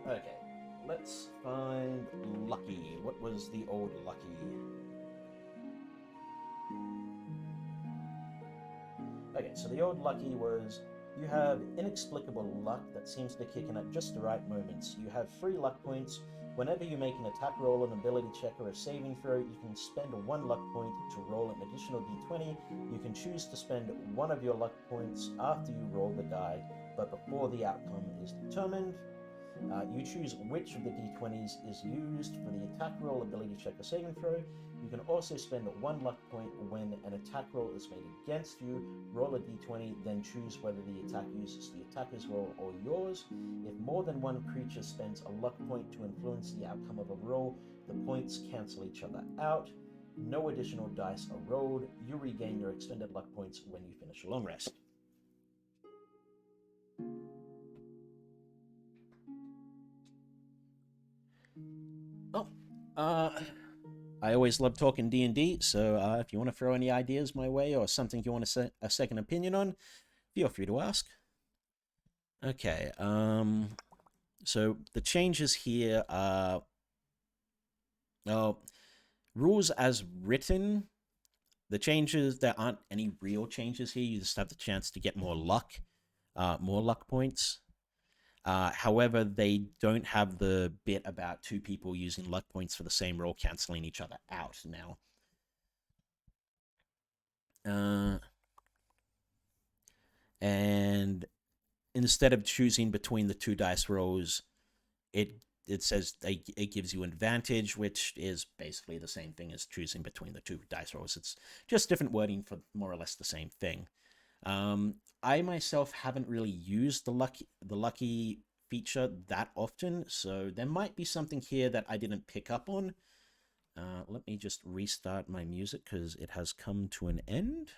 Okay, let's find Lucky. What was the old Lucky? Okay, so the old Lucky was: you have inexplicable luck that seems to kick in at just the right moments. You have 3 luck points. Whenever you make an attack roll, an ability check, or a saving throw, you can spend 1 luck point to roll an additional d20. You can choose to spend 1 of your luck points after you roll the die, but before the outcome is determined. You choose which of the d20s is used for the attack roll, ability check, or saving throw. You can also spend 1 luck point when an attack roll is made against you. Roll a d20, then choose whether the attack uses the attacker's roll or yours. If more than one creature spends a luck point to influence the outcome of a roll, the points cancel each other out. No additional dice are rolled. You regain your expended luck points when you finish a long rest. Oh, I always love talking D&D, so if you want to throw any ideas my way or something you want to say a second opinion on, feel free to ask. Okay, so the changes here are... rules as written. The changes, there aren't any real changes here. You just have the chance to get more luck points. However, they don't have the bit about two people using luck points for the same roll canceling each other out now. And instead of choosing between the two dice rolls, it says it gives you advantage, which is basically the same thing as choosing between the two dice rolls. It's just different wording for more or less the same thing. I myself haven't really used the lucky feature that often, so there might be something here that I didn't pick up on. Let me just restart my music because it has come to an end.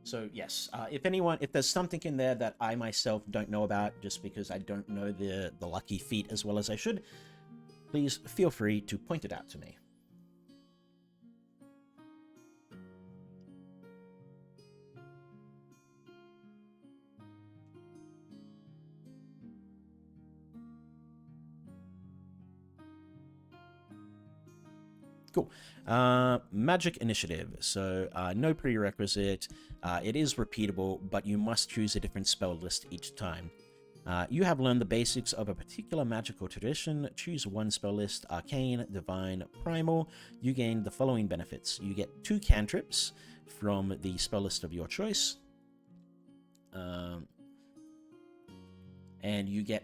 So yes, if there's something in there that I myself don't know about, just because I don't know the lucky feat as well as I should, please feel free to point it out to me. Cool. Magic initiative. So no prerequisite. It is repeatable, but you must choose a different spell list each time. You have learned the basics of a particular magical tradition. Choose one spell list: Arcane, Divine, Primal. You gain the following benefits. You get 2 cantrips from the spell list of your choice. And you get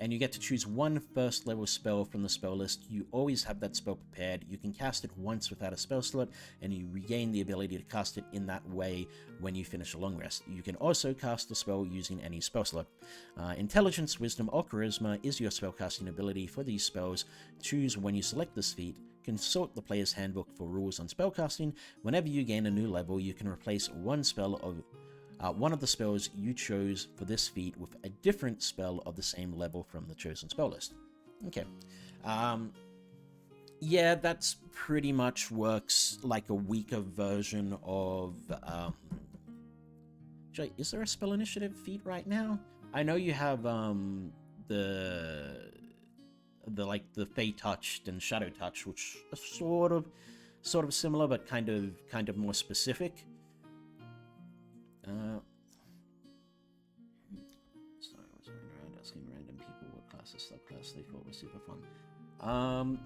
and you get to choose one first level spell from the spell list. You always have that spell prepared. You can cast it once without a spell slot, and you regain the ability to cast it in that way when you finish a long rest. You can also cast the spell using any spell slot. Intelligence, Wisdom, or Charisma is your spellcasting ability for these spells. Choose when you select this feat. Consult the player's handbook for rules on spellcasting. Whenever you gain a new level, you can replace one of the spells you chose for this feat with a different spell of the same level from the chosen spell list. Okay. Yeah, that's pretty much works like a weaker version of... is there a spell initiative feat right now? I know you have the Fey Touched and Shadow Touch, which are sort of similar, but kind of more specific. Sorry, I was running around asking random people what classes, subclass they thought was super fun.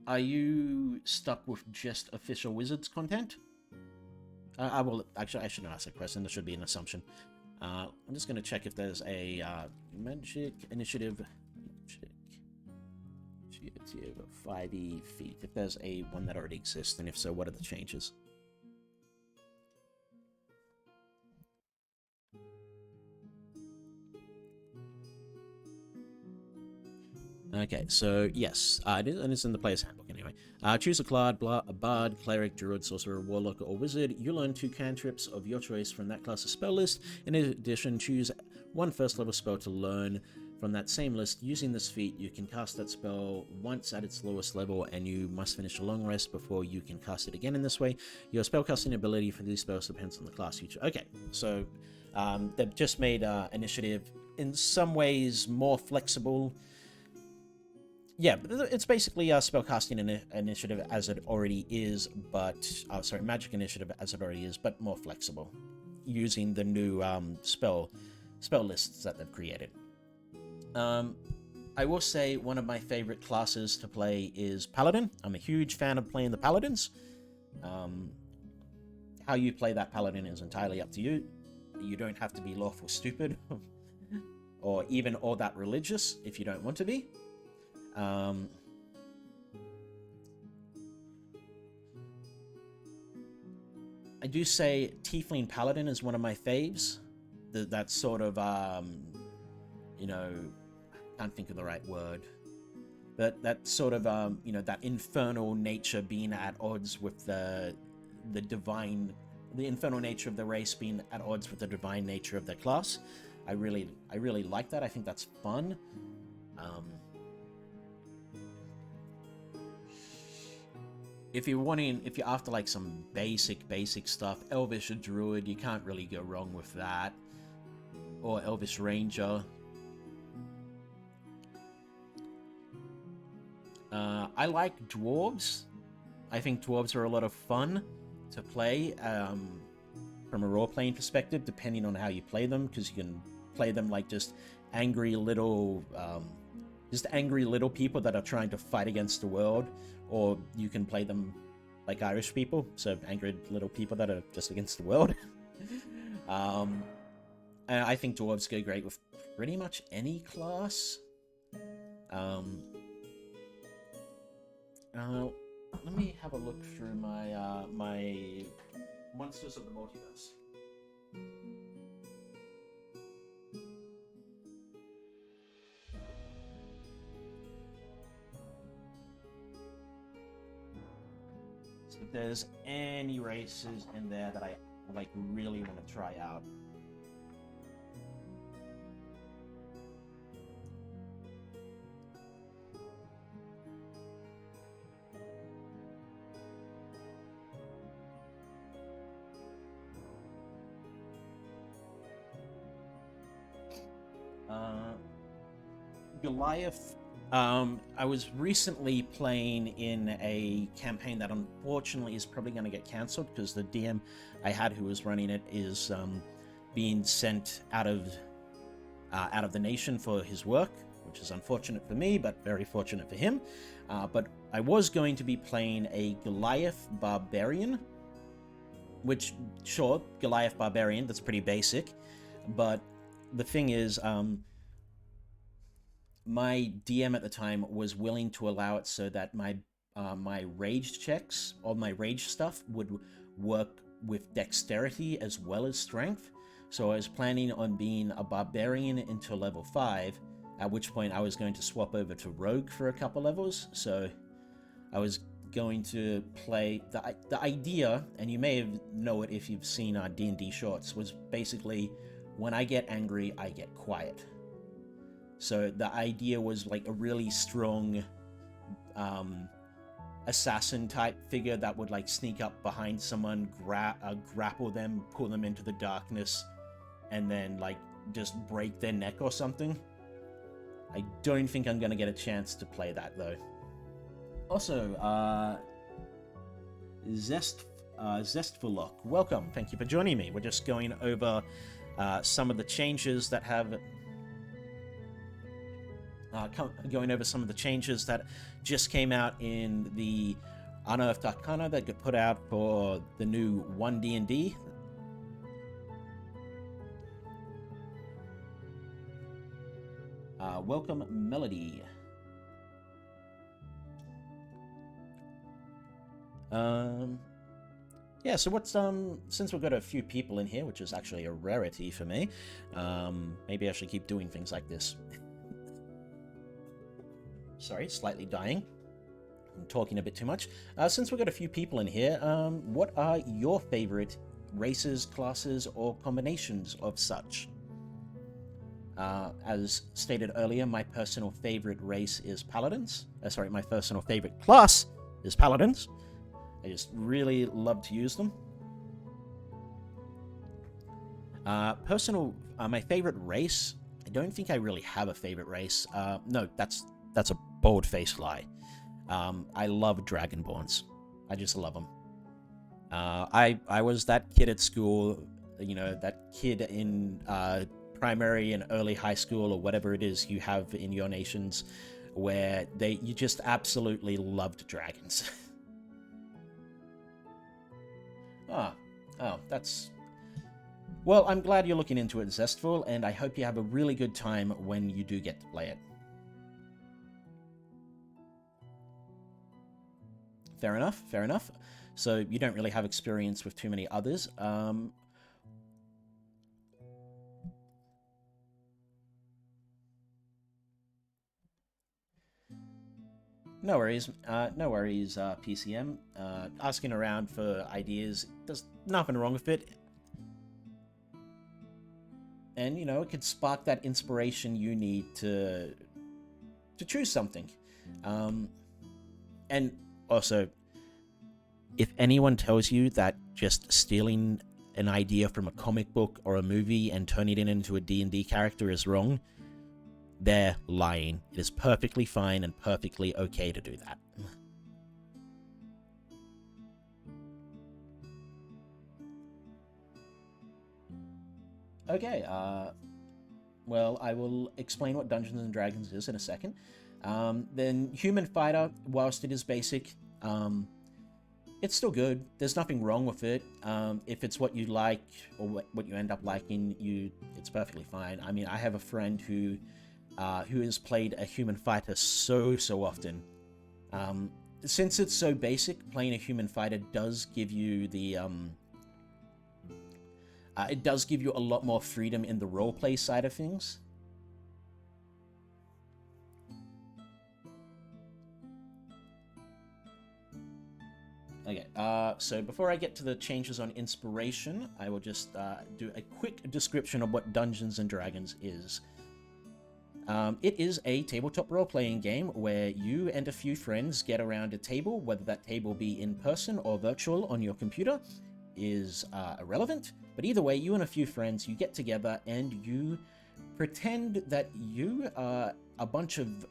Are you stuck with just official Wizards content? I shouldn't ask that question. There should be an assumption. I'm just going to check if there's a Magic Initiative 5e feat. If there's a one that already exists, and if so, what are the changes? Okay, so yes, it's in the player's handbook anyway. Choose a bard, cleric, druid, sorcerer, warlock, or wizard. You learn 2 cantrips of your choice from that class's spell list. In addition, choose one first level spell to learn from that same list. Using this feat, you can cast that spell once at its lowest level, and you must finish a long rest before you can cast it again in this way. Your spellcasting ability for these spells depends on the class you choose. Okay, so they've just made initiative in some ways more flexible. Yeah, it's basically a spellcasting initiative as it already is, but... magic initiative as it already is, but more flexible, using the new spell lists that they've created. I will say one of my favorite classes to play is Paladin. I'm a huge fan of playing the Paladins. How you play that Paladin is entirely up to you. You don't have to be lawful stupid or even all that religious if you don't want to be. I do say Tiefling Paladin is one of my faves. That sort of, you know, can't think of the right word. But that sort of, you know, that infernal nature being at odds with the divine, the infernal nature of the race being at odds with the divine nature of the class. I really like that. I think that's fun. If you're after like some basic stuff, Elvish or Druid, you can't really go wrong with that. Or Elvish Ranger. I like Dwarves. I think Dwarves are a lot of fun to play from a role-playing perspective, depending on how you play them, because you can play them like just angry little people that are trying to fight against the world, or you can play them like Irish people, so angry little people that are just against the world. And I think Dwarves go great with pretty much any class. Let me have a look through my my Monsters of the Multiverse. So if there's any races in there that I like really want to try out. Goliath. I was recently playing in a campaign that unfortunately is probably going to get cancelled because the DM I had who was running it is being sent out of the nation for his work, which is unfortunate for me, but very fortunate for him. But I was going to be playing a Goliath Barbarian, which, sure, Goliath Barbarian, that's pretty basic, but the thing is, my DM at the time was willing to allow it so that my my rage checks or my rage stuff would work with dexterity as well as strength. So I was planning on being a barbarian until level 5, at which point I was going to swap over to rogue for a couple levels. So I was going to play the idea, and you may know it if you've seen our D&D shorts, was basically when I get angry, I get quiet. So the idea was like a really strong assassin type figure that would like sneak up behind someone, grapple them, pull them into the darkness, and then like just break their neck or something. I don't think I'm gonna get a chance to play that though. Also, Zestfullock, welcome. Thank you for joining me. We're just going over some of the changes that have just came out in the Unearthed Arcana that got put out for the new One D&D. Welcome, Melody. Yeah, so what's since we've got a few people in here, which is actually a rarity for me, maybe I should keep doing things like this. Sorry, slightly dying. I'm talking a bit too much. Since we've got a few people in here, what are your favorite races, classes, or combinations of such? As stated earlier, my personal favorite race is Paladins. My personal favorite class is Paladins. I just really love to use them. My favorite race, I don't think I really have a favorite race. No, that's a bold-faced lie. I love Dragonborns. I just love them. I was that kid at school, you know, that kid in primary and early high school or whatever it is you have in your nations, where you just absolutely loved dragons. Oh, that's... Well, I'm glad you're looking into it, Zestful, and I hope you have a really good time when you do get to play it. Fair enough, fair enough. So you don't really have experience with too many others. No worries, PCM. Asking around for ideas, there's nothing wrong with it. And, you know, it could spark that inspiration you need to choose something. And also, if anyone tells you that just stealing an idea from a comic book or a movie and turning it into a D&D character is wrong, they're lying. It is perfectly fine and perfectly okay to do that. Okay, well, I will explain what Dungeons & Dragons is in a second. Then Human Fighter, whilst it is basic, it's still good. There's nothing wrong with it. If it's what you like or what you end up liking, it's perfectly fine. I mean, I have a friend who has played a human fighter so often. Since it's so basic, playing a human fighter does give you the it does give you a lot more freedom in the roleplay side of things. Okay, so before I get to the changes on inspiration, I will just do a quick description of what Dungeons & Dragons is. It is a tabletop role-playing game where you and a few friends get around a table, whether that table be in person or virtual on your computer is irrelevant, but either way, you and a few friends, you get together and you pretend that you are a bunch of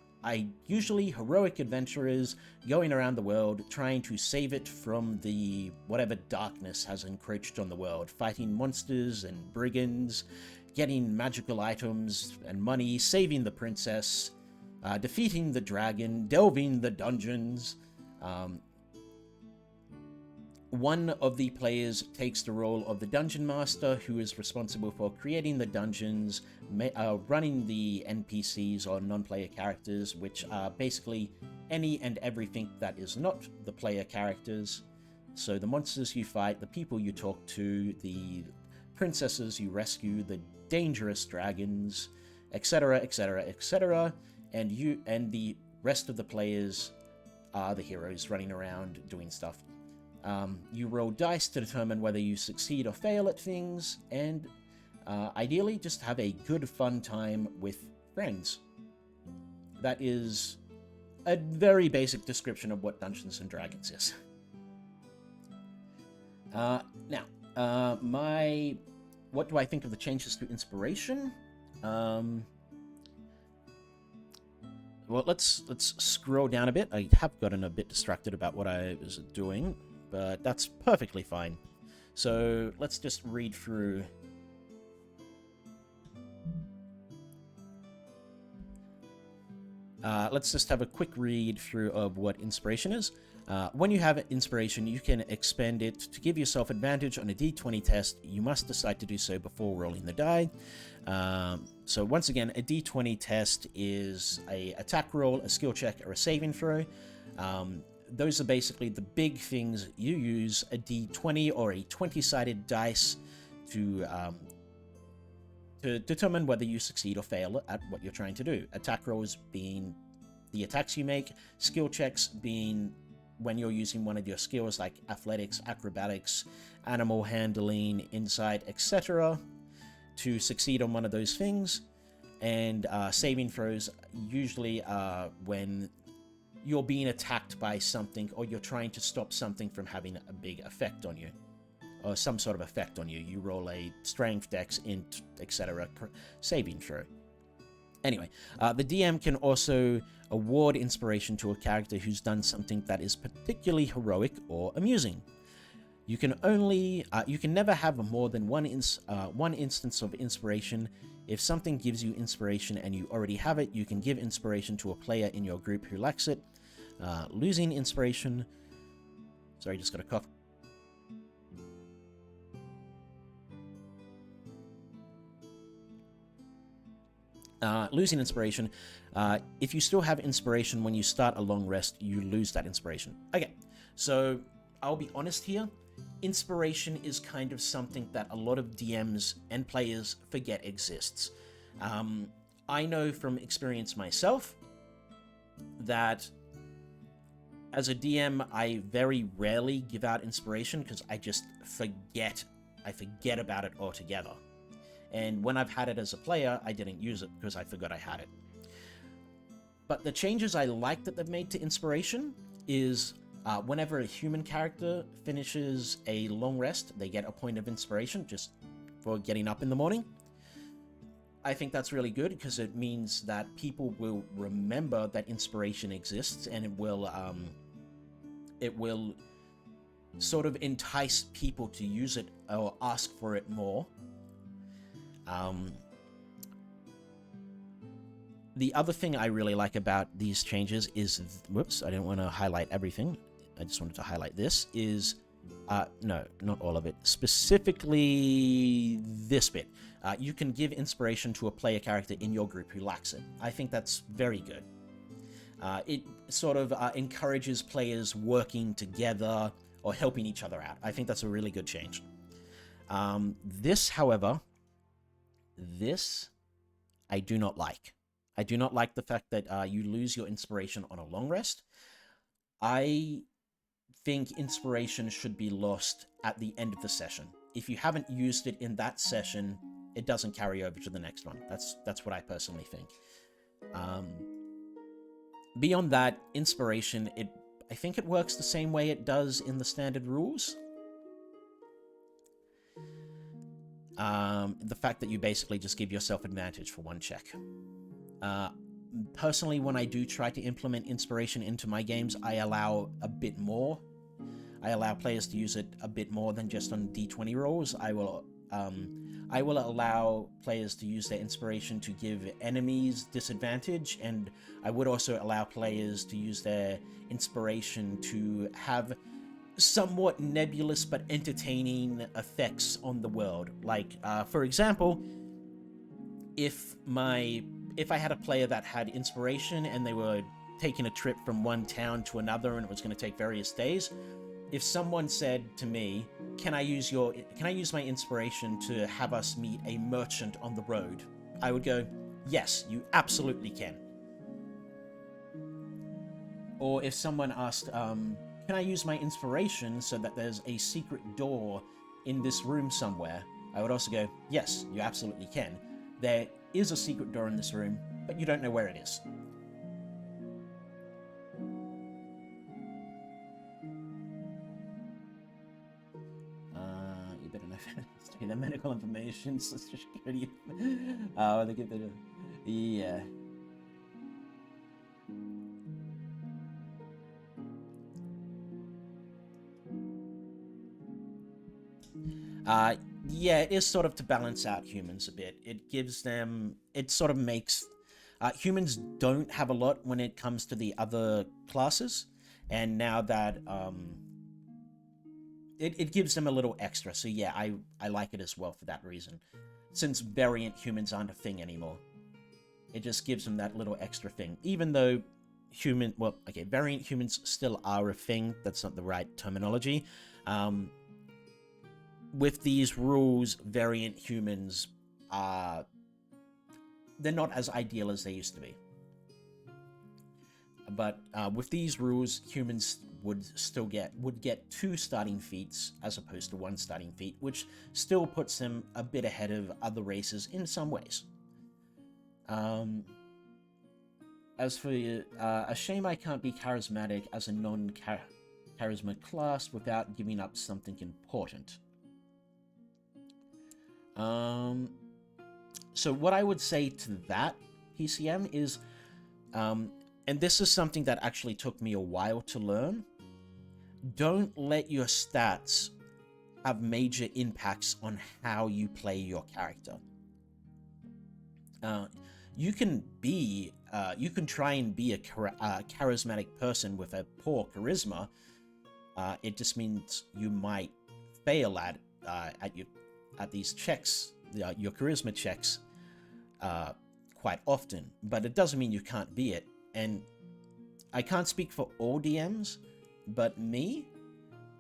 usually heroic adventurers going around the world trying to save it from the whatever darkness has encroached on the world, fighting monsters and brigands, getting magical items and money, saving the princess, defeating the dragon, delving the dungeons. One of the players takes the role of the dungeon master, who is responsible for creating the dungeons, running the NPCs or non-player characters, which are basically any and everything that is not the player characters. So the monsters you fight, the people you talk to, the princesses you rescue, the dangerous dragons, etc., etc., etc., and the rest of the players are the heroes running around doing stuff. You roll dice to determine whether you succeed or fail at things, and ideally just have a good fun time with friends. That is a very basic description of what Dungeons & Dragons is. Now, what do I think of the changes to inspiration? Well, let's scroll down a bit. I have gotten a bit distracted about what I was doing, but that's perfectly fine. So let's just read through. Let's just have a quick read through of what inspiration is. When you have inspiration, you can expend it to give yourself advantage on a d20 test. You must decide to do so before rolling the die. So once again, a d20 test is a attack roll, a skill check, or a saving throw. Those are basically the big things you use a d20 or a 20-sided dice to determine whether you succeed or fail at what you're trying to do. Attack rolls being the attacks you make, skill checks being when you're using one of your skills like athletics, acrobatics, animal handling, insight, etc. to succeed on one of those things, and saving throws usually when you're being attacked by something or you're trying to stop something from having a big effect on you, or some sort of effect on you. You roll a strength, dex, int, etc. saving throw. Anyway, the DM can also award inspiration to a character who's done something that is particularly heroic or amusing. You can never have more than one instance of inspiration If something gives you inspiration and you already have it, you can give inspiration to a player in your group who lacks it. Losing inspiration... Sorry, just got a cough. Losing inspiration. If you still have inspiration when you start a long rest, you lose that inspiration. Okay, so I'll be honest here. Inspiration is kind of something that a lot of DMs and players forget exists. I know from experience myself that as a DM, I very rarely give out inspiration because I just forget. I forget about it altogether. And when I've had it as a player, I didn't use it because I forgot I had it. But the changes I like that they've made to inspiration is whenever a human character finishes a long rest, they get a point of inspiration just for getting up in the morning. I think that's really good because it means that people will remember that inspiration exists, and it will sort of entice people to use it or ask for it more. The other thing I really like about these changes is, whoops, I didn't want to highlight everything. I just wanted to highlight this, is, no, not all of it. Specifically this bit. You can give inspiration to a player character in your group who lacks it. I think that's very good. It sort of encourages players working together or helping each other out. I think that's a really good change. This, however, I do not like. I do not like the fact that you lose your inspiration on a long rest. I think inspiration should be lost at the end of the session. If you haven't used it in that session, it doesn't carry over to the next one. That's what I personally think. Beyond that, inspiration, I think it works the same way it does in the standard rules. The fact that you basically just give yourself advantage for one check. Personally, when I do try to implement inspiration into my games, I allow a bit more. I allow players to use it a bit more than just on D20 rolls. I will allow players to use their inspiration to give enemies disadvantage, and I would also allow players to use their inspiration to have somewhat nebulous but entertaining effects on the world. Like, for example, if I had a player that had inspiration and they were taking a trip from one town to another and it was going to take various days, if someone said to me, can I use my inspiration to have us meet a merchant on the road? I would go, yes, you absolutely can. Or if someone asked, can I use my inspiration so that there's a secret door in this room somewhere? I would also go, yes, you absolutely can. There is a secret door in this room, but you don't know where it is. You better know the medical information, social security. They give it a... Yeah. Yeah, it is sort of to balance out humans a bit. It gives them... It sort of makes... humans don't have a lot when it comes to the other classes, and now that... It gives them a little extra, so yeah, I like it as well for that reason. Since variant humans aren't a thing anymore. It just gives them that little extra thing. Even though variant humans still are a thing, that's not the right terminology. With these rules, variant humans are... They're not as ideal as they used to be. But with these rules, humans would get 2 starting feats as opposed to 1 starting feat, which still puts them a bit ahead of other races in some ways. As for a shame I can't be charismatic as a non-charisma class without giving up something important. So what I would say to that, PCM, is, and this is something that actually took me a while to learn, don't let your stats have major impacts on how you play your character. Uh, you can try and be a charismatic person with a poor charisma. It just means you might fail at these checks, your charisma checks, uh, quite often. But it doesn't mean you can't be it. And I can't speak for all DMs, but me,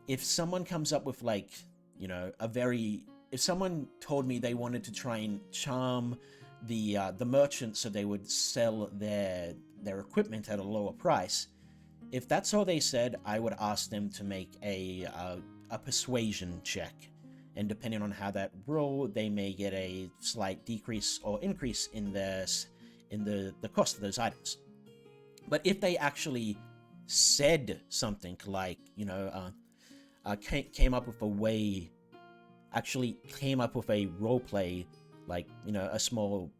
if someone comes up with like, if someone told me they wanted to try and charm the merchant so they would sell their equipment at a lower price, if that's all they said, I would ask them to make a persuasion check, and depending on how that roll, they may get a slight decrease or increase in the cost of those items. But if they actually said something like, came up with a way, actually came up with a role play, like, a small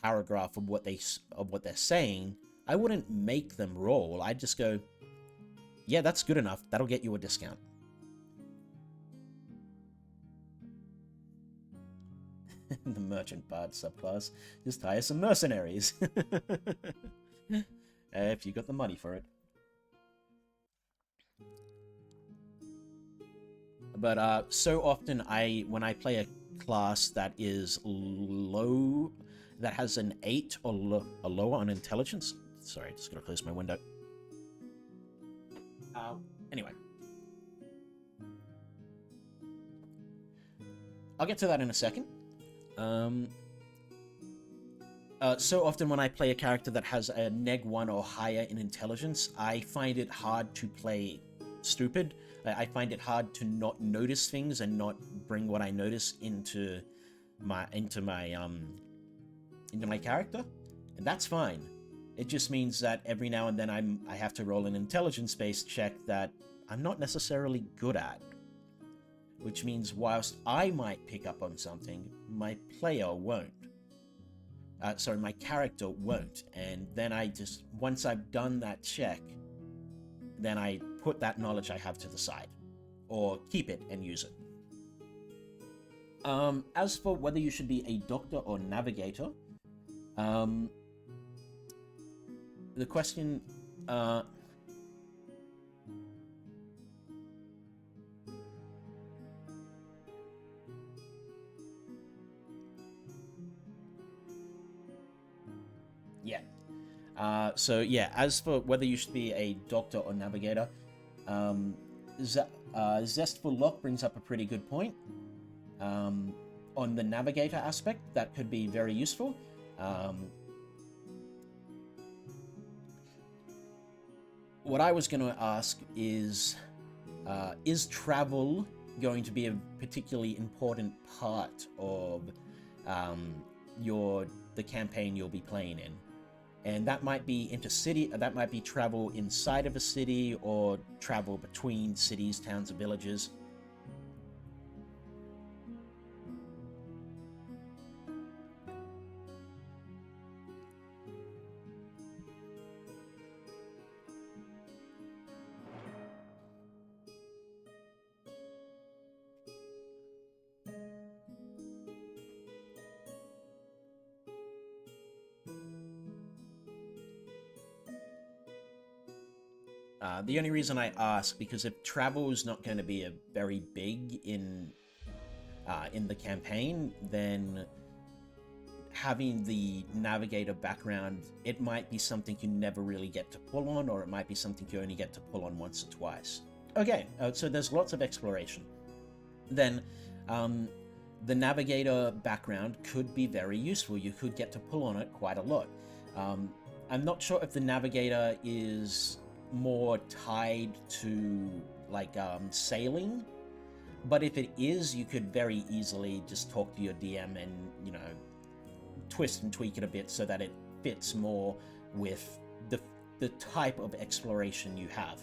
paragraph of what they're saying, I wouldn't make them roll. I'd just go, yeah, that's good enough. That'll get you a discount. The merchant bard subclass. Just hire some mercenaries. If you got the money for it. But so often when I play a class that is low, that has an 8 or lower on intelligence. Sorry, just gonna close my window. Anyway. I'll get to that in a second. So often when I play a character that has a -1 or higher in intelligence, I find it hard to play stupid. I find it hard to not notice things and not bring what I notice into my character, and that's fine. It just means that every now and then I have to roll an intelligence-based check that I'm not necessarily good at. Which means whilst I might pick up on something, my player won't. My character won't. And then once I've done that check, then I put that knowledge I have to the side. Or keep it and use it. As for whether you should be a doctor or navigator, the question, yeah. As for whether you should be a doctor or navigator, Zest for Luck brings up a pretty good point. On the navigator aspect, that could be very useful. What I was going to ask is travel going to be a particularly important part of the campaign you'll be playing in? And that might be intercity, that might be travel inside of a city, or travel between cities, towns, and villages. The only reason I ask, because if travel is not going to be a very big in the campaign, then having the navigator background, it might be something you never really get to pull on, or it might be something you only get to pull on once or twice. Okay, so there's lots of exploration. Then the navigator background could be very useful. You could get to pull on it quite a lot. I'm not sure if the navigator is more tied to like sailing, but if it is, you could very easily just talk to your DM and twist and tweak it a bit so that it fits more with the type of exploration you have.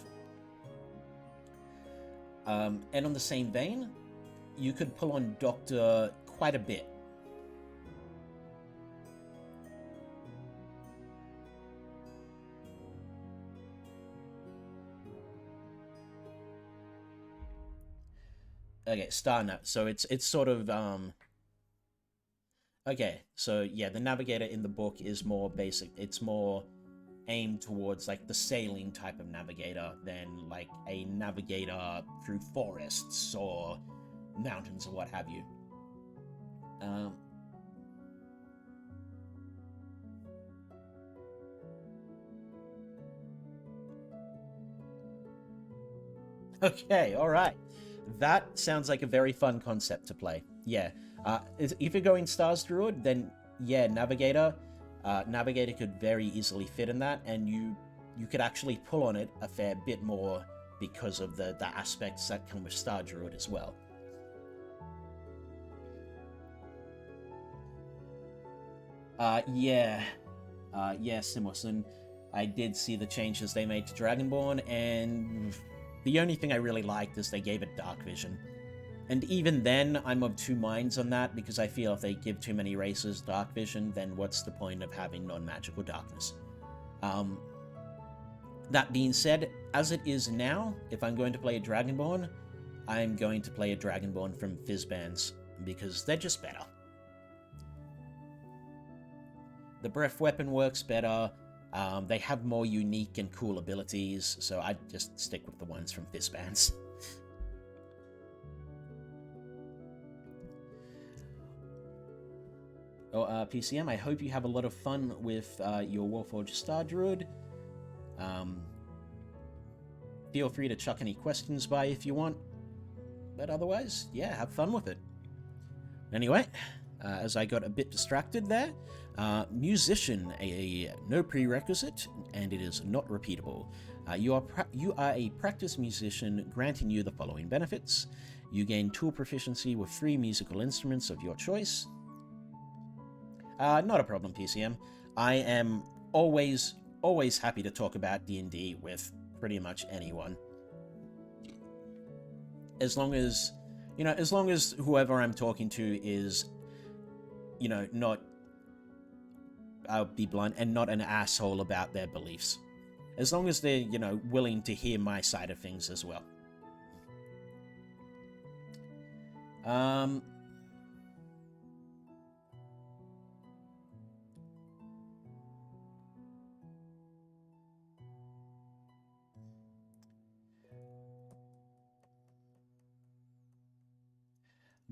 And on the same vein, you could pull on Doctor quite a bit. Okay, Star Nut. So it's sort of Okay, so yeah, the navigator in the book is more basic. It's more aimed towards like the sailing type of navigator than like a navigator through forests or mountains or what have you. Um, okay, all right. That sounds like a very fun concept to play. Yeah. If you're going Stars Druid, then yeah, Navigator. Navigator could very easily fit in that, and you could actually pull on it a fair bit more because of the aspects that come with Star Druid as well. Yeah. Yeah, Simmerson. I did see the changes they made to Dragonborn, and the only thing I really liked is they gave it Dark Vision. And even then, I'm of two minds on that, because I feel if they give too many races Dark Vision, then what's the point of having non-magical darkness? Um, that being said, as it is now, if I'm going to play a Dragonborn, I'm going to play a Dragonborn from Fizzbands, because they're just better. The breath weapon works better. They have more unique and cool abilities, so I'd just stick with the ones from Fizzbands. Oh, PCM, I hope you have a lot of fun with your Warforged Star Druid. Feel free to chuck any questions by if you want. But otherwise, yeah, have fun with it. Anyway, as I got a bit distracted there, musician, a no prerequisite, and it is not repeatable. You are a practice musician, granting you the following benefits. You gain tool proficiency with 3 musical instruments of your choice. Not a problem, PCM. I am always happy to talk about D&D with pretty much anyone. As long as, as long as whoever I'm talking to is, not, I'll be blunt, and not an asshole about their beliefs. As long as they're, willing to hear my side of things as well.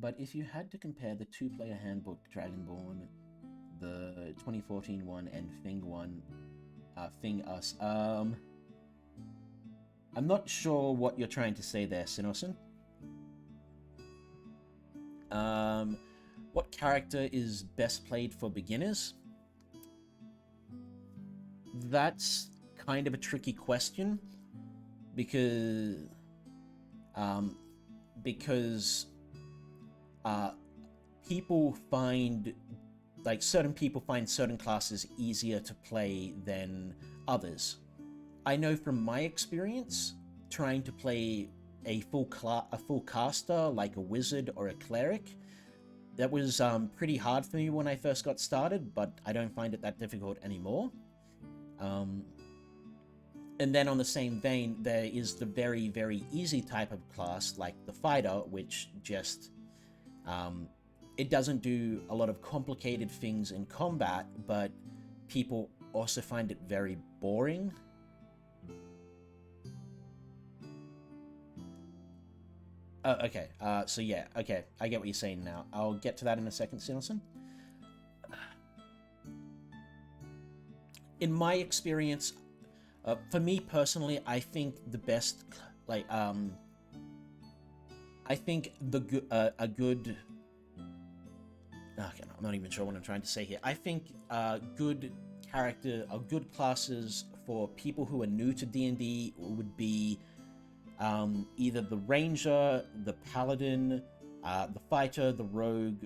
But if you had to compare the 2-player handbook Dragonborn, the 2014 one, and Thing one, Thing Us, I'm not sure what you're trying to say there, Sinosen. What character is best played for beginners? That's kind of a tricky question, because people find, like, certain people find certain classes easier to play than others. I know from my experience, trying to play a full caster like a wizard or a cleric, that was pretty hard for me when I first got started, but I don't find it that difficult anymore. And then on the same vein, there is the very, very easy type of class like the fighter, which just it doesn't do a lot of complicated things in combat, but people also find it very boring. Oh, okay. So yeah, okay. I get what you're saying now. I'll get to that in a second, Sinelson. In my experience, for me personally, I think the best, like, I think a good. Okay, no, I'm not even sure what I'm trying to say here. I think good classes for people who are new to D&D would be either the ranger, the paladin, the fighter, the rogue,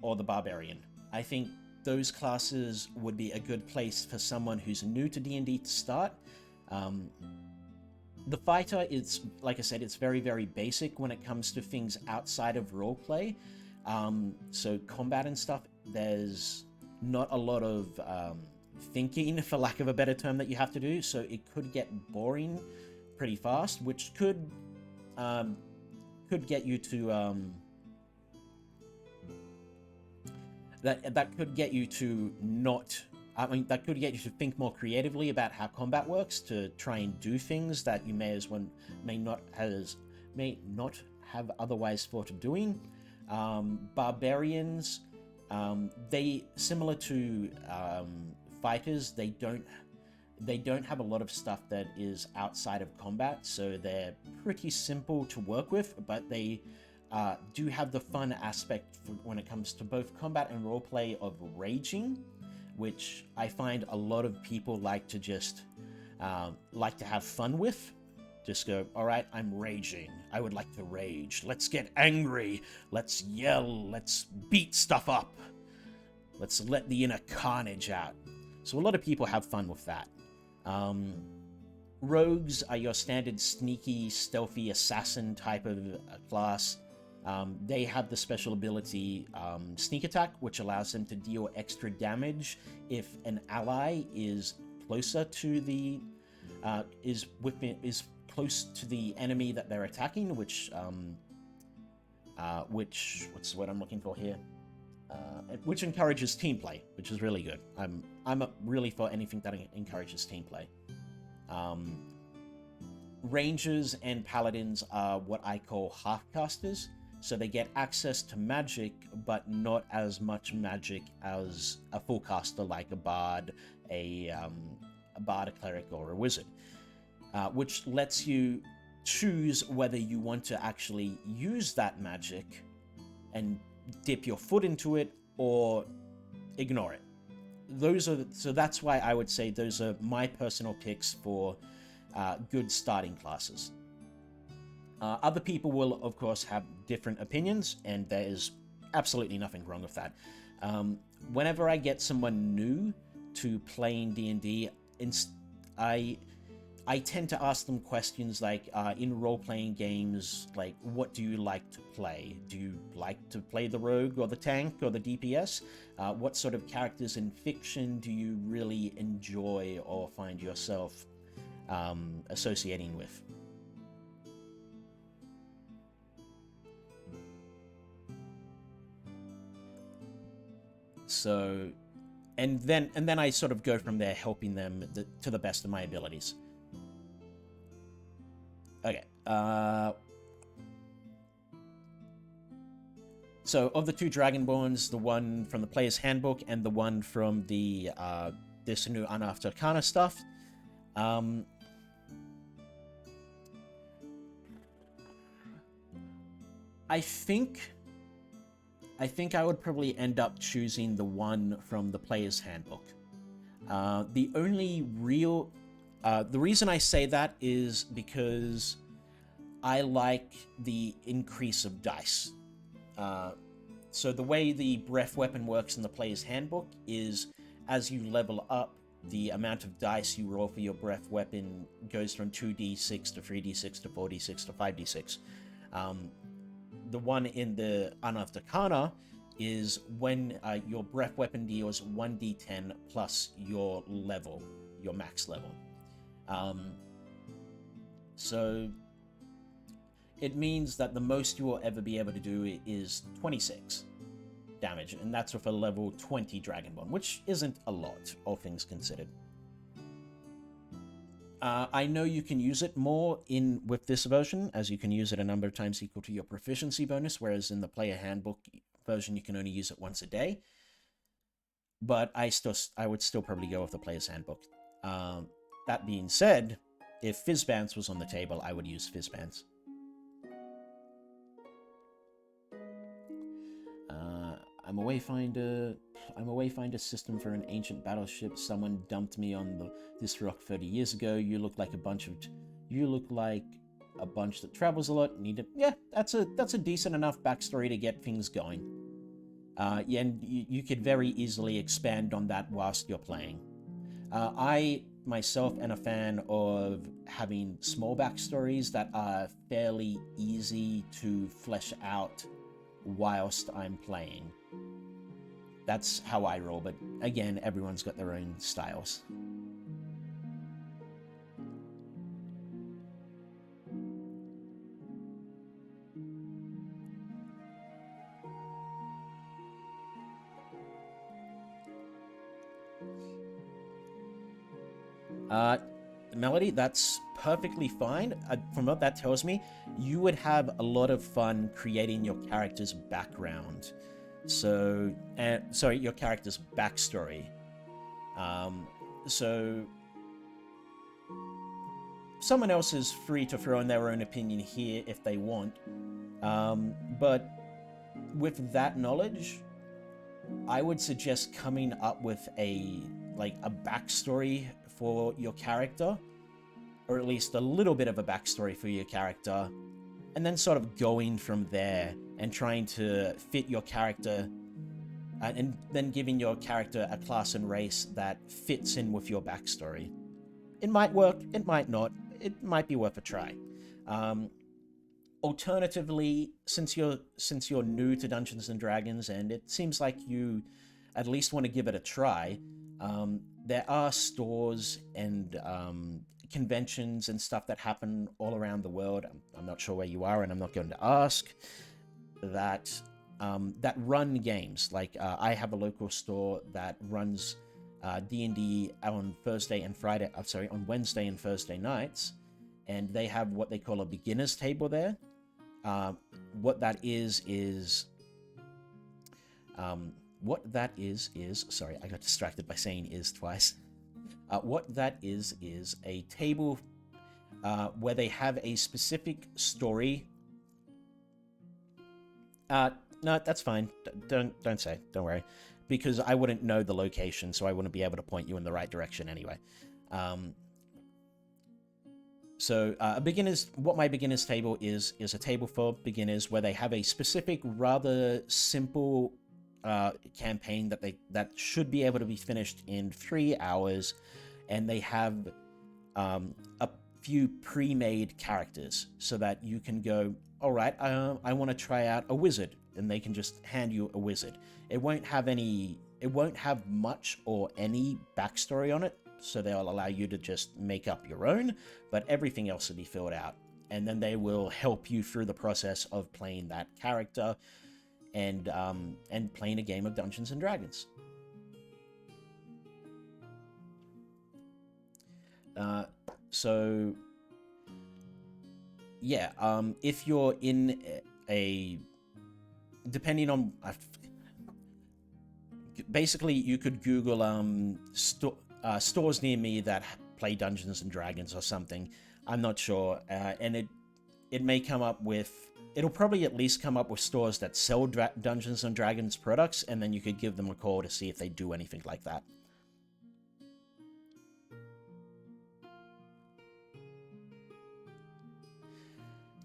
or the barbarian. I think those classes would be a good place for someone who's new to D&D to start. The fighter is, like I said, it's very, very basic when it comes to things outside of roleplay. So combat and stuff, there's not a lot of thinking, for lack of a better term, that you have to do, so it could get boring pretty fast, which could get you to that could get you to not. I mean, that could get you to think more creatively about how combat works, to try and do things that you may not have otherwise thought of doing. Barbarians, they similar to fighters, they don't have a lot of stuff that is outside of combat, so they're pretty simple to work with, but they do have the fun aspect when it comes to both combat and roleplay of raging, which I find a lot of people like to just like to have fun with. Just go, all right, I'm raging. I would like to rage. Let's get angry. Let's yell. Let's beat stuff up. Let's let the inner carnage out. So a lot of people have fun with that. Rogues are your standard sneaky, stealthy assassin type of class. They have the special ability Sneak Attack, which allows them to deal extra damage if an ally is closer to the is close to the enemy that they're attacking, which what's the word I'm looking for here? Which encourages team play, which is really good. I'm really for anything that encourages team play. Rangers and paladins are what I call half-casters, so they get access to magic, but not as much magic as a full caster like a bard, a cleric, or a wizard, which lets you choose whether you want to actually use that magic and dip your foot into it or ignore it. So that's why I would say those are my personal picks for good starting classes. Other people will, of course, have different opinions, and there is absolutely nothing wrong with that. Whenever I get someone new to playing D&D, I tend to ask them questions like, in role-playing games, like, what do you like to play? Do you like to play the rogue or the tank or the DPS? What sort of characters in fiction do you really enjoy or find yourself associating with? So, and then I sort of go from there, helping them to the best of my abilities. Okay. So of the two Dragonborns, the one from the Player's Handbook and the one from the this new Unearthed Arcana stuff, I think I would probably end up choosing the one from the Player's Handbook. The reason I say that is because I like the increase of dice. So the way the breath weapon works in the Player's Handbook is, as you level up, the amount of dice you roll for your breath weapon goes from 2d6 to 3d6 to 4d6 to 5d6. The one in the Unearthed Arcana is when your breath weapon deals 1d10 plus your level, your max level. So it means that the most you will ever be able to do is 26 damage, and that's with a level 20 Dragonborn, which isn't a lot, all things considered. I know you can use it more with this version, as you can use it a number of times equal to your proficiency bonus, whereas in the Player Handbook version you can only use it once a day. But I would still probably go with the Player's Handbook. That being said, if Fizzbans was on the table, I would use Fizzbans. I'm a wayfinder system for an ancient battleship. Someone dumped me on this rock 30 years ago. You look like a bunch that travels a lot. Yeah, that's a decent enough backstory to get things going. Yeah, and you could very easily expand on that whilst you're playing. I myself am a fan of having small backstories that are fairly easy to flesh out whilst I'm playing. That's how I roll, but again, everyone's got their own styles. Uh, Melody, that's perfectly fine. From what that tells me, you would have a lot of fun creating your character's background. So, sorry, your character's backstory. Um, so, someone else is free to throw in their own opinion here if they want. But with that knowledge, I would suggest coming up with a backstory for your character, or at least a little bit of a backstory for your character, and then sort of going from there and trying to fit your character, and then giving your character a class and race that fits in with your backstory. It might work, it might not, it might be worth a try. Alternatively, since you're new to Dungeons and Dragons, and it seems like you at least want to give it a try, there are stores and conventions and stuff that happen all around the world. I'm not sure where you are, and I'm not going to ask, that that run games. Like I have a local store that runs D&D on Thursday and Friday. On Wednesday and Thursday nights, and they have what they call a beginner's table there. What that is sorry, I got distracted by saying "is" twice. What that is a table where they have a specific story. No, that's fine. Don't say. Don't worry, because I wouldn't know the location, so I wouldn't be able to point you in the right direction anyway. So what my beginner's table is a table for beginners where they have a specific, rather simple campaign that should be able to be finished in 3 hours, and they have a few pre-made characters so that you can go, all right, I want to try out a wizard, and they can just hand you a wizard. It won't have much or any backstory on it, so they'll allow you to just make up your own, but everything else will be filled out. And then they will help you through the process of playing that character and playing a game of Dungeons and Dragons. So yeah, if you're in depending on, basically you could Google stores near me that play Dungeons and Dragons or something. I'm not sure, and it may come up with. It'll probably at least come up with stores that sell Dungeons and Dragons products, and then you could give them a call to see if they do anything like that.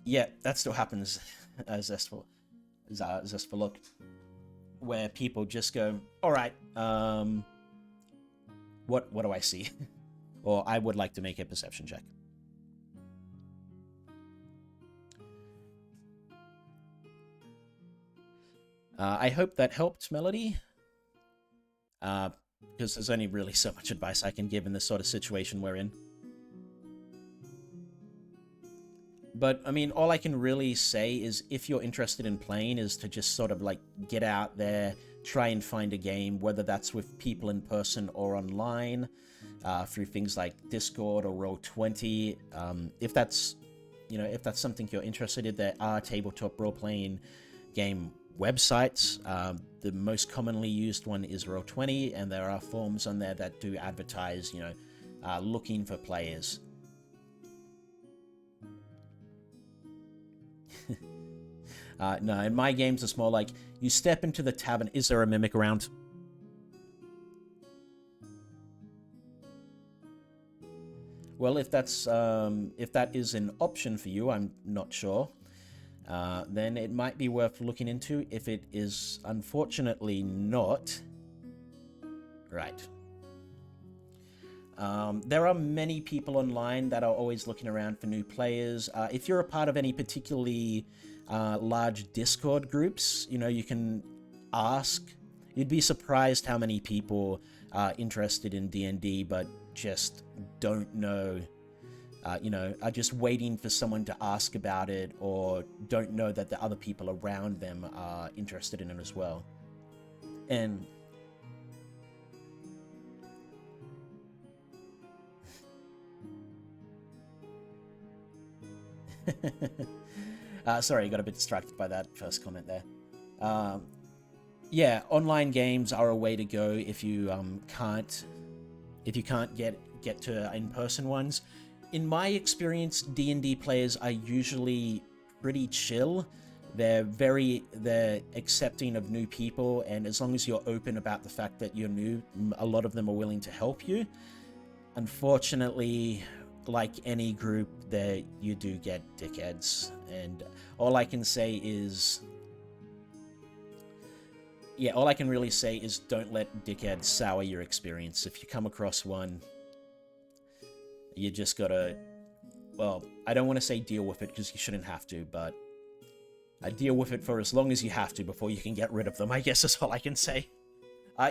Yeah, that still happens as Zestful Look, where people just go, all right, what do I see? Or I would like to make a perception check. I hope that helped, Melody. Because there's only really so much advice I can give in this sort of situation we're in. But, I mean, all I can really say is if you're interested in playing is to just sort of, like, get out there, try and find a game, whether that's with people in person or online, through things like Discord or Roll20. If that's something you're interested in, there are tabletop role-playing game websites. The most commonly used one is Roll20, and there are forums on there that do advertise, looking for players. No, in my games it's more like, you step into the tavern, is there a mimic around? Well, if that is an option for you, I'm not sure. Then it might be worth looking into. If it is unfortunately not, right. There are many people online that are always looking around for new players. If you're a part of any particularly large Discord groups, you can ask. You'd be surprised how many people are interested in D&D, but just don't know. Are just waiting for someone to ask about it, or don't know that the other people around them are interested in it as well. And Sorry, I got a bit distracted by that first comment there. Yeah, online games are a way to go if you can't get to in-person ones. In my experience, D&D players are usually pretty chill. They're accepting of new people, and as long as you're open about the fact that you're new, a lot of them are willing to help you. Unfortunately, like any group, there you do get dickheads, and all I can really say is don't let dickheads sour your experience. If you come across one, you just gotta, well, I don't want to say deal with it because you shouldn't have to, but deal with it for as long as you have to before you can get rid of them, I guess is all I can say.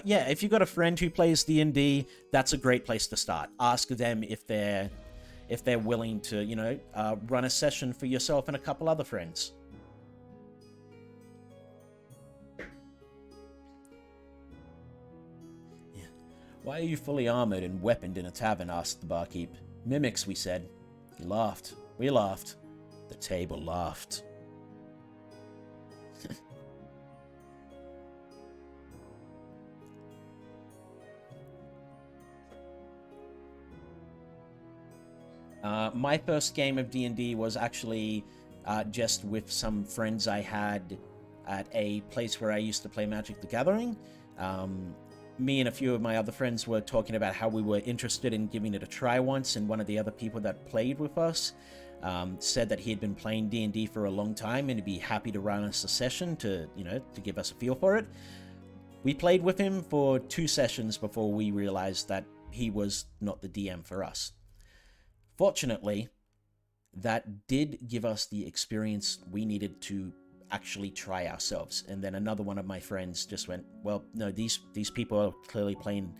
Yeah, if you've got a friend who plays D&D, that's a great place to start. Ask them if they're willing to, run a session for yourself and a couple other friends. Yeah. Why are you fully armored and weaponed in a tavern? Asked the barkeep. Mimics, we said. He laughed. We laughed. The table laughed. My first game of D&D was actually just with some friends I had at a place where I used to play Magic the Gathering. Me and a few of my other friends were talking about how we were interested in giving it a try once, and one of the other people that played with us said that he had been playing D&D for a long time and he'd be happy to run us a session to give us a feel for it. We played with him for 2 sessions before we realized that he was not the DM for us. Fortunately, that did give us the experience we needed to actually try ourselves. And then another one of my friends just went, well, no, these people are clearly playing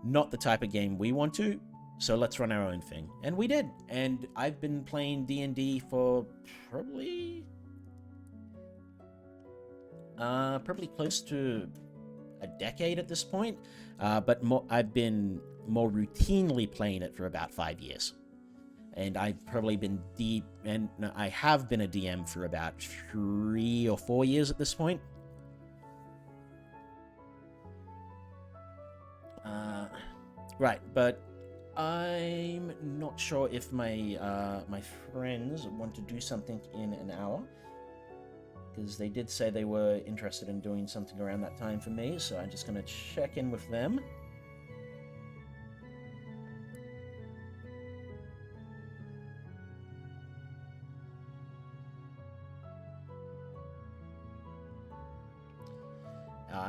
not the type of game we want to, so let's run our own thing. And we did. And I've been playing D&D for probably close to a decade at this point. But I've been more routinely playing it for about 5 years. And I've probably been I have been a DM for about 3 or 4 years at this point. Right, but I'm not sure if my friends want to do something in an hour, because they did say they were interested in doing something around that time for me, so I'm just going to check in with them.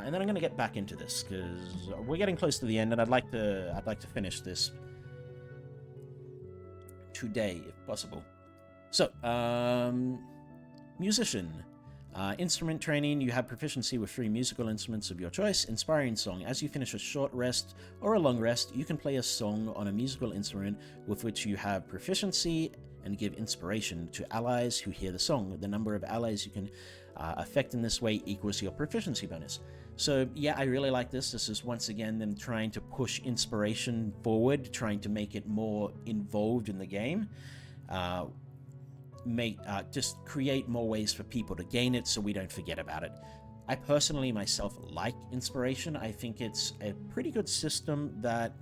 And then I'm going to get back into this because we're getting close to the end, and I'd like to finish this today if possible. So, musician, instrument training. You have proficiency with 3 musical instruments of your choice. Inspiring song. As you finish a short rest or a long rest, you can play a song on a musical instrument with which you have proficiency and give inspiration to allies who hear the song. The number of allies you can affect in this way equals your proficiency bonus. So yeah, I really like this. This is once again them trying to push inspiration forward, trying to make it more involved in the game. Just create more ways for people to gain it so we don't forget about it. I personally myself like inspiration. I think it's a pretty good system that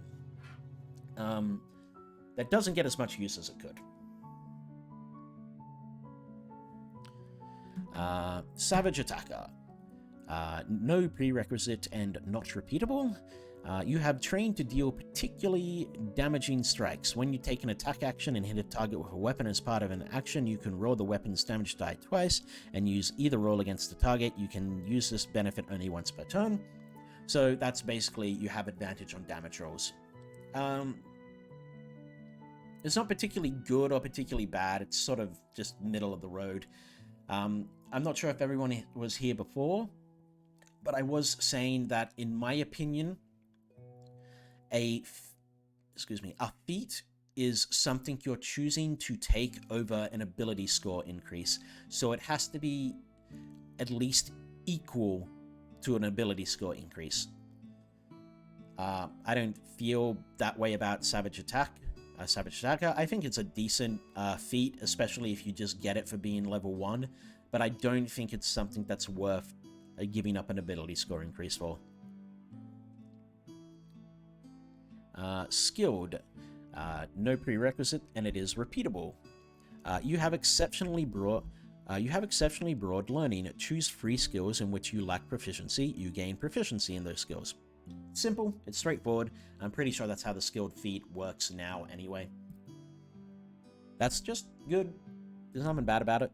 doesn't get as much use as it could. Savage Attacker. No prerequisite and not repeatable. You have trained to deal particularly damaging strikes. When you take an attack action and hit a target with a weapon as part of an action, you can roll the weapon's damage die twice and use either roll against the target. You can use this benefit only once per turn. So that's basically you have advantage on damage rolls. It's not particularly good or particularly bad. It's sort of just middle of the road. I'm not sure if everyone was here before, but I was saying that in my opinion, a feat is something you're choosing to take over an ability score increase. So it has to be at least equal to an ability score increase. I don't feel that way about Savage Attack. Savage Attacker. I think it's a decent feat, especially if you just get it for being level 1, but I don't think it's something that's worth giving up an ability score increase for. Skilled. No prerequisite, and it is repeatable. You have exceptionally broad learning. Choose 3 skills in which you lack proficiency. You gain proficiency in those skills. Simple, it's straightforward. I'm pretty sure that's how the skilled feat works now anyway. That's just good. There's nothing bad about it.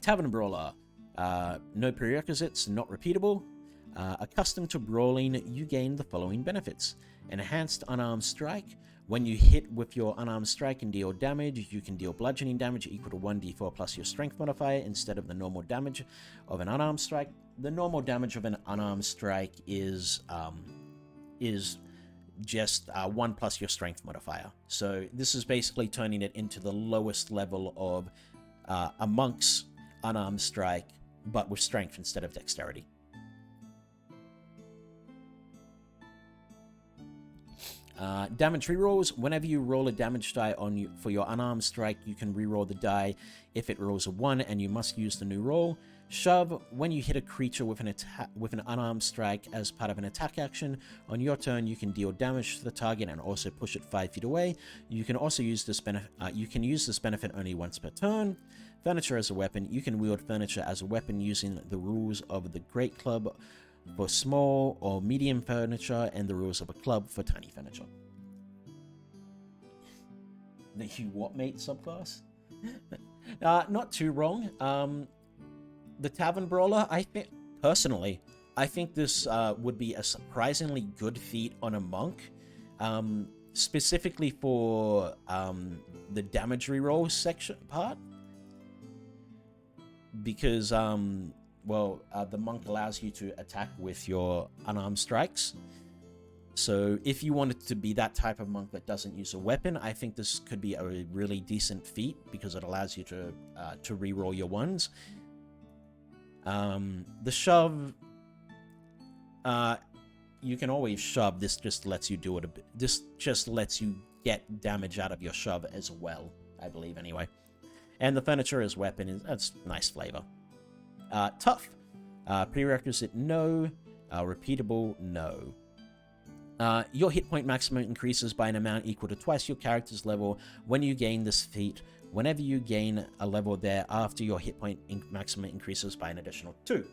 Tavern Brawler. No prerequisites, not repeatable. Accustomed to brawling, you gain the following benefits. Enhanced Unarmed Strike. When you hit with your Unarmed Strike and deal damage, you can deal bludgeoning damage equal to 1d4 plus your Strength modifier instead of the normal damage of an Unarmed Strike. The normal damage of an Unarmed Strike is just 1 plus your Strength modifier. So this is basically turning it into the lowest level of a monk's Unarmed Strike, but with Strength instead of Dexterity. Damage rerolls. Whenever you roll a damage die for your unarmed strike, you can reroll the die if it rolls a 1, and you must use the new roll. Shove. When you hit a creature with an unarmed strike as part of an attack action, on your turn you can deal damage to the target and also push it 5 feet away. You can also use this benefit only once per turn. Furniture as a weapon. You can wield furniture as a weapon using the rules of the Great Club for small or medium furniture and the rules of a club for tiny furniture. The you what mate subclass? Not too wrong. The Tavern Brawler, I think this would be a surprisingly good feat on a monk, specifically for the damage reroll section part, because the monk allows you to attack with your unarmed strikes. So if you wanted to be that type of monk that doesn't use a weapon, I think this could be a really decent feat because it allows you to reroll your ones. The shove, you can always shove. This just lets you do it a bit. This just lets you get damage out of your shove as well, I believe, anyway. And the furniture as weapon that's nice flavor. Tough. Prerequisite, no. Repeatable, no. Your hit point maximum increases by an amount equal to twice your character's level when you gain this feat. Whenever you gain a level thereafter, your hit point maximum increases by an additional 2.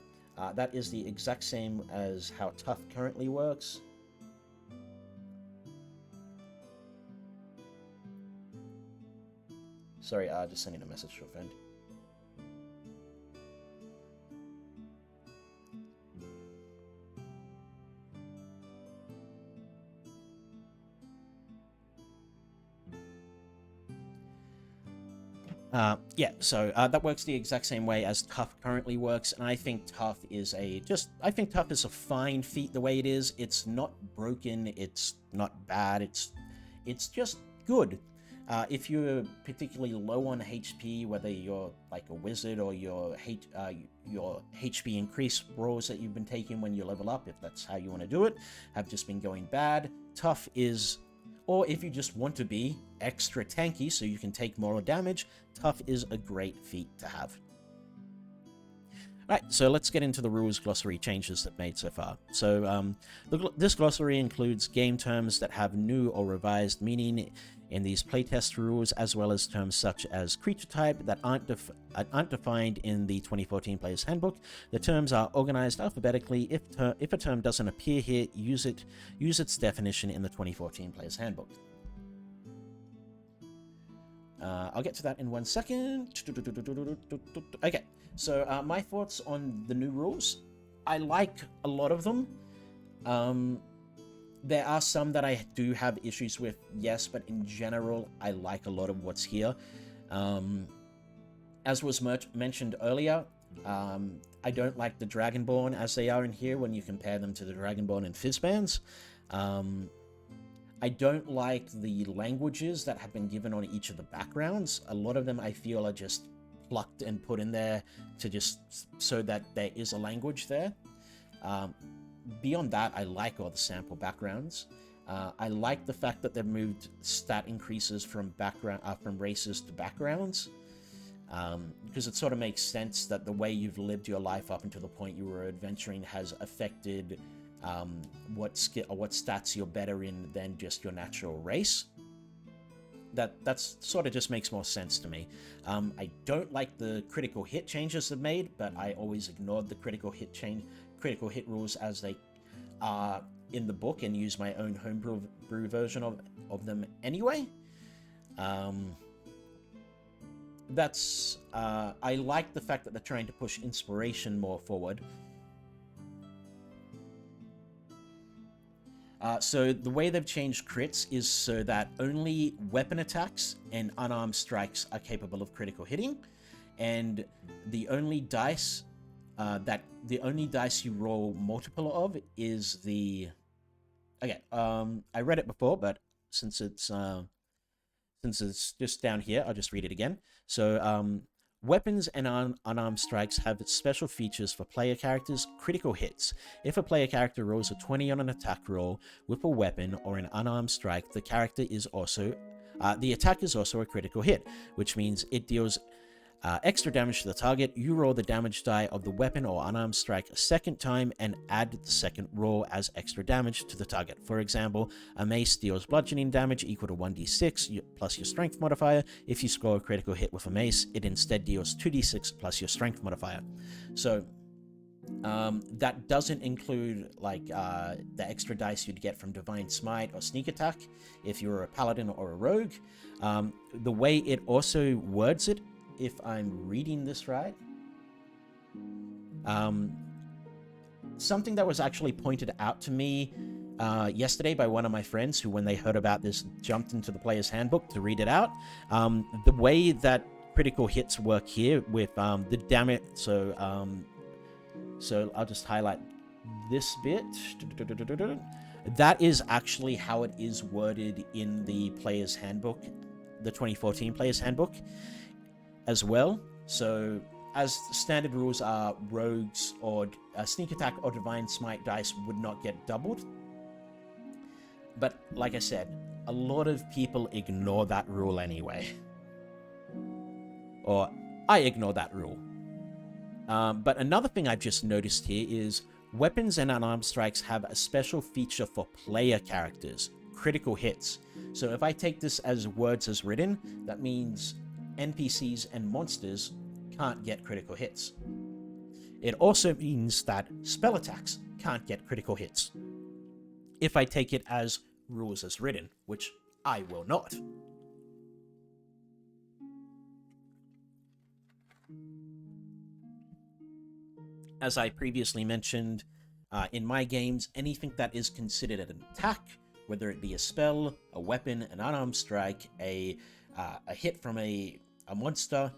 That is the exact same as how tough currently works. Sorry, just sending a message to a friend. So that works the exact same way as tough currently works, and I think tough is a fine feat the way it is. It's not broken, it's not bad, it's just good. If you're particularly low on HP, whether you're like a wizard or your HP increase rolls that you've been taking when you level up, if that's how you want to do it, have just been going bad, tough is... Or if you just want to be extra tanky so you can take more damage, tough is a great feat to have. Right, so let's get into the rules glossary changes that made so far. So this glossary includes game terms that have new or revised meaning in these playtest rules, as well as terms such as creature type that aren't defined in the 2014 Player's Handbook. The terms are organized alphabetically. If a term doesn't appear here, use its definition in the 2014 Player's Handbook. I'll get to that in 1 second. Okay, so my thoughts on the new rules. I like a lot of them. There are some that I do have issues with, yes, but in general, I like a lot of what's here. As was mentioned earlier, I don't like the Dragonborn as they are in here when you compare them to the Dragonborn in Fizzbands. I don't like the languages that have been given on each of the backgrounds. A lot of them I feel are just plucked and put in there to just so that there is a language there. Beyond that, I like all the sample backgrounds. I like the fact that they've moved stat increases from races to backgrounds, because it sort of makes sense that the way you've lived your life up until the point you were adventuring has affected what stats you're better in than just your natural race. That's sort of just makes more sense to me. I don't like the critical hit changes they've made, but I always ignored the critical hit rules as they are in the book and use my own homebrew version of them anyway. I like the fact that they're trying to push inspiration more forward. So the way they've changed crits is so that only weapon attacks and unarmed strikes are capable of critical hitting, and the only dice you roll multiple of is the... Okay, I read it before, but since it's just down here, I'll just read it again. So, weapons and unarmed strikes have special features for player characters. Critical hits. If a player character rolls a 20 on an attack roll with a weapon or an unarmed strike, the attack is also a critical hit, which means it deals extra damage to the target. You roll the damage die of the weapon or unarmed strike a second time and add the second roll as extra damage to the target. For example, a mace deals bludgeoning damage equal to 1d6 plus your strength modifier. If you score a critical hit with a mace, it instead deals 2d6 plus your strength modifier. So that doesn't include like the extra dice you'd get from Divine Smite or Sneak Attack if you're a paladin or a rogue. The way it also words it, if I'm reading this right, something that was actually pointed out to me yesterday by one of my friends who, when they heard about this, jumped into the player's handbook to read it out. The way that critical hits work here with the damage, so I'll just highlight this bit. That is actually how it is worded in the player's handbook, the 2014 player's handbook as well. So as standard rules are, rogues or sneak attack or divine smite dice would not get doubled. But like I said, a lot of people ignore that rule anyway. Or I ignore that rule. But another thing I've just noticed here is weapons and unarmed strikes have a special feature for player characters, critical hits. So if I take this as words as written, that means NPCs and monsters can't get critical hits. It also means that spell attacks can't get critical hits, if I take it as rules as written, which I will not. As I previously mentioned, in my games, anything that is considered an attack, whether it be a spell, a weapon, an unarmed strike, a hit from a monster,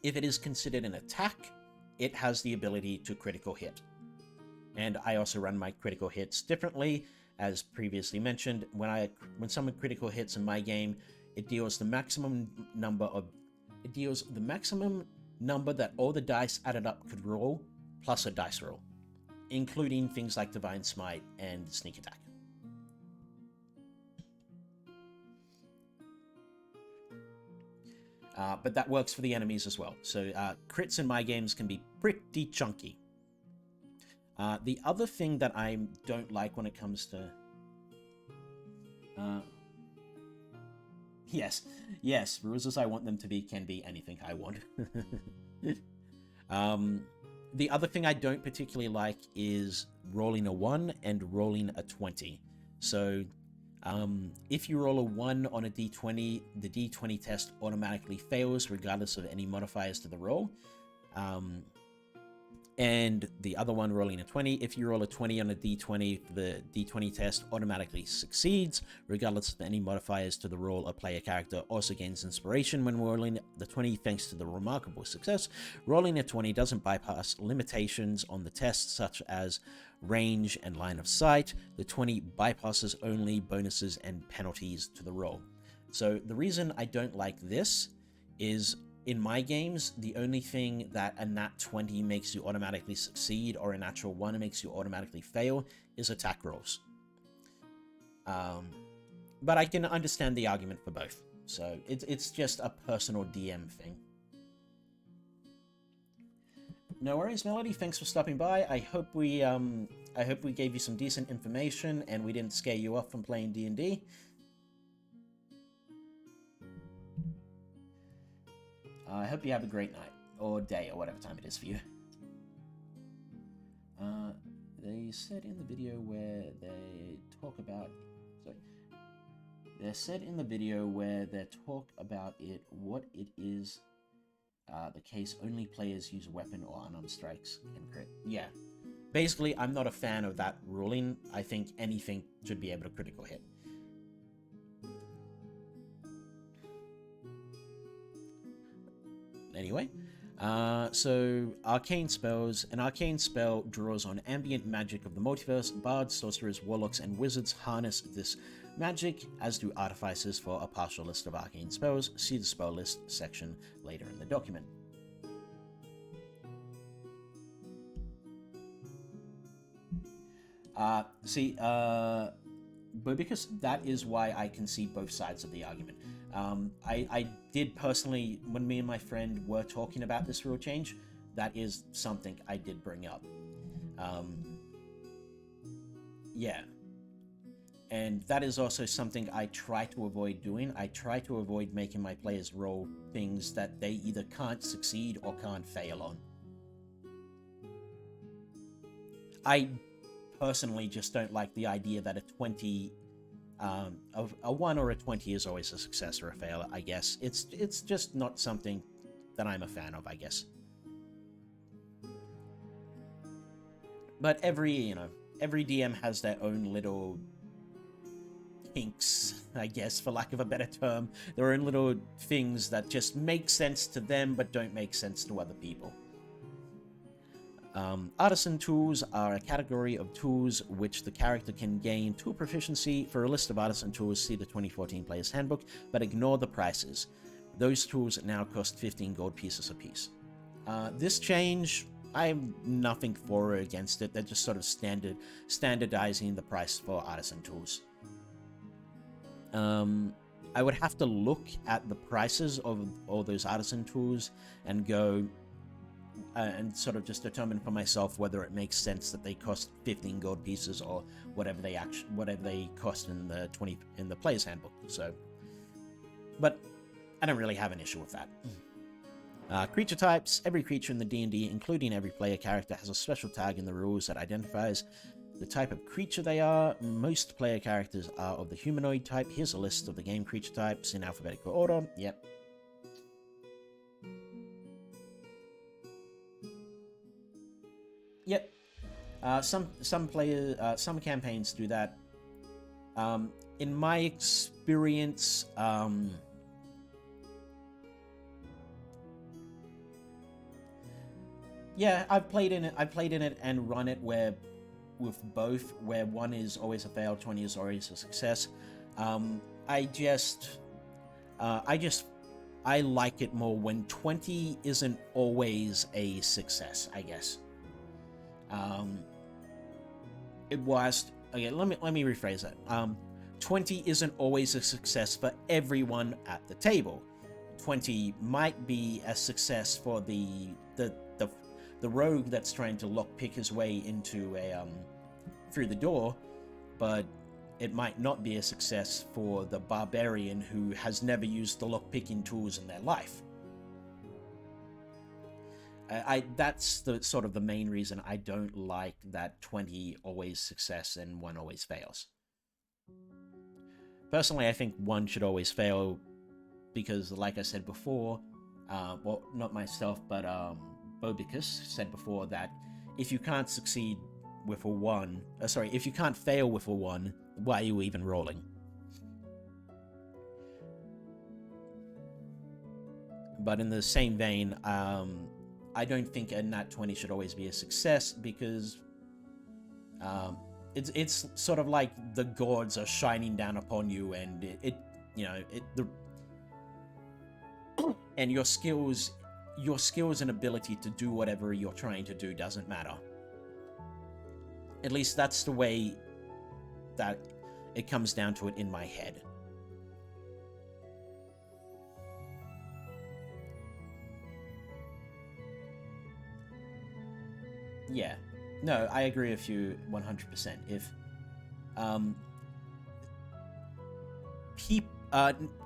if it is considered an attack, it has the ability to critical hit. And I also run my critical hits differently. As previously mentioned, when someone critical hits in my game, it deals the maximum number that all the dice added up could roll, plus a dice roll, including things like Divine Smite and Sneak Attack. But that works for the enemies as well. So crits in my games can be pretty chunky. The other thing that I don't like when it comes to... Yes, rules as I want them to be can be anything I want. The other thing I don't particularly like is rolling a 1 and rolling a 20. So if you roll a 1 on a d20, the d20 test automatically fails regardless of any modifiers to the roll. And the other one rolling a 20, if you roll a 20 on a d20, the d20 test automatically succeeds regardless of any modifiers to the roll. A player character also gains inspiration when rolling the 20 thanks to the remarkable success. Rolling a 20 doesn't bypass limitations on the test such as range and line of sight. The 20 bypasses only bonuses and penalties to the roll. So the reason I don't like this is, in my games, the only thing that a nat 20 makes you automatically succeed or a natural 1 makes you automatically fail is attack rolls. But I can understand the argument for both. So it's just a personal DM thing. No worries, Melody. Thanks for stopping by. I hope we gave you some decent information and we didn't scare you off from playing D&D. I hope you have a great night or day or whatever time it is for you. They said in the video where they talk about. Sorry. They said in the video where they talk about it what it is. The case only players use weapon or unarmed strikes can crit. Yeah. Basically, I'm not a fan of that ruling. I think anything should be able to critical hit. Anyway, so arcane spells. An arcane spell draws on ambient magic of the multiverse. Bards, sorcerers, warlocks, and wizards harness this magic, as do artificers. For a partial list of arcane spells, see the spell list section later in the document. But because that is why I can see both sides of the argument. I did personally, when me and my friend were talking about this rule change, that is something I did bring up. Yeah. And that is also something I try to avoid doing. I try to avoid making my players roll things that they either can't succeed or can't fail on. I personally just don't like the idea that a 20, a 1 or a 20 is always a success or a fail, I guess. It's just not something that I'm a fan of, I guess. But every DM has their own little kinks, I guess, for lack of a better term. Their own little things that just make sense to them but don't make sense to other people. Artisan tools are a category of tools which the character can gain tool proficiency. For a list of artisan tools, see the 2014 Player's Handbook, but ignore the prices. Those tools now cost 15 gold pieces apiece. This change, I have nothing for or against it. They're just sort of standardizing the price for artisan tools. I would have to look at the prices of all those artisan tools and go and sort of just determine for myself whether it makes sense that they cost 15 gold pieces or whatever they cost in the Player's Handbook. So, but I don't really have an issue with that. Creature types. Every creature in the D&D, including every player character, has a special tag in the rules that identifies the type of creature they are. Most player characters are of the humanoid type. Here's a list of the game creature types in alphabetical order. Yep. Yep. Some campaigns do that. In my experience, yeah, I've played in it and run it with both, where 1 is always a fail, 20 is always a success. I like it more when 20 isn't always a success, I guess. Let me rephrase that. 20 isn't always a success for everyone at the table. 20 might be a success for the rogue that's trying to lockpick his way into through the door, but it might not be a success for the barbarian who has never used the lockpicking tools in their life. That's the sort of the main reason I don't like that 20 always success and 1 always fails. Personally, I think 1 should always fail because, like I said before, well, not myself, but Bobicus said before that if you can't succeed with a 1, if you can't fail with a 1, why are you even rolling? But in the same vein, I don't think a nat 20 should always be a success because it's sort of like the gods are shining down upon you, and and your skills and ability to do whatever you're trying to do doesn't matter. At least that's the way that it comes down to it in my head. Yeah. No, I agree with you 100%. If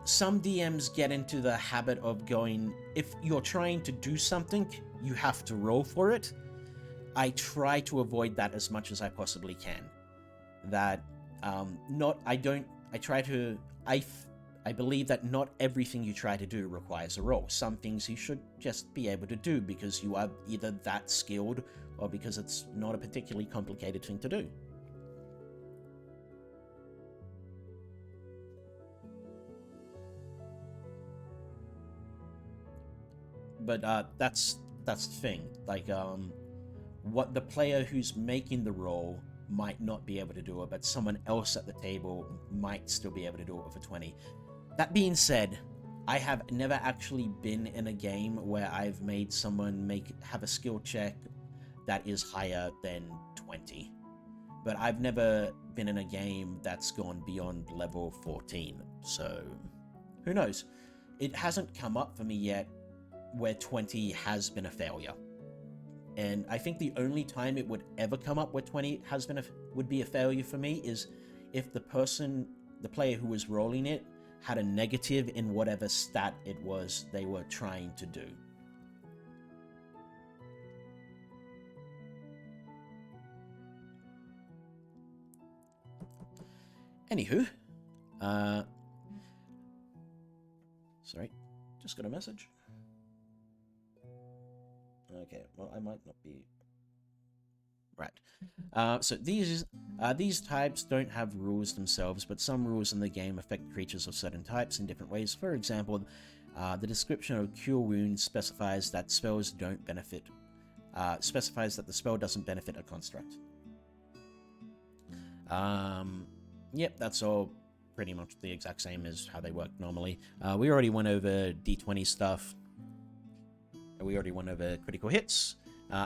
some DMs get into the habit of going, if you're trying to do something, you have to roll for it. I try to avoid that as much as I possibly can. That I believe that not everything you try to do requires a roll. Some things you should just be able to do because you are either that skilled or because it's not a particularly complicated thing to do. But that's the thing. Like, what the player who's making the roll might not be able to do it, but someone else at the table might still be able to do it with a 20. That being said, I have never actually been in a game where I've made someone have a skill check that is higher than 20. But I've never been in a game that's gone beyond level 14, so who knows? It hasn't come up for me yet where 20 has been a failure. And I think the only time it would ever come up where 20 would be a failure for me is if the player who was rolling it had a negative in whatever stat it was they were trying to do. Anywho, sorry, just got a message. Okay, well, I might not be right. So these types don't have rules themselves, but some rules in the game affect creatures of certain types in different ways. For example, the description of Cure Wounds specifies that the spell doesn't benefit a construct. Yep, that's all pretty much the exact same as how they work normally. We already went over D20 stuff. We already went over critical hits.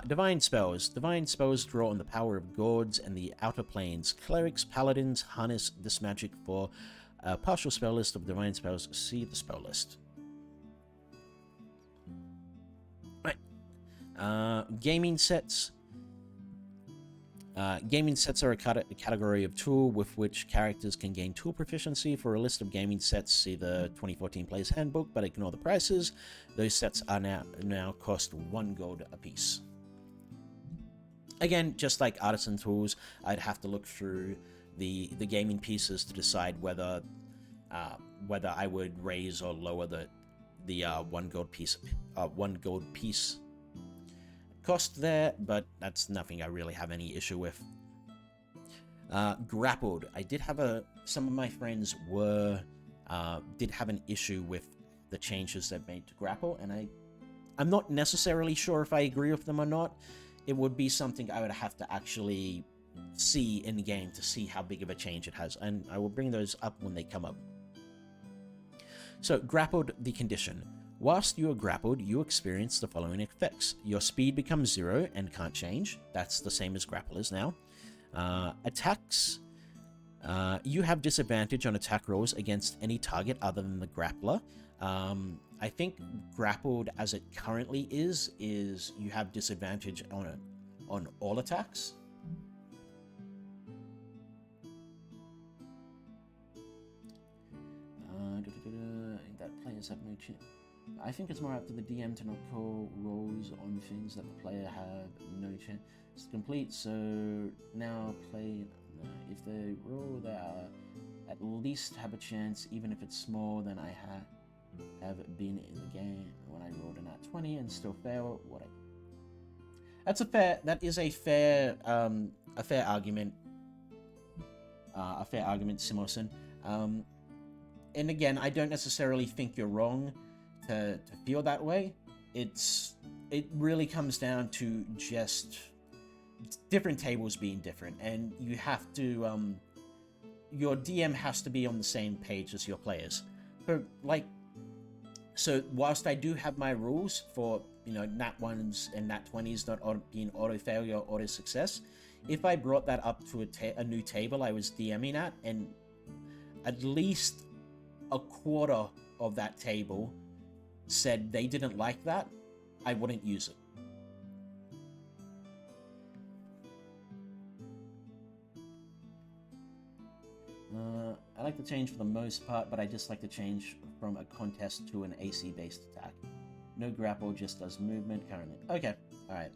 Divine spells. Divine spells draw on the power of gods and the outer planes. Clerics, paladins harness this magic for a partial spell list of divine spells. See the spell list. Right. Gaming sets. Gaming sets are a category of tool with which characters can gain tool proficiency. For a list of gaming sets, see the 2014 Player's Handbook, but ignore the prices. Those sets are now cost 1 gold apiece. Again, just like artisan tools, I'd have to look through the gaming pieces to decide whether I would raise or lower the 1 gold piece cost there, but that's nothing I really have any issue with. Grappled. I did have some of my friends did have an issue with the changes they've made to grapple, and I'm not necessarily sure if I agree with them or not. It would be something I would have to actually see in the game to see how big of a change it has, and I will bring those up when they come up. So, grappled, the condition. Whilst you are grappled, you experience the following effects. Your speed becomes 0 and can't change. That's the same as grapple is now. Attacks. You have disadvantage on attack rolls against any target other than the grappler. I think grappled as it currently is you have disadvantage on all attacks. That players have no chance. I think it's more up to the DM to not call rolls on things that the player have no chance to complete. So now if they roll that at least have a chance, even if it's small, then I have been in the game when I rolled a nat 20 and still fail. That is a fair argument. A fair argument, Simoson. And again, I don't necessarily think you're wrong to feel that way. It really comes down to just different tables being different, and you have to your DM has to be on the same page as your players. So whilst I do have my rules for nat 1s and nat 20s not being auto failure or auto success, if I brought that up to a new table I was DMing at, and at least a quarter of that table said they didn't like that, I wouldn't use it. I like the change for the most part, but I just like to change from a contest to an AC-based attack. No grapple, just does movement currently. Okay, all right.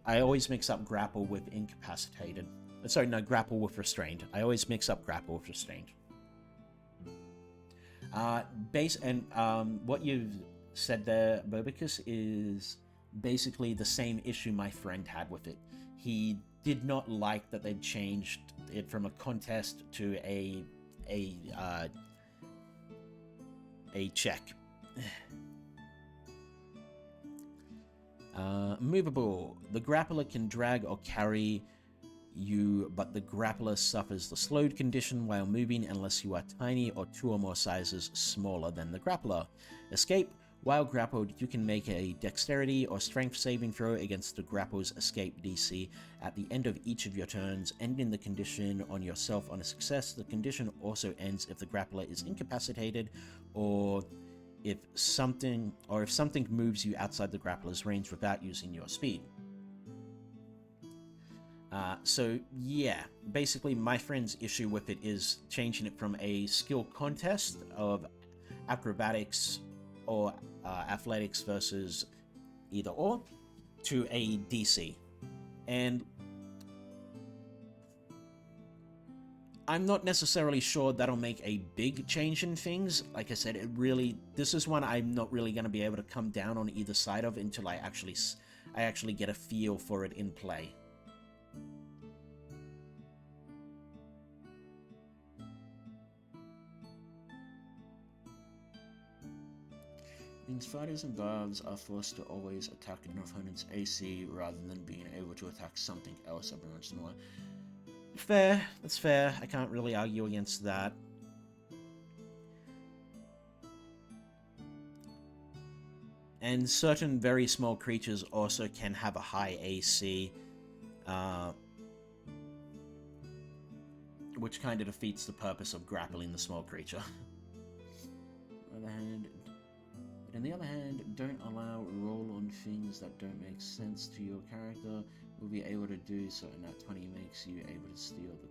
I always mix up grapple with incapacitated. Sorry, no, grapple with restrained. I always mix up grapple with restrained. What you've said there, Bobicus, is basically the same issue my friend had with it. He did not like that they'd changed it from a contest to a check. Movable. The grappler can drag or carry you, but the grappler suffers the slowed condition while moving unless you are tiny or 2 or more sizes smaller than the grappler. Escape. While grappled, you can make a dexterity or strength saving throw against the grapple's escape DC at the end of each of your turns, ending the condition on yourself on a success. The condition also ends if the grappler is incapacitated or if something moves you outside the grappler's range without using your speed. So yeah, basically my friend's issue with it is changing it from a skill contest of acrobatics or athletics versus either or to a DC. And I'm not necessarily sure that'll make a big change in things. Like I said, this is one I'm not really going to be able to come down on either side of until I actually get a feel for it in play. Means fighters and barbs are forced to always attack an opponent's AC rather than being able to attack something else every once in a while. Fair, that's fair. I can't really argue against that. And certain very small creatures also can have a high AC, which kind of defeats the purpose of grappling the small creature. On the other hand, don't allow roll on things that don't make sense to your character. Will be able to do so, and that 20 makes you able to steal the...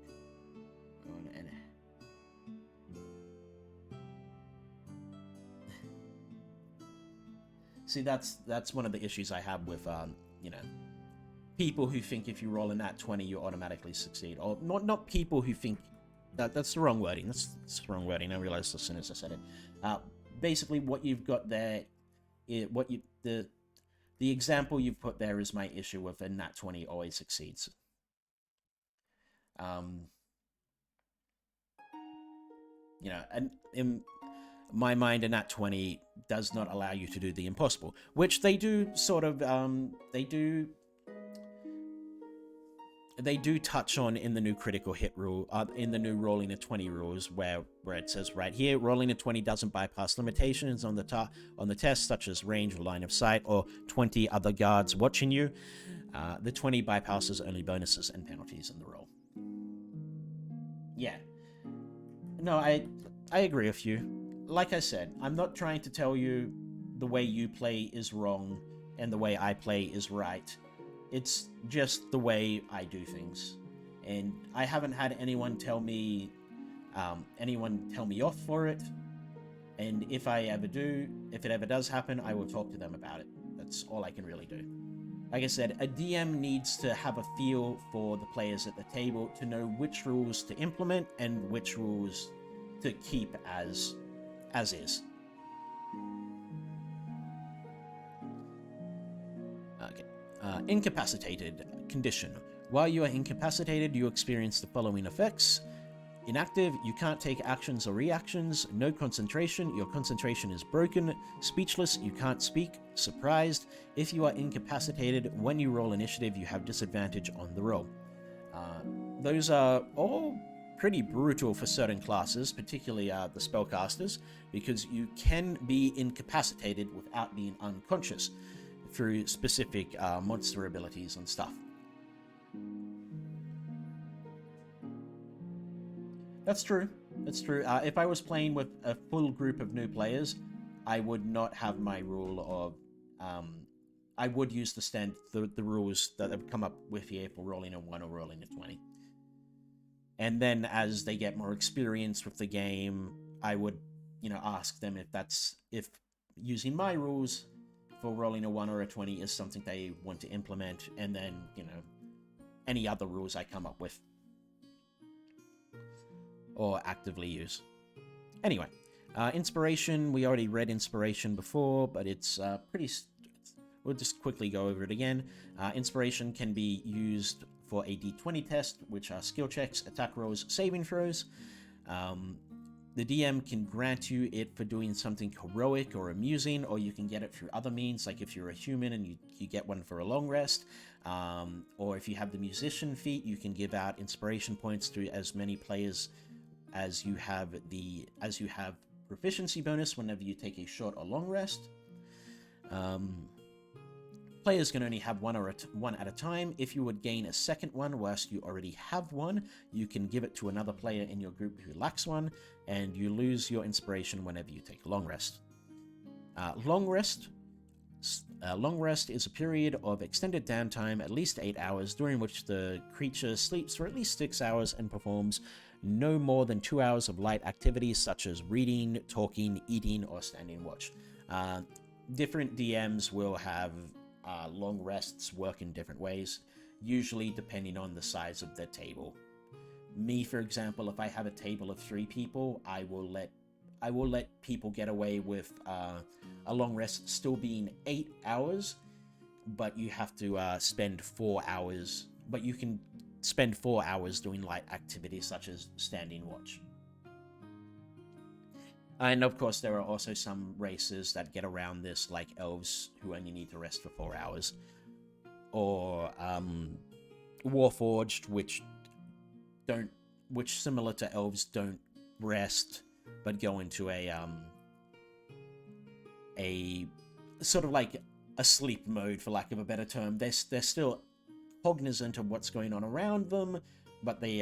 See, that's one of the issues I have with, people who think if you roll a nat 20, you automatically succeed. Or not people who think... That's the wrong wording. That's the wrong wording. I realized as soon as I said it. Basically, what you've got there, the example you've put there is my issue with a nat 20 always succeeds. And in my mind, a nat 20 does not allow you to do the impossible, which they do sort of, they do touch on in the new critical hit rule, in the new rolling a 20 rules, where it says right here, rolling a 20 doesn't bypass limitations on the test, such as range or line of sight, or 20 other guards watching you. The 20 bypasses only bonuses and penalties in the roll. Yeah. No, I agree with you. Like I said, I'm not trying to tell you the way you play is wrong and the way I play is right. It's just the way I do things. And I haven't had anyone tell me off for it. And if it ever does happen, I will talk to them about it. That's all I can really do. Like I said, a DM needs to have a feel for the players at the table to know which rules to implement and which rules to keep as is. Okay. Incapacitated condition. While you are incapacitated, you experience the following effects. Inactive, you can't take actions or reactions. No concentration, your concentration is broken. Speechless, you can't speak. Surprised, if you are incapacitated, when you roll initiative, you have disadvantage on the roll. Those are all pretty brutal for certain classes, particularly the spellcasters, because you can be incapacitated without being unconscious through specific monster abilities and stuff. That's true. That's true. If I was playing with a full group of new players, I would not have my rule of. I would use the rules that have come up with here for rolling a 1 or rolling a 20. And then as they get more experience with the game, I would, ask them if using my rules for rolling a 1 or a 20 is something they want to implement, and then, any other rules I come up with or actively use. Anyway, inspiration, we already read inspiration before, but it's we'll just quickly go over it again. Inspiration can be used for a d20 test, which are skill checks, attack rolls, saving throws. The DM can grant you it for doing something heroic or amusing, or you can get it through other means, like if you're a human and you get one for a long rest, or if you have the musician feat, you can give out inspiration points to as many players as you have proficiency bonus whenever you take a short or long rest. Players can only have one at a time. If you would gain a second one whilst you already have one, you can give it to another player in your group who lacks one, and you lose your inspiration whenever you take a long rest. Long rest is a period of extended downtime, at least 8 hours, during which the creature sleeps for at least 6 hours and performs no more than 2 hours of light activities such as reading, talking, eating, or standing watch. Different DMs will have long rests work in different ways, usually depending on the size of the table. Me, for example, if I have a table of 3 people, I will let people get away with a long rest still being 8 hours, but you have to spend 4 hours. But you can spend 4 hours doing light activities such as standing watch. And of course, there are also some races that get around this, like elves, who only need to rest for 4 hours, or Warforged, which similar to elves don't rest, but go into a sort of like a sleep mode, for lack of a better term. They're still cognizant of what's going on around them, but they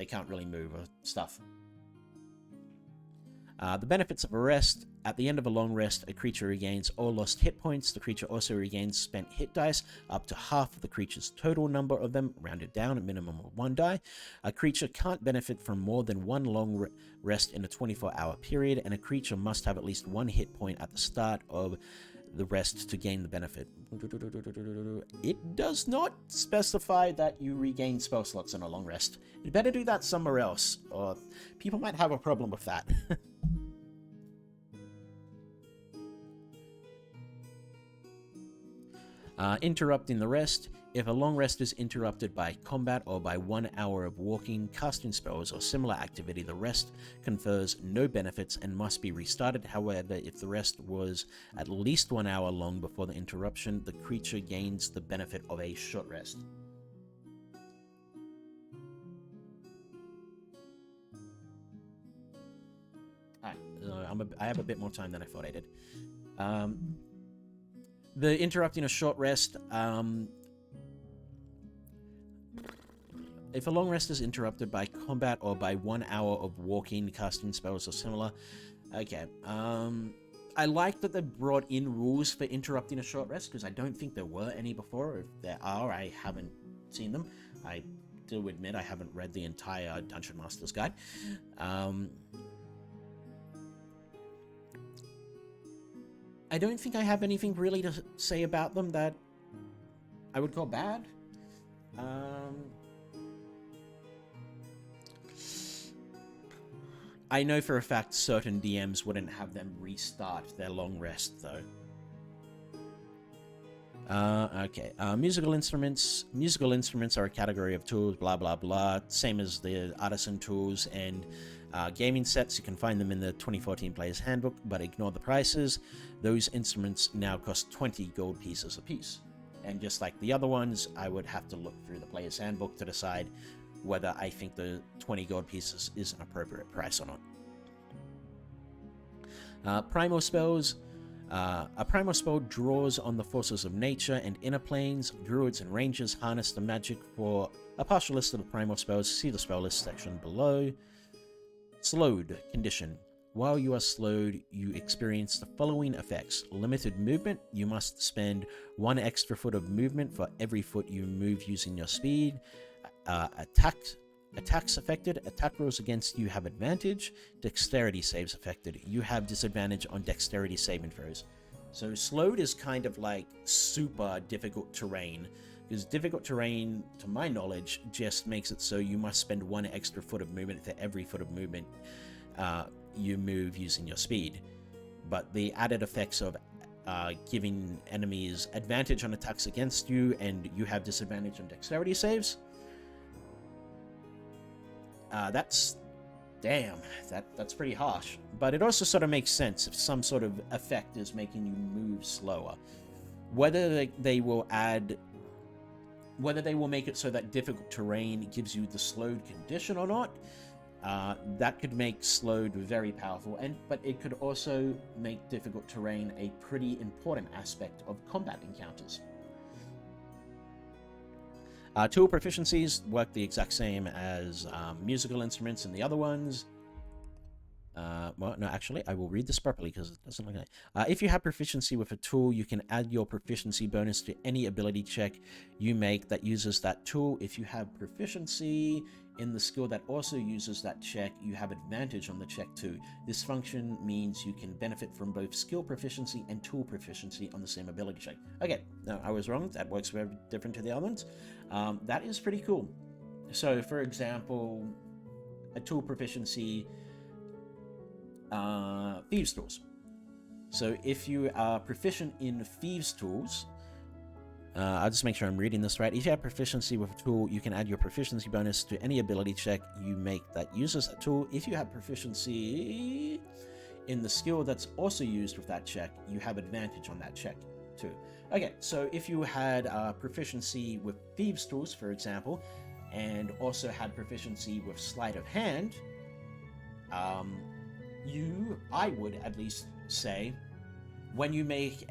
can't really move or stuff. The benefits of a rest. At the end of a long rest, a creature regains all lost hit points. The creature also regains spent hit dice, up to half of the creature's total number of them, rounded down, a minimum of 1 die. A creature can't benefit from more than 1 long rest in a 24-hour period, and a creature must have at least 1 hit point at the start of the rest to gain the benefit. It does not specify that you regain spell slots in a long rest. You better do that somewhere else, or people might have a problem with that. Interrupting the rest. If a long rest is interrupted by combat or by 1 hour of walking, casting spells, or similar activity, the rest confers no benefits and must be restarted. However, if the rest was at least 1 hour long before the interruption, the creature gains the benefit of a short rest. Alright, I have a bit more time than I thought I did. The interrupting a short rest, if a long rest is interrupted by combat or by 1 hour of walking, casting spells, or similar. Okay, I like that they brought in rules for interrupting a short rest, because I don't think there were any before. If there are, I haven't seen them. I do admit I haven't read the entire Dungeon Master's Guide. I don't think I have anything really to say about them that I would call bad. I know for a fact certain DMs wouldn't have them restart their long rest, though. Okay. Musical instruments. Musical instruments are a category of tools, blah, blah, blah. Same as the artisan tools and gaming sets. You can find them in the 2014 Player's Handbook, but ignore the prices. Those instruments now cost 20 gold pieces apiece. And just like the other ones, I would have to look through the Player's Handbook to decide whether I think the 20 gold pieces is an appropriate price or not. Primal spells. A primal spell draws on the forces of nature and inner planes. Druids and rangers harness the magic. For a partial list of the primal spells, see the spell list section below. Slowed condition. While you are slowed, you experience the following effects. Limited movement. You must spend 1 extra foot of movement for every foot you move using your speed. Attacks affected. Attack rolls against you have advantage. Dexterity saves affected. You have disadvantage on dexterity saving throws. So slowed is kind of like super difficult terrain. Because difficult terrain, to my knowledge, just makes it so you must spend 1 extra foot of movement for every foot of movement you move using your speed. But the added effects of giving enemies advantage on attacks against you, and you have disadvantage on dexterity saves, that's pretty harsh. But it also sort of makes sense if some sort of effect is making you move slower. Whether they will make it so that difficult terrain gives you the slowed condition or not, that could make slowed very powerful, but it could also make difficult terrain a pretty important aspect of combat encounters. Tool proficiencies work the exact same as musical instruments and the other ones. Well, no, actually, I will read this properly because it doesn't look like it. If you have proficiency with a tool, you can add your proficiency bonus to any ability check you make that uses that tool. If you have proficiency in the skill that also uses that check, you have advantage on the check too. This function means you can benefit from both skill proficiency and tool proficiency on the same ability check. Okay, no, I was wrong. That works very different to the other ones. That is pretty cool. So, for example, a tool proficiency... Thieves' tools. So if you are proficient in Thieves' tools, I'll just make sure I'm reading this right. If you have proficiency with a tool, you can add your proficiency bonus to any ability check you make that uses that tool. If you have proficiency in the skill that's also used with that check, you have advantage on that check too. Okay, so if you had proficiency with Thieves' tools, for example, and also had proficiency with Sleight of Hand, I would at least say, when you make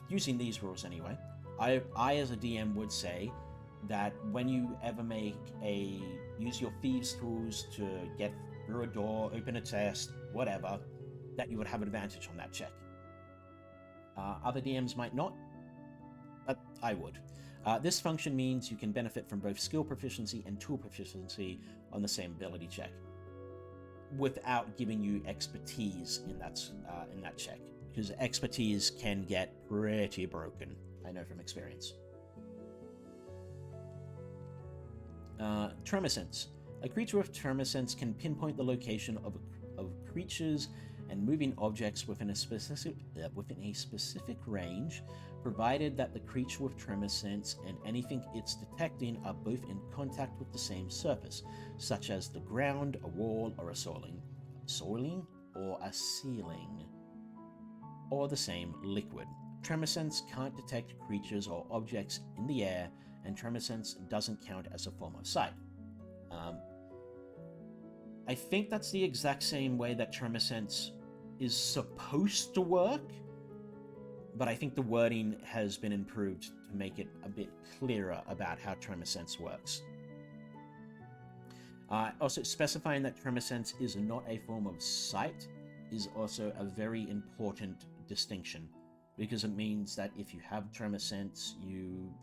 using these rules anyway, I as a DM would say that when you ever use your Thieves' tools to get through a door, open a chest, whatever, that you would have advantage on that check. Other DMs might not, but I would. This function means you can benefit from both skill proficiency and tool proficiency on the same ability check, without giving you expertise in that check, because expertise can get pretty broken. I know from experience. Tremor sense. A creature with tremor sense can pinpoint the location of creatures and moving objects within a specific range, provided that the creature with tremor sense and anything it's detecting are both in contact with the same surface, such as the ground, a wall, or a ceiling, or a ceiling, or the same liquid. Tremor sense can't detect creatures or objects in the air, and tremor sense doesn't count as a form of sight. I think that's the exact same way that tremor sense is supposed to work, but I think the wording has been improved to make it a bit clearer about how tremor sense works. Also, specifying that tremor sense is not a form of sight is also a very important distinction, because it means that if you have tremor sense, you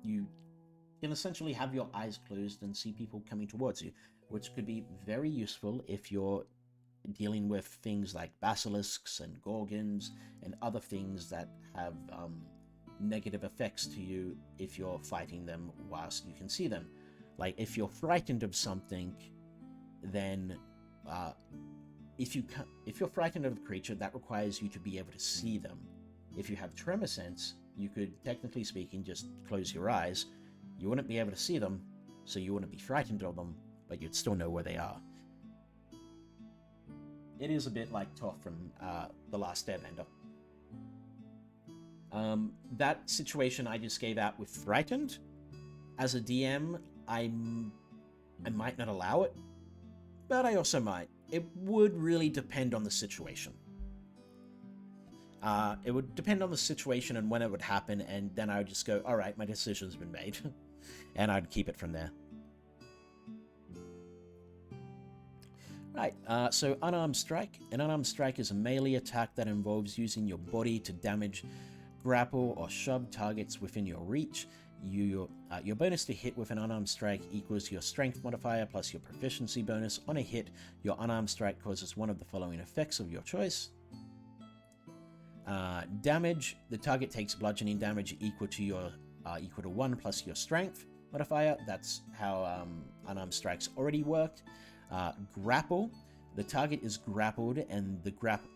can essentially have your eyes closed and see people coming towards you, which could be very useful if you're dealing with things like basilisks and gorgons and other things that have negative effects to you if you're fighting them whilst you can see them. Like, if you're frightened of something, then if you're frightened of a creature, that requires you to be able to see them. If you have tremor sense, you could, technically speaking, just close your eyes. You wouldn't be able to see them, so you wouldn't be frightened of them, but you'd still know where they are. It is a bit like Toph from The Last Airbender. That situation I just gave out with frightened, as a DM, I might not allow it, but I also might. It would really depend on the situation. It would depend on the situation and when it would happen, and then I would just go, all right, my decision's been made, and I'd keep it from there. Right, so unarmed strike. An unarmed strike is a melee attack that involves using your body to damage, grapple, or shove targets within your reach. Your bonus to hit with an unarmed strike equals your strength modifier plus your proficiency bonus. On a hit, your unarmed strike causes one of the following effects of your choice. Damage, the target takes bludgeoning damage equal to 1 plus your strength modifier. That's how unarmed strikes already worked. Grapple, the target is grappled and the grapple's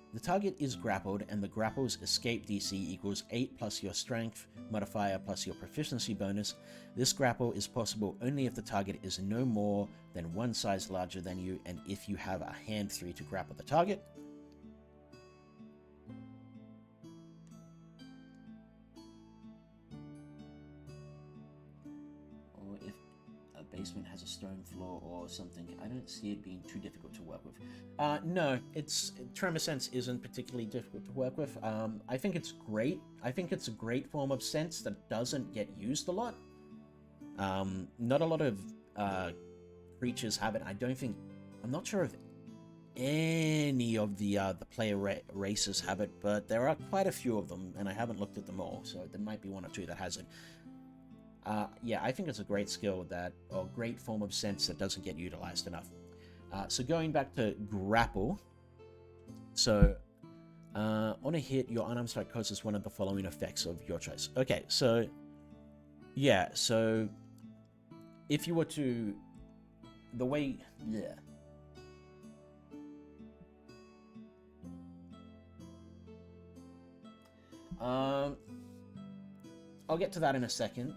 escape DC equals 8 plus your strength modifier plus your proficiency bonus. This grapple is possible only if the target is no more than one size larger than you and if you have a hand 3 to grapple the target. Basement has a stone floor or something. I don't see it being too difficult to work with. No, Tremor Sense isn't particularly difficult to work with. I think it's great. I think it's a great form of sense that doesn't get used a lot. Not a lot of creatures have it. I'm not sure if any of the player races have it, but there are quite a few of them, and I haven't looked at them all, so there might be one or two that has it. Yeah, I think it's a great skill or great form of sense that doesn't get utilized enough. So going back to grapple. So, on a hit, your unarmed strike causes one of the following effects of your choice. Okay, so, yeah, so, if you were to, the way, yeah. I'll get to that in a second.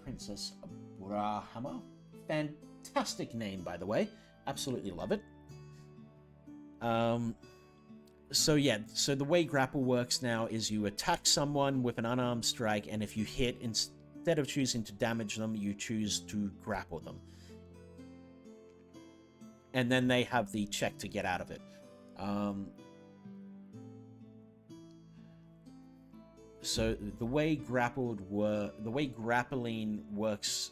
Princess Brahma. Fantastic name, by the way. Absolutely love it. So the way grapple works now is you attack someone with an unarmed strike, and if you hit, instead of choosing to damage them, you choose to grapple them. And then they have the check to get out of it. So the way grappling works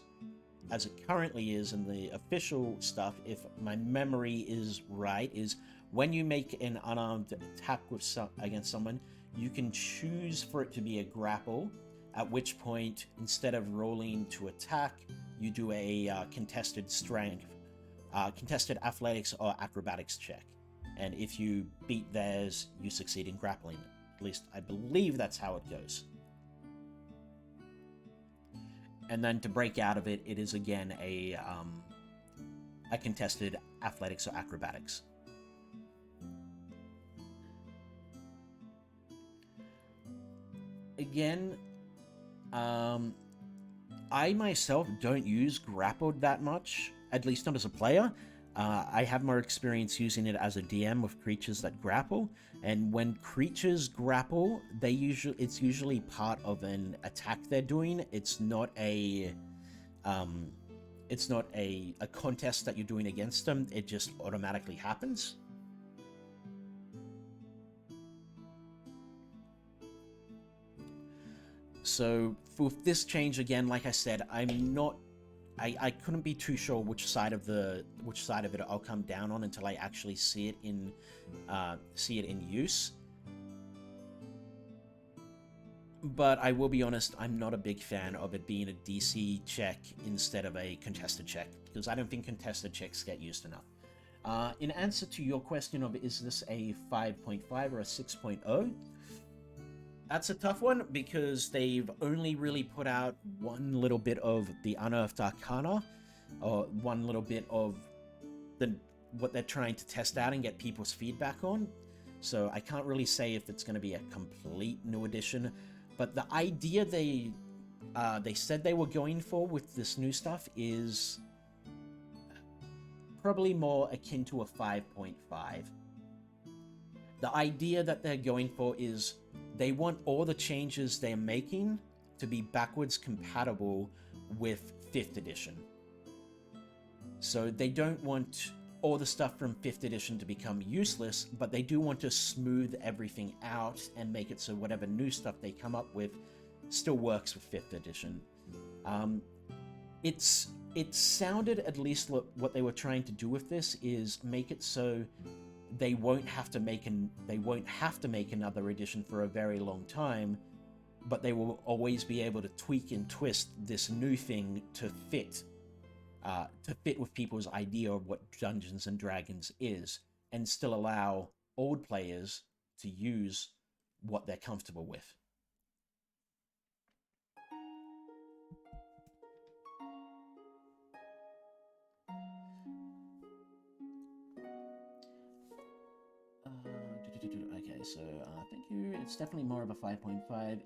as it currently is in the official stuff, if my memory is right, is when you make an unarmed attack against someone, you can choose for it to be a grapple, at which point, instead of rolling to attack, you do a contested athletics or acrobatics check. And if you beat theirs, you succeed in grappling it. At least I believe that's how it goes. And then to break out of it, it is again a contested athletics or acrobatics. Again, I myself don't use grappled that much, at least not as a player. I have more experience using it as a DM with creatures that grapple, and when creatures grapple, it's usually part of an attack they're doing. It's not a contest that you're doing against them. It just automatically happens. So with this change again, like I said, I couldn't be too sure which side of it I'll come down on until I actually see it in use. But I will be honest, I'm not a big fan of it being a DC check instead of a contested check, because I don't think contested checks get used enough. In answer to your question of is this a 5.5 or a 6.0, that's a tough one, because they've only really put out one little bit of the Unearthed Arcana, or one little bit of what they're trying to test out and get people's feedback on. So I can't really say if it's going to be a complete new edition, but the idea they said they were going for with this new stuff is probably more akin to a 5.5. The idea that they're going for is they want all the changes they're making to be backwards compatible with 5th edition. So they don't want all the stuff from 5th edition to become useless, but they do want to smooth everything out and make it so whatever new stuff they come up with still works with 5th edition. It's it sounded, at least what they were trying to do with this is make it so they won't have to make another edition for a very long time, but they will always be able to tweak and twist this new thing to fit with people's idea of what Dungeons and Dragons is, and still allow old players to use what they're comfortable with. Okay, so thank you. It's definitely more of a 5.5.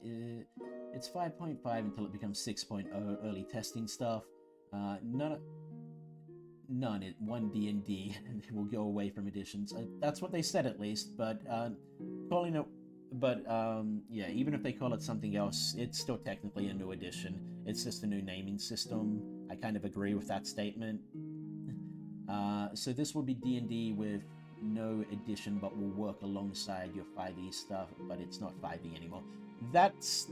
It's 5.5 until it becomes 6.0 early testing stuff. None. One D&D, and will go away from editions. That's what they said, at least. But calling it. But yeah, even if they call it something else, it's still technically a new edition. It's just a new naming system. I kind of agree with that statement. So this will be D&D with no edition, but will work alongside your 5e stuff, but it's not 5e anymore. That's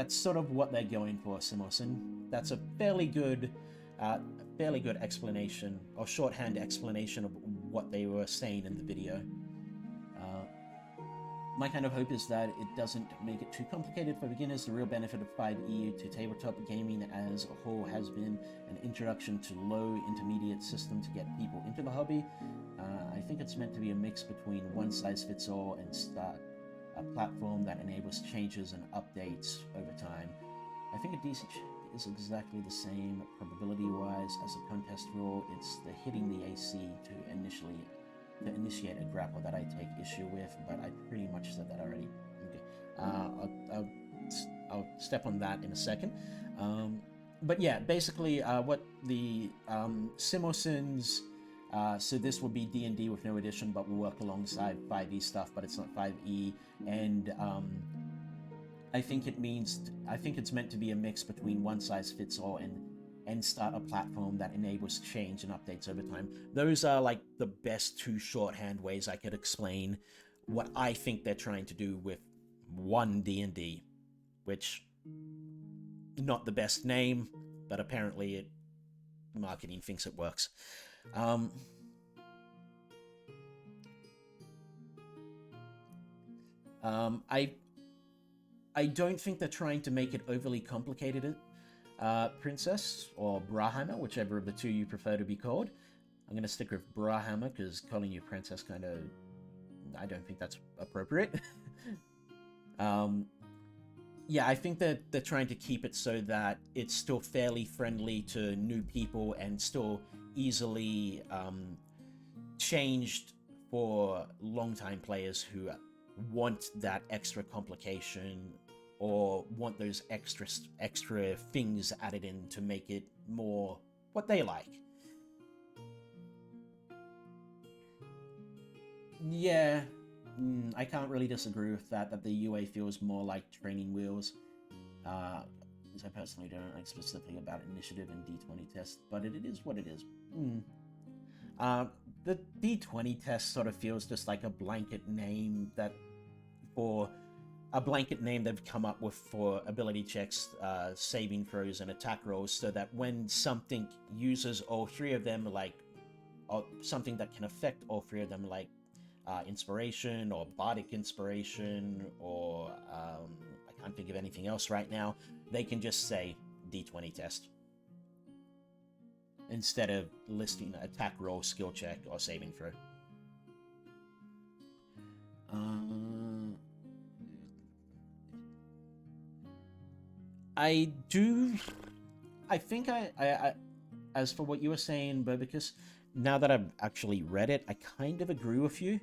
sort of what they're going for, Simoson. That's a fairly good explanation, or shorthand explanation of what they were saying in the video. My kind of hope is that it doesn't make it too complicated for beginners. The real benefit of 5e to tabletop gaming as a whole has been an introduction to low intermediate system to get people into the hobby. I think it's meant to be a mix between one-size-fits-all and start a platform that enables changes and updates over time. I think a decent is exactly the same probability-wise as a contest rule. It's the hitting the AC to initiate a grapple that I take issue with, but I pretty much said that already. Okay. I'll step on that in a second. But yeah, basically what the Simosons, so this will be D&D with no edition, but will work alongside 5e stuff, but it's not 5e, and I think it's meant to be a mix between one size fits all and start a platform that enables change and updates over time. Those are like the best two shorthand ways I could explain what I think they're trying to do with One D&D, which not the best name, but apparently marketing thinks it works. I don't think they're trying to make it overly complicated. Princess, or Brahama, whichever of the two you prefer to be called. I'm going to stick with Brahama, because calling you Princess kind of... I don't think that's appropriate. Yeah, I think that they're trying to keep it so that it's still fairly friendly to new people and still easily changed for long-time players who want that extra complication or want those extra things added in to make it more what they like. Yeah, I can't really disagree with that the UA feels more like training wheels. Because I personally don't like specifically about initiative and D20 tests, but it is what it is. The D20 test sort of feels just like a blanket name they've come up with for ability checks, saving throws, and attack rolls, so that when something uses all three of them, or something that can affect all three of them, like inspiration or bardic inspiration, or I can't think of anything else right now, they can just say D20 test instead of listing attack roll, skill check, or saving throw. I think as for what you were saying, Bobicus, now that I've actually read it, I kind of agree with you.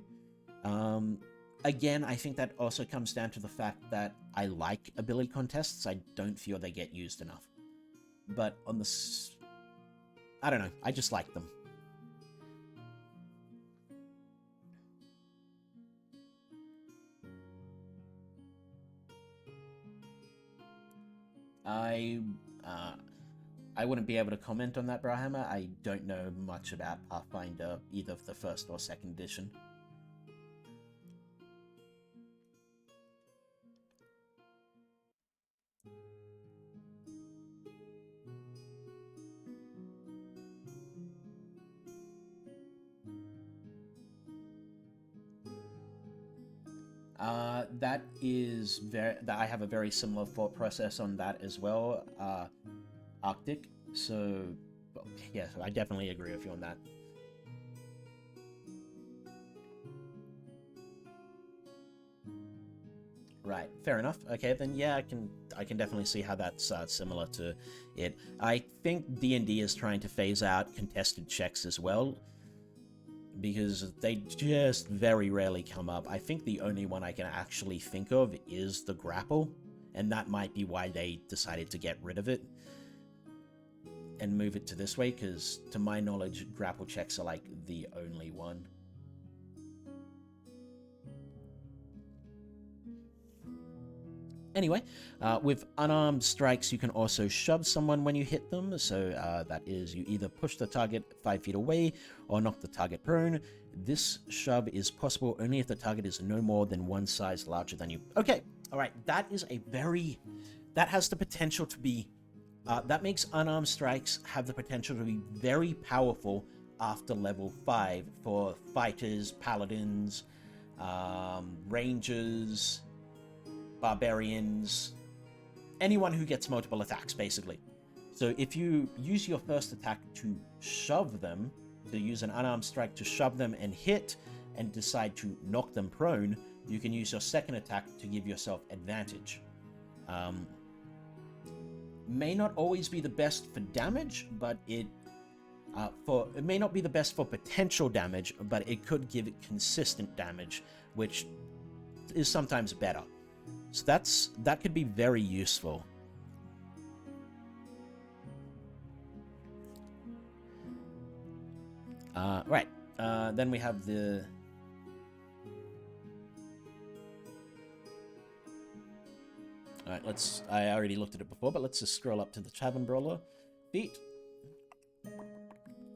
Again, I think that also comes down to the fact that I like ability contests. I don't feel they get used enough. But on the... I don't know, I just like them. I wouldn't be able to comment on that, Brahama. I don't know much about Pathfinder, either of the first or second edition. That is that I have a very similar thought process on that as well, Arctic. So, yeah, I definitely agree with you on that. Right, fair enough. Okay, then yeah, I can definitely see how that's similar to it. I think D&D is trying to phase out contested checks as well, because they just very rarely come up. I think the only one I can actually think of is the grapple, and that might be why they decided to get rid of it and move it to this way, because to my knowledge, grapple checks are like the only one. Anyway, with unarmed strikes, you can also shove someone when you hit them. So that is, you either push the target 5 feet away or knock the target prone. This shove is possible only if the target is no more than one size larger than you. Okay, all right, that is a very... That has the potential to be... that makes unarmed strikes have the potential to be very powerful after level 5 for fighters, paladins, rangers, barbarians, anyone who gets multiple attacks, basically. So if you use your first attack to shove them, to use an unarmed strike to shove them and hit, and decide to knock them prone, you can use your second attack to give yourself advantage. May not always be the best for damage, but it may not be the best for potential damage, but it could give it consistent damage, which is sometimes better. So that could be very useful. Right. Then we have the... Alright, I already looked at it before, but let's just scroll up to the Tavern Brawler. Feet.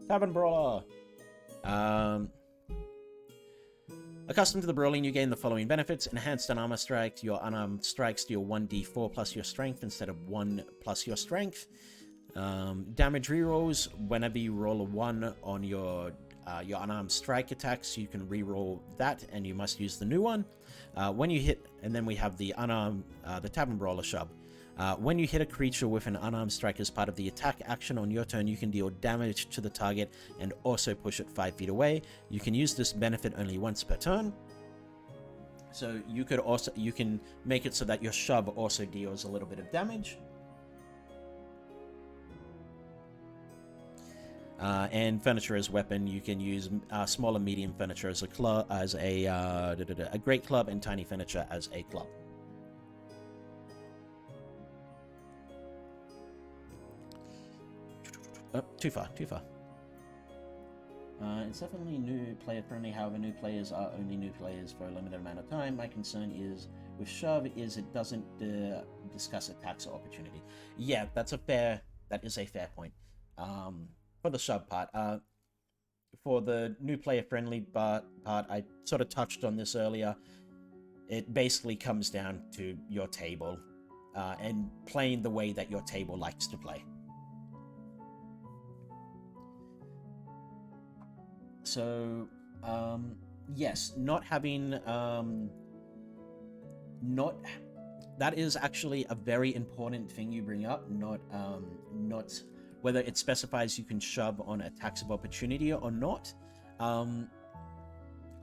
Tavern Brawler! Accustomed to the brawling, you gain the following benefits. Enhanced unarmed strikes. Your unarmed strikes deal 1d4 plus your strength instead of 1 plus your strength. Damage rerolls. Whenever you roll a 1 on your unarmed strike attacks, you can reroll that, and you must use the new one. When you hit... And then we have the unarmed... the Tavern Brawler shove. When you hit a creature with an unarmed strike as part of the attack action on your turn, you can deal damage to the target and also push it 5 feet away. You can use this benefit only once per turn. So you can make it so that your shove also deals a little bit of damage. And furniture as weapon, you can use small and medium furniture as a great club, and tiny furniture as a club. Oh, too far. It's definitely new player friendly, however new players are only new players for a limited amount of time. My concern is with shove is it doesn't discuss attacks or opportunity. Yeah, that is a fair point. For the shove part, for the new player friendly part, I sort of touched on this earlier. It basically comes down to your table and playing the way that your table likes to play. So, yes, not having, that is actually a very important thing you bring up, not whether it specifies you can shove on attacks of opportunity or not.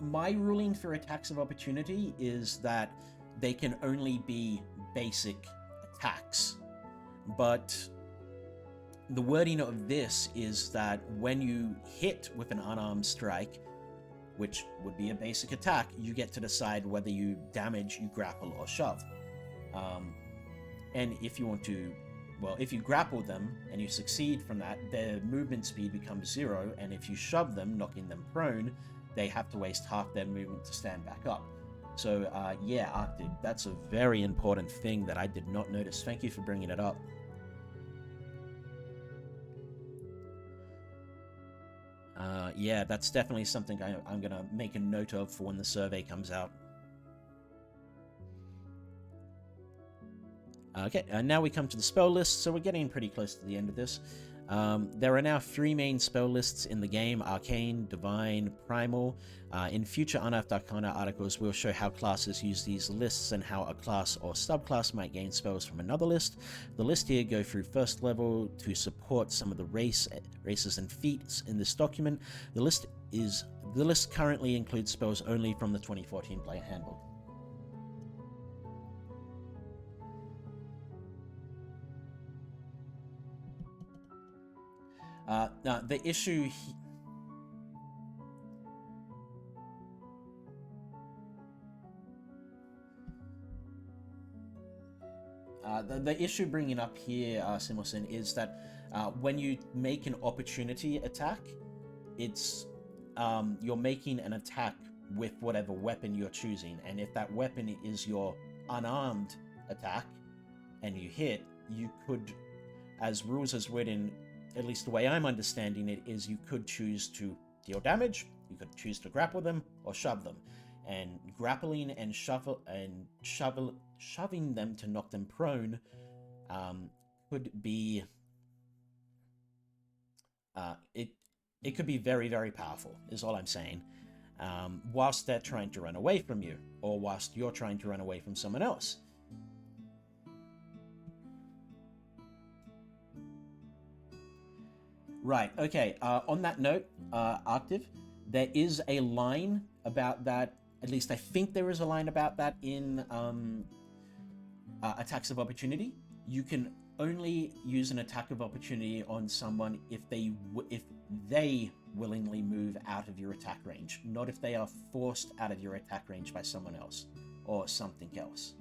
My ruling for attacks of opportunity is that they can only be basic attacks, but the wording of this is that when you hit with an unarmed strike, which would be a basic attack, you get to decide whether you damage, you grapple, or shove. And if you want to, well, if you grapple them and you succeed from that, their movement speed becomes 0, and if you shove them, knocking them prone, they have to waste half their movement to stand back up. So, yeah, Arctic, that's a very important thing that I did not notice. Thank you for bringing it up. Yeah, that's definitely something I'm going to make a note of for when the survey comes out. Okay, and now we come to the spell list, so we're getting pretty close to the end of this. There are now 3 main spell lists in the game: Arcane, Divine, Primal. In future Unearthed Arcana articles, we'll show how classes use these lists and how a class or subclass might gain spells from another list. The list here go through first level to support some of the races and feats in this document. The list currently includes spells only from the 2014 Player Handbook. Now, the issue the issue bringing up here, Similson, is that when you make an opportunity attack, it's you're making an attack with whatever weapon you're choosing, and if that weapon is your unarmed attack and you hit, you could, as rules as written, at least the way I'm understanding it, is you could choose to deal damage, you could choose to grapple them, or shove them. And grappling and shoving them to knock them prone could be it could be very, very powerful, is all I'm saying. Whilst they're trying to run away from you, or whilst you're trying to run away from someone else. Right, okay, on that note, Arctive, there is a line about that, at least I think there is a line about that in Attacks of Opportunity. You can only use an attack of opportunity on someone if they willingly move out of your attack range, not if they are forced out of your attack range by someone else, or something else.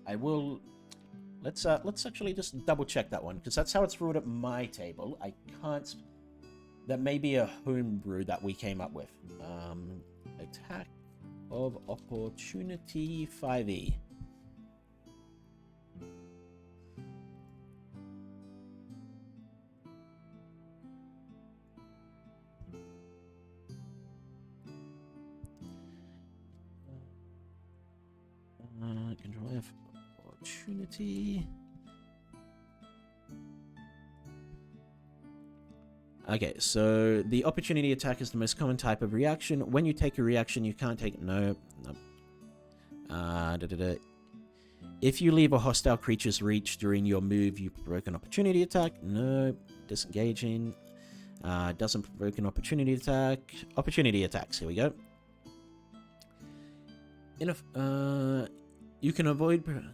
I will. Let's actually just double check that one, because that's how it's ruled at my table. I can't. That may be a homebrew that we came up with. Attack of Opportunity 5e. Control F. Opportunity. Okay, so the opportunity attack is the most common type of reaction. When you take a reaction, you can't take... No. If you leave a hostile creature's reach during your move, you provoke an opportunity attack. No. Disengaging. Doesn't provoke an opportunity attack. Opportunity attacks. Here we go. You can avoid provoking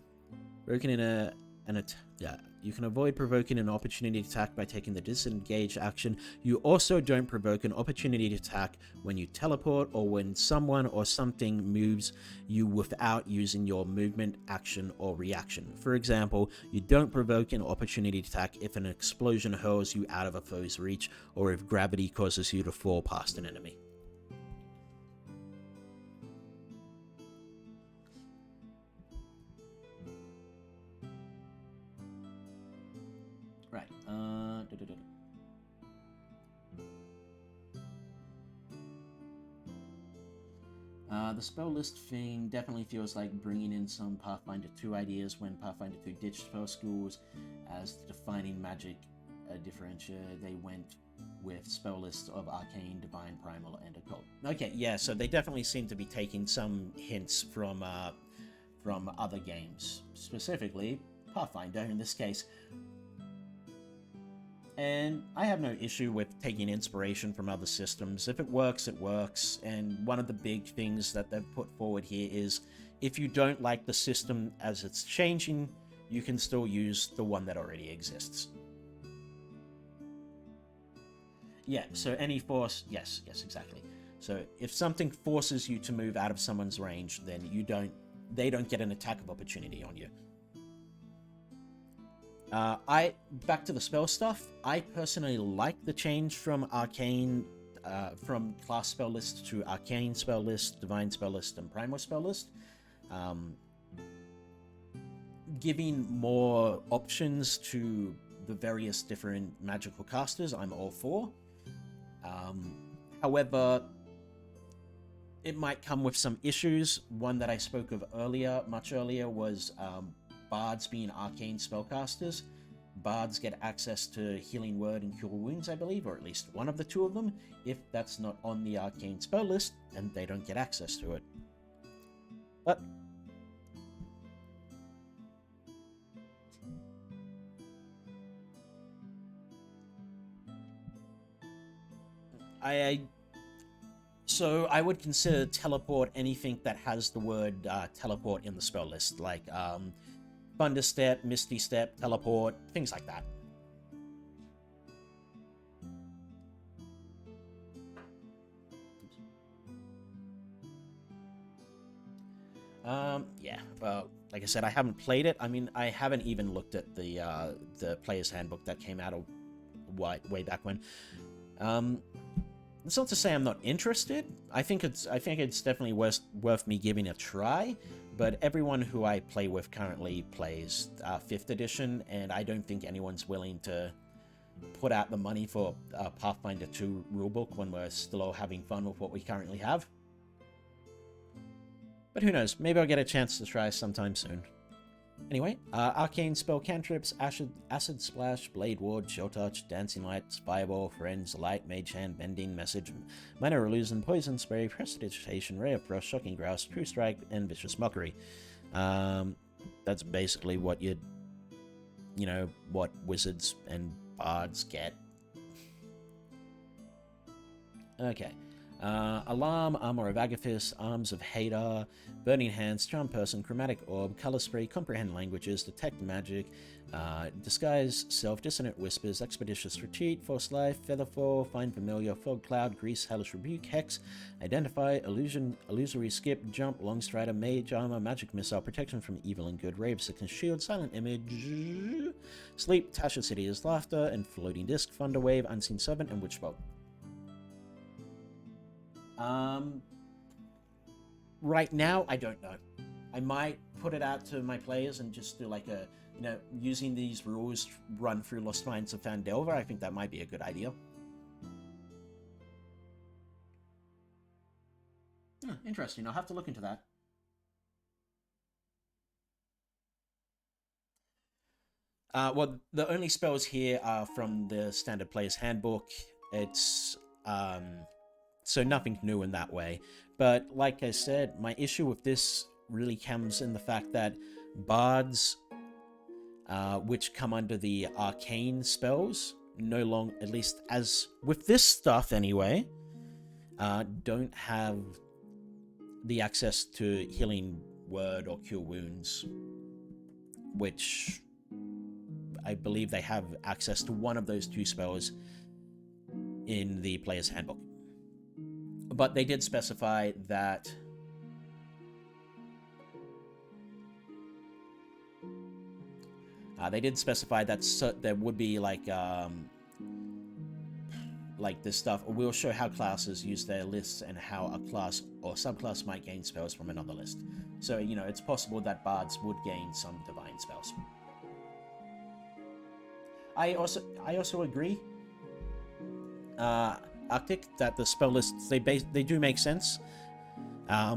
you can avoid provoking an opportunity attack by taking the disengage action. You also don't provoke an opportunity attack when you teleport or when someone or something moves you without using your movement, action, or reaction. For example, you don't provoke an opportunity attack if an explosion hurls you out of a foe's reach, or if gravity causes you to fall past an enemy. Right. The spell list thing definitely feels like bringing in some Pathfinder 2 ideas when Pathfinder 2 ditched spell schools as the defining magic differentiator. They went with spell lists of Arcane, Divine, Primal, and Occult. Okay, yeah, so they definitely seem to be taking some hints from other games, specifically Pathfinder in this case. And I have no issue with taking inspiration from other systems. If it works, it works. And one of the big things that they've put forward here is if you don't like the system as it's changing, you can still use the one that already exists. Yeah, so any force, yes, exactly. So if something forces you to move out of someone's range, then they don't get an attack of opportunity on you. Back to the spell stuff, I personally like the change from Arcane, from class spell list to Arcane spell list, Divine spell list, and Primal spell list. Giving more options to the various different magical casters, I'm all for. However, it might come with some issues. One that I spoke of earlier, much earlier, was bards being arcane spellcasters. Bards get access to Healing Word and Cure Wounds, I believe, or at least one of the two of them. If that's not on the arcane spell list, then they don't get access to it. But so I would consider teleport anything that has the word teleport in the spell list, like Thunder Step, Misty Step, Teleport, things like that. Yeah, well, like I said, I haven't played it. I mean, I haven't even looked at the player's handbook that came out way back when. It's not to say I'm not interested. I think it's definitely worth me giving a try. But everyone who I play with currently plays 5th edition, and I don't think anyone's willing to put out the money for Pathfinder 2 rulebook when we're still all having fun with what we currently have. But who knows? Maybe I'll get a chance to try sometime soon. Anyway, arcane spell cantrips, acid splash, blade ward, chill touch, dancing lights, fireball, friends, light, mage hand, bending, message, minor illusion, poison spray, prestidigitation, ray of frost, shocking grouse, true strike, and vicious mockery. That's basically what what wizards and bards get. Okay. Alarm, Armor of Agathis, Arms of Hadar, Burning Hands, Charm Person, Chromatic Orb, Color Spray, Comprehend Languages, Detect Magic, Disguise, Self, Dissonant Whispers, Expeditious Retreat, Force Life, Featherfall, Find Familiar, Fog Cloud, Grease, Hellish Rebuke, Hex, Identify, Illusory Skip, Jump, Long Strider, Mage Armor, Magic Missile, Protection from Evil and Good, Ray of Sickness, Shield, Silent Image, Sleep, Tasha City is Laughter, and Floating Disc, Thunder Wave, Unseen Servant, and Witchbolt. Right now, I don't know. I might put it out to my players and just do like a, using these rules, run through Lost Mines of Phandelver. I think that might be a good idea. Interesting. I'll have to look into that. Well, the only spells here are from the Standard Player's Handbook. It's, so nothing new in that way. But like I said, my issue with this really comes in the fact that bards, which come under the arcane spells, no longer, at least as with this stuff anyway, don't have the access to Healing Word or Cure Wounds, which I believe they have access to one of those two spells in the Player's Handbook. But they did specify that there would be like this stuff. We'll show how classes use their lists and how a class or subclass might gain spells from another list. So it's possible that bards would gain some divine spells. I also agree, Arctic, that the spell lists they do make sense. I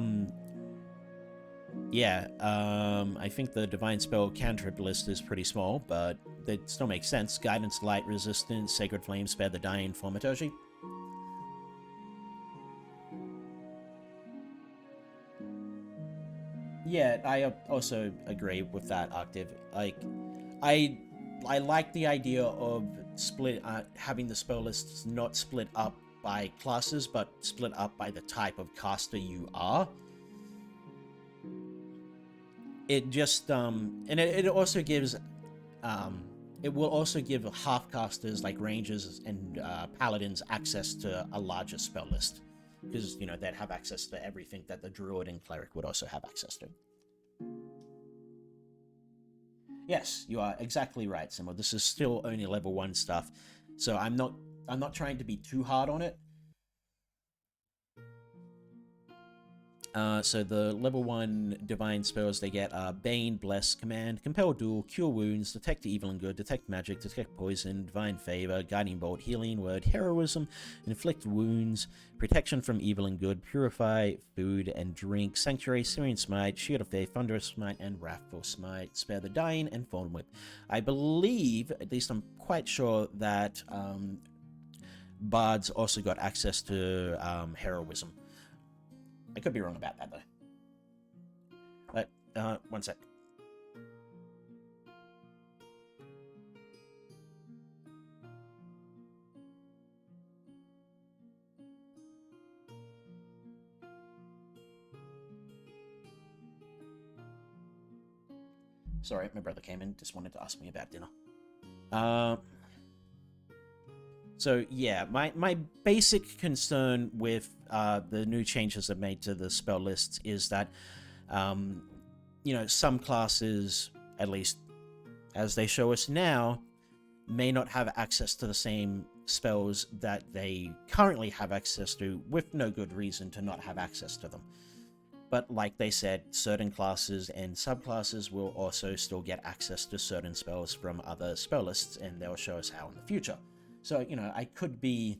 think the divine spell cantrip list is pretty small, but they still make sense. Guidance, Light, Resistance, Sacred Flame, Spare the Dying, Thaumaturgy. Yeah, I also agree with that, Octave. Like, I like the idea of having the spell lists not split up by classes, but split up by the type of caster you are. It just and it also gives it will also give half casters like rangers and paladins access to a larger spell list, because they'd have access to everything that the druid and cleric would also have access to. Yes, you are exactly right, Simmo. This is still only level 1 stuff, so I'm not trying to be too hard on it. So the level 1 divine spells they get are Bane, Bless, Command, Compel Duel, Cure Wounds, Detect Evil and Good, Detect Magic, Detect Poison, Divine Favor, Guiding Bolt, Healing Word, Heroism, Inflict Wounds, Protection from Evil and Good, Purify Food and Drink, Sanctuary, Syrian Smite, Shield of Faith, Thunderous Smite, and Wrathful Smite, Spare the Dying, and Fallen Whip. I believe, at least I'm quite sure, that Bards also got access to Heroism. I could be wrong about that, though. But, one sec. Sorry, my brother came in, just wanted to ask me about dinner. So yeah, my basic concern with the new changes I've made to the spell lists is that, some classes, at least as they show us now, may not have access to the same spells that they currently have access to, with no good reason to not have access to them. But like they said, certain classes and subclasses will also still get access to certain spells from other spell lists, and they'll show us how in the future. So, I could be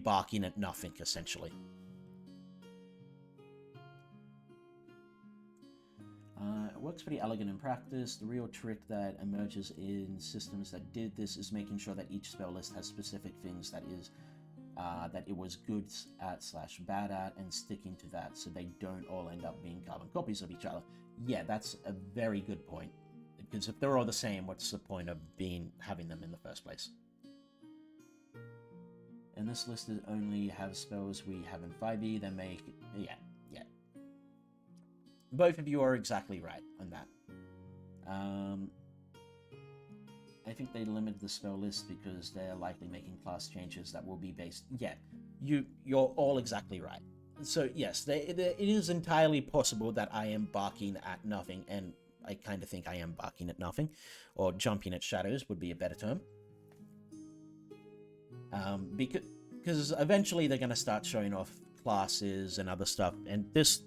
barking at nothing, essentially. It works pretty elegant in practice. The real trick that emerges in systems that did this is making sure that each spell list has specific things that it was good at / bad at, and sticking to that so they don't all end up being carbon copies of each other. Yeah, that's a very good point. Because if they're all the same, what's the point of having them in the first place? And this list only has spells we have in 5e that make... Yeah. Both of you are exactly right on that. I think they limited the spell list because they're likely making class changes that will be based... Yeah, you're all exactly right. So yes, it is entirely possible that I am barking at nothing, and I kind of think I am barking at nothing, or jumping at shadows would be a better term. Because eventually they're going to start showing off classes and other stuff, and this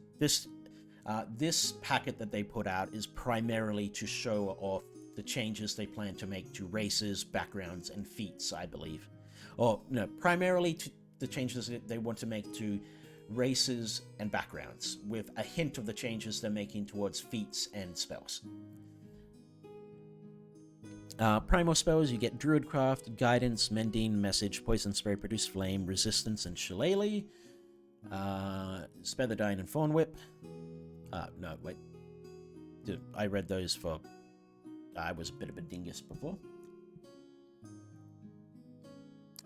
packet that they put out is primarily to show off the changes they plan to make to races, backgrounds, and feats, I believe. Or, no, primarily to the changes that they want to make to races and backgrounds, with a hint of the changes they're making towards feats and spells. Primal spells, you get Druidcraft, Guidance, Mending, Message, Poison Spray, Produce Flame, Resistance, and Shillelagh. Spare the Dying and Thorn Whip. No, wait. I read those for... I was a bit of a dingus before.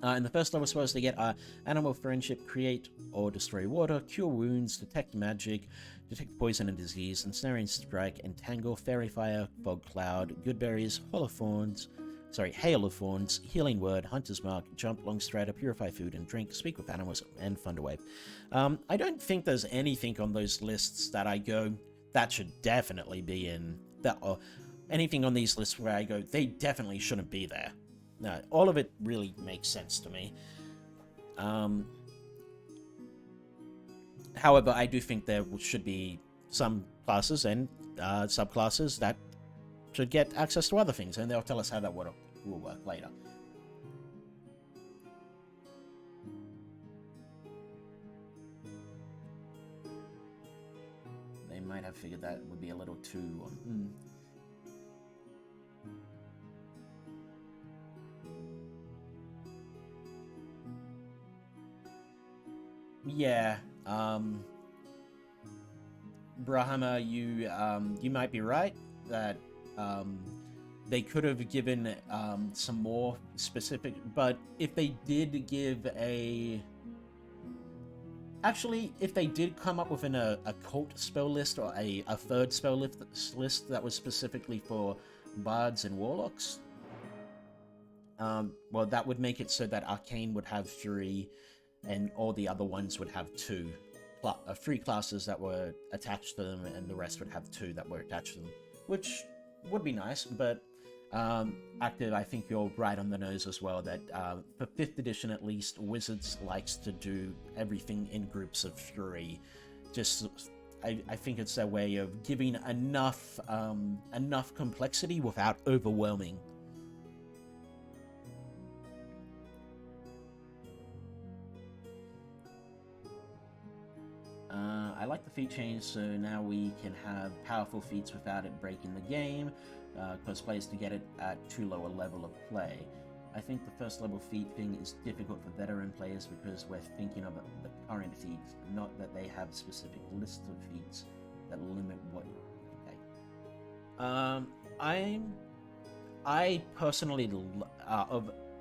In the first level spells, they get Animal Friendship, Create or Destroy Water, Cure Wounds, Detect Magic, Detect Poison and Disease, Ensnaring Strike, Entangle, Fairy Fire, Fog Cloud, Good Berries, Hail of Thorns, Healing Word, Hunter's Mark, Jump, Long Strider, Purify Food and Drink, Speak with Animals, and Thunderwave. I don't think there's anything on those lists that I go, that should definitely be in that, or anything on these lists where I go, they definitely shouldn't be there. No, all of it really makes sense to me. However, I do think there should be some classes and subclasses that should get access to other things, and they'll tell us how that will work later. They might have figured that would be a little too... Yeah, Brahma, you might be right that they could have given some more specific, but if they did give if they did come up with a cult spell list or a third spell list that was specifically for bards and warlocks, well, that would make it so that Arcane would have 3 and all the other ones would have 2. 3 classes that were attached to them, and the rest would have 2 that were attached to them, which would be nice. But Active, I think you're right on the nose as well, that for 5th edition at least, Wizards likes to do everything in groups of 3, just I think it's their way of giving enough complexity without overwhelming. I like the feat change, so now we can have powerful feats without it breaking the game, because players to get it at too low a level of play. I think the first level feat thing is difficult for veteran players because we're thinking of the current feats, not that they have specific lists of feats that limit what. Okay. I personally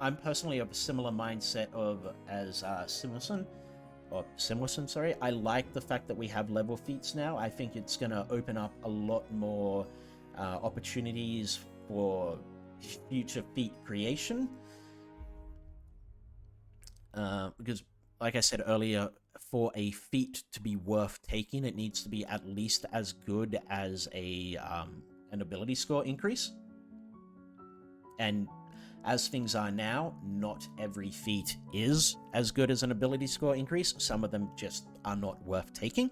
I'm personally of a similar mindset as Simerson. Or Simmerson, sorry. I like the fact that we have level feats now. I think it's going to open up a lot more opportunities for future feat creation. Because, like I said earlier, for a feat to be worth taking, it needs to be at least as good as an ability score increase. And as things are now, not every feat is as good as an ability score increase. Some of them just are not worth taking.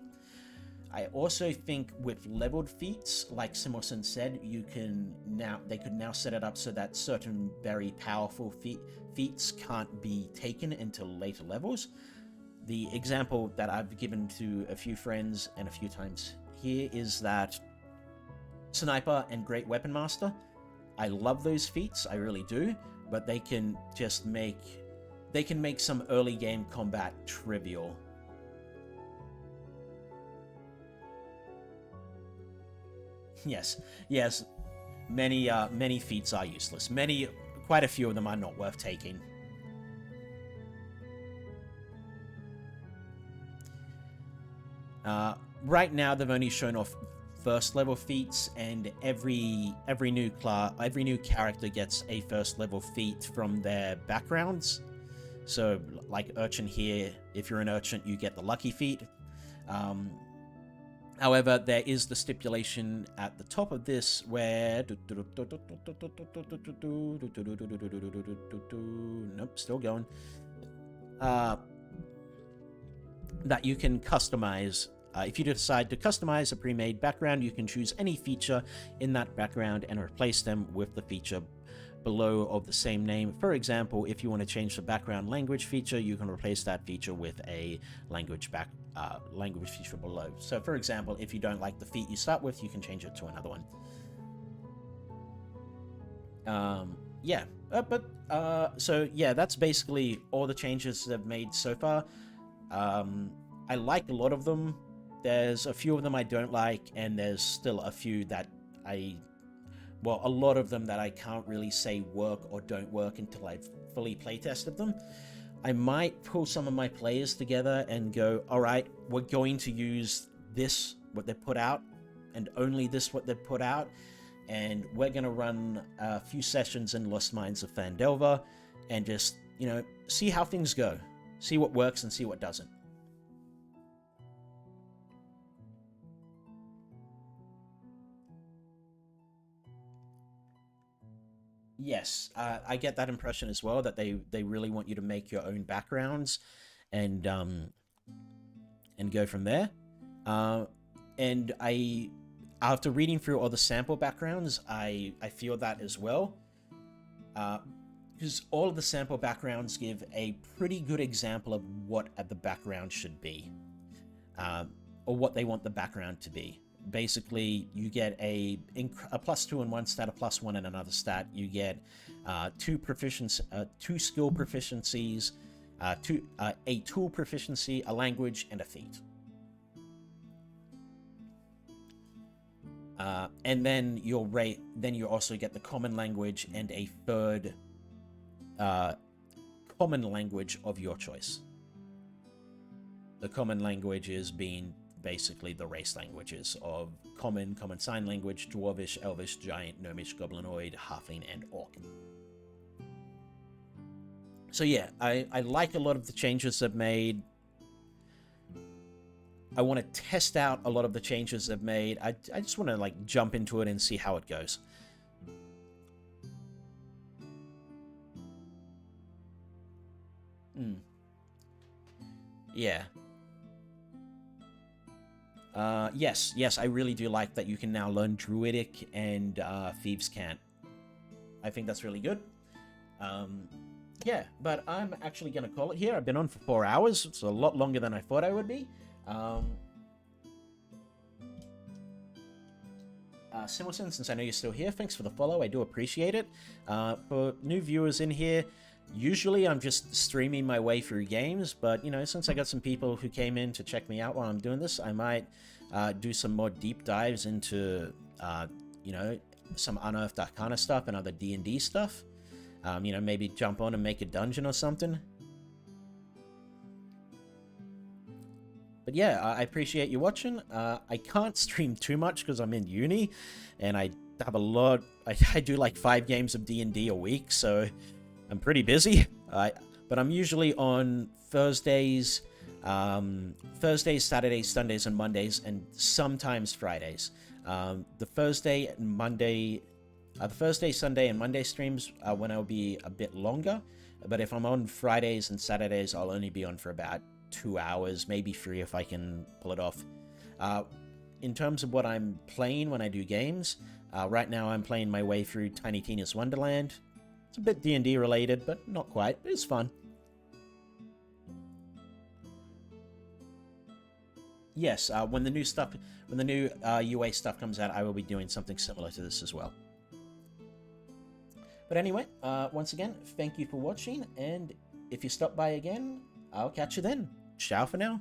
I also think with leveled feats, like Simerson said, they could now set it up so that certain very powerful feats can't be taken until later levels. The example that I've given to a few friends and a few times here is that Sniper and Great Weapon Master, I love those feats, I really do, but they can make some early game combat trivial. Yes, many feats are useless. Quite a few of them are not worth taking. Right now, they've only shown off first level feats, and every new character gets a first level feat from their backgrounds. So, like Urchin here, if you're an Urchin, you get the lucky feat. However, there is the stipulation at the top of this where nope, still going. That you can customize. If you decide to customize a pre-made background, you can choose any feature in that background and replace them with the feature below of the same name. For example, if you want to change the background language feature, you can replace that feature with a language feature below. So, for example, if you don't like the feat you start with, you can change it to another one. So yeah, that's basically all the changes they've made so far. I like a lot of them. There's a few of them I don't like, and there's still a few that a lot of them that I can't really say work or don't work until I've fully playtested them. I might pull some of my players together and go, alright, we're going to use this, what they put out, and only this, what they put out, and we're going to run a few sessions in Lost Mines of Phandelver, and just, see how things go. See what works and see what doesn't. Yes, I get that impression as well, that they really want you to make your own backgrounds and go from there. And after reading through all the sample backgrounds, I feel that as well. Because all of the sample backgrounds give a pretty good example of what the background should be, or what they want the background to be. Basically, you get a +2 in one stat, a +1 in another stat. You get two skill proficiencies, a tool proficiency, a language, and a feat. And then you also get the common language and a third common language of your choice. The common language is being basically the race languages of Common Sign Language, Dwarvish, Elvish, Giant, Gnomish, Goblinoid, Halfling, and Orc. So yeah, I like a lot of the changes they've made. I want to test out a lot of the changes they've made. I just want to jump into it and see how it goes. Yeah. Yes, I really do like that you can now learn Druidic and Thieves' Cant. I think that's really good. Yeah, but I'm actually going to call it here. I've been on for 4 hours. It's a lot longer than I thought I would be. Similson, since I know you're still here, thanks for the follow. I do appreciate it. For new viewers in here, usually I'm just streaming my way through games, but, you know, since I got some people who came in to check me out while I'm doing this, I might do some more deep dives into, you know, some Unearthed Arcana stuff and other D&D stuff. You know, maybe jump on and make a dungeon or something. But yeah, I appreciate you watching. I can't stream too much because I'm in uni, and I have a lot. I do like 5 games of D&D a week, so I'm pretty busy. But I'm usually on Thursdays, Saturdays, Sundays, and Mondays, and sometimes Fridays. The Thursday, Sunday, and Monday streams are when I'll be a bit longer. But if I'm on Fridays and Saturdays, I'll only be on for about 2 hours, maybe 3 if I can pull it off. In terms of what I'm playing when I do games, right now I'm playing my way through Tiny Tina's Wonderland. It's a bit D&D related, but not quite. It's fun. Yes, when the new UA stuff comes out, I will be doing something similar to this as well. But anyway, once again, thank you for watching, and if you stop by again, I'll catch you then. Ciao for now.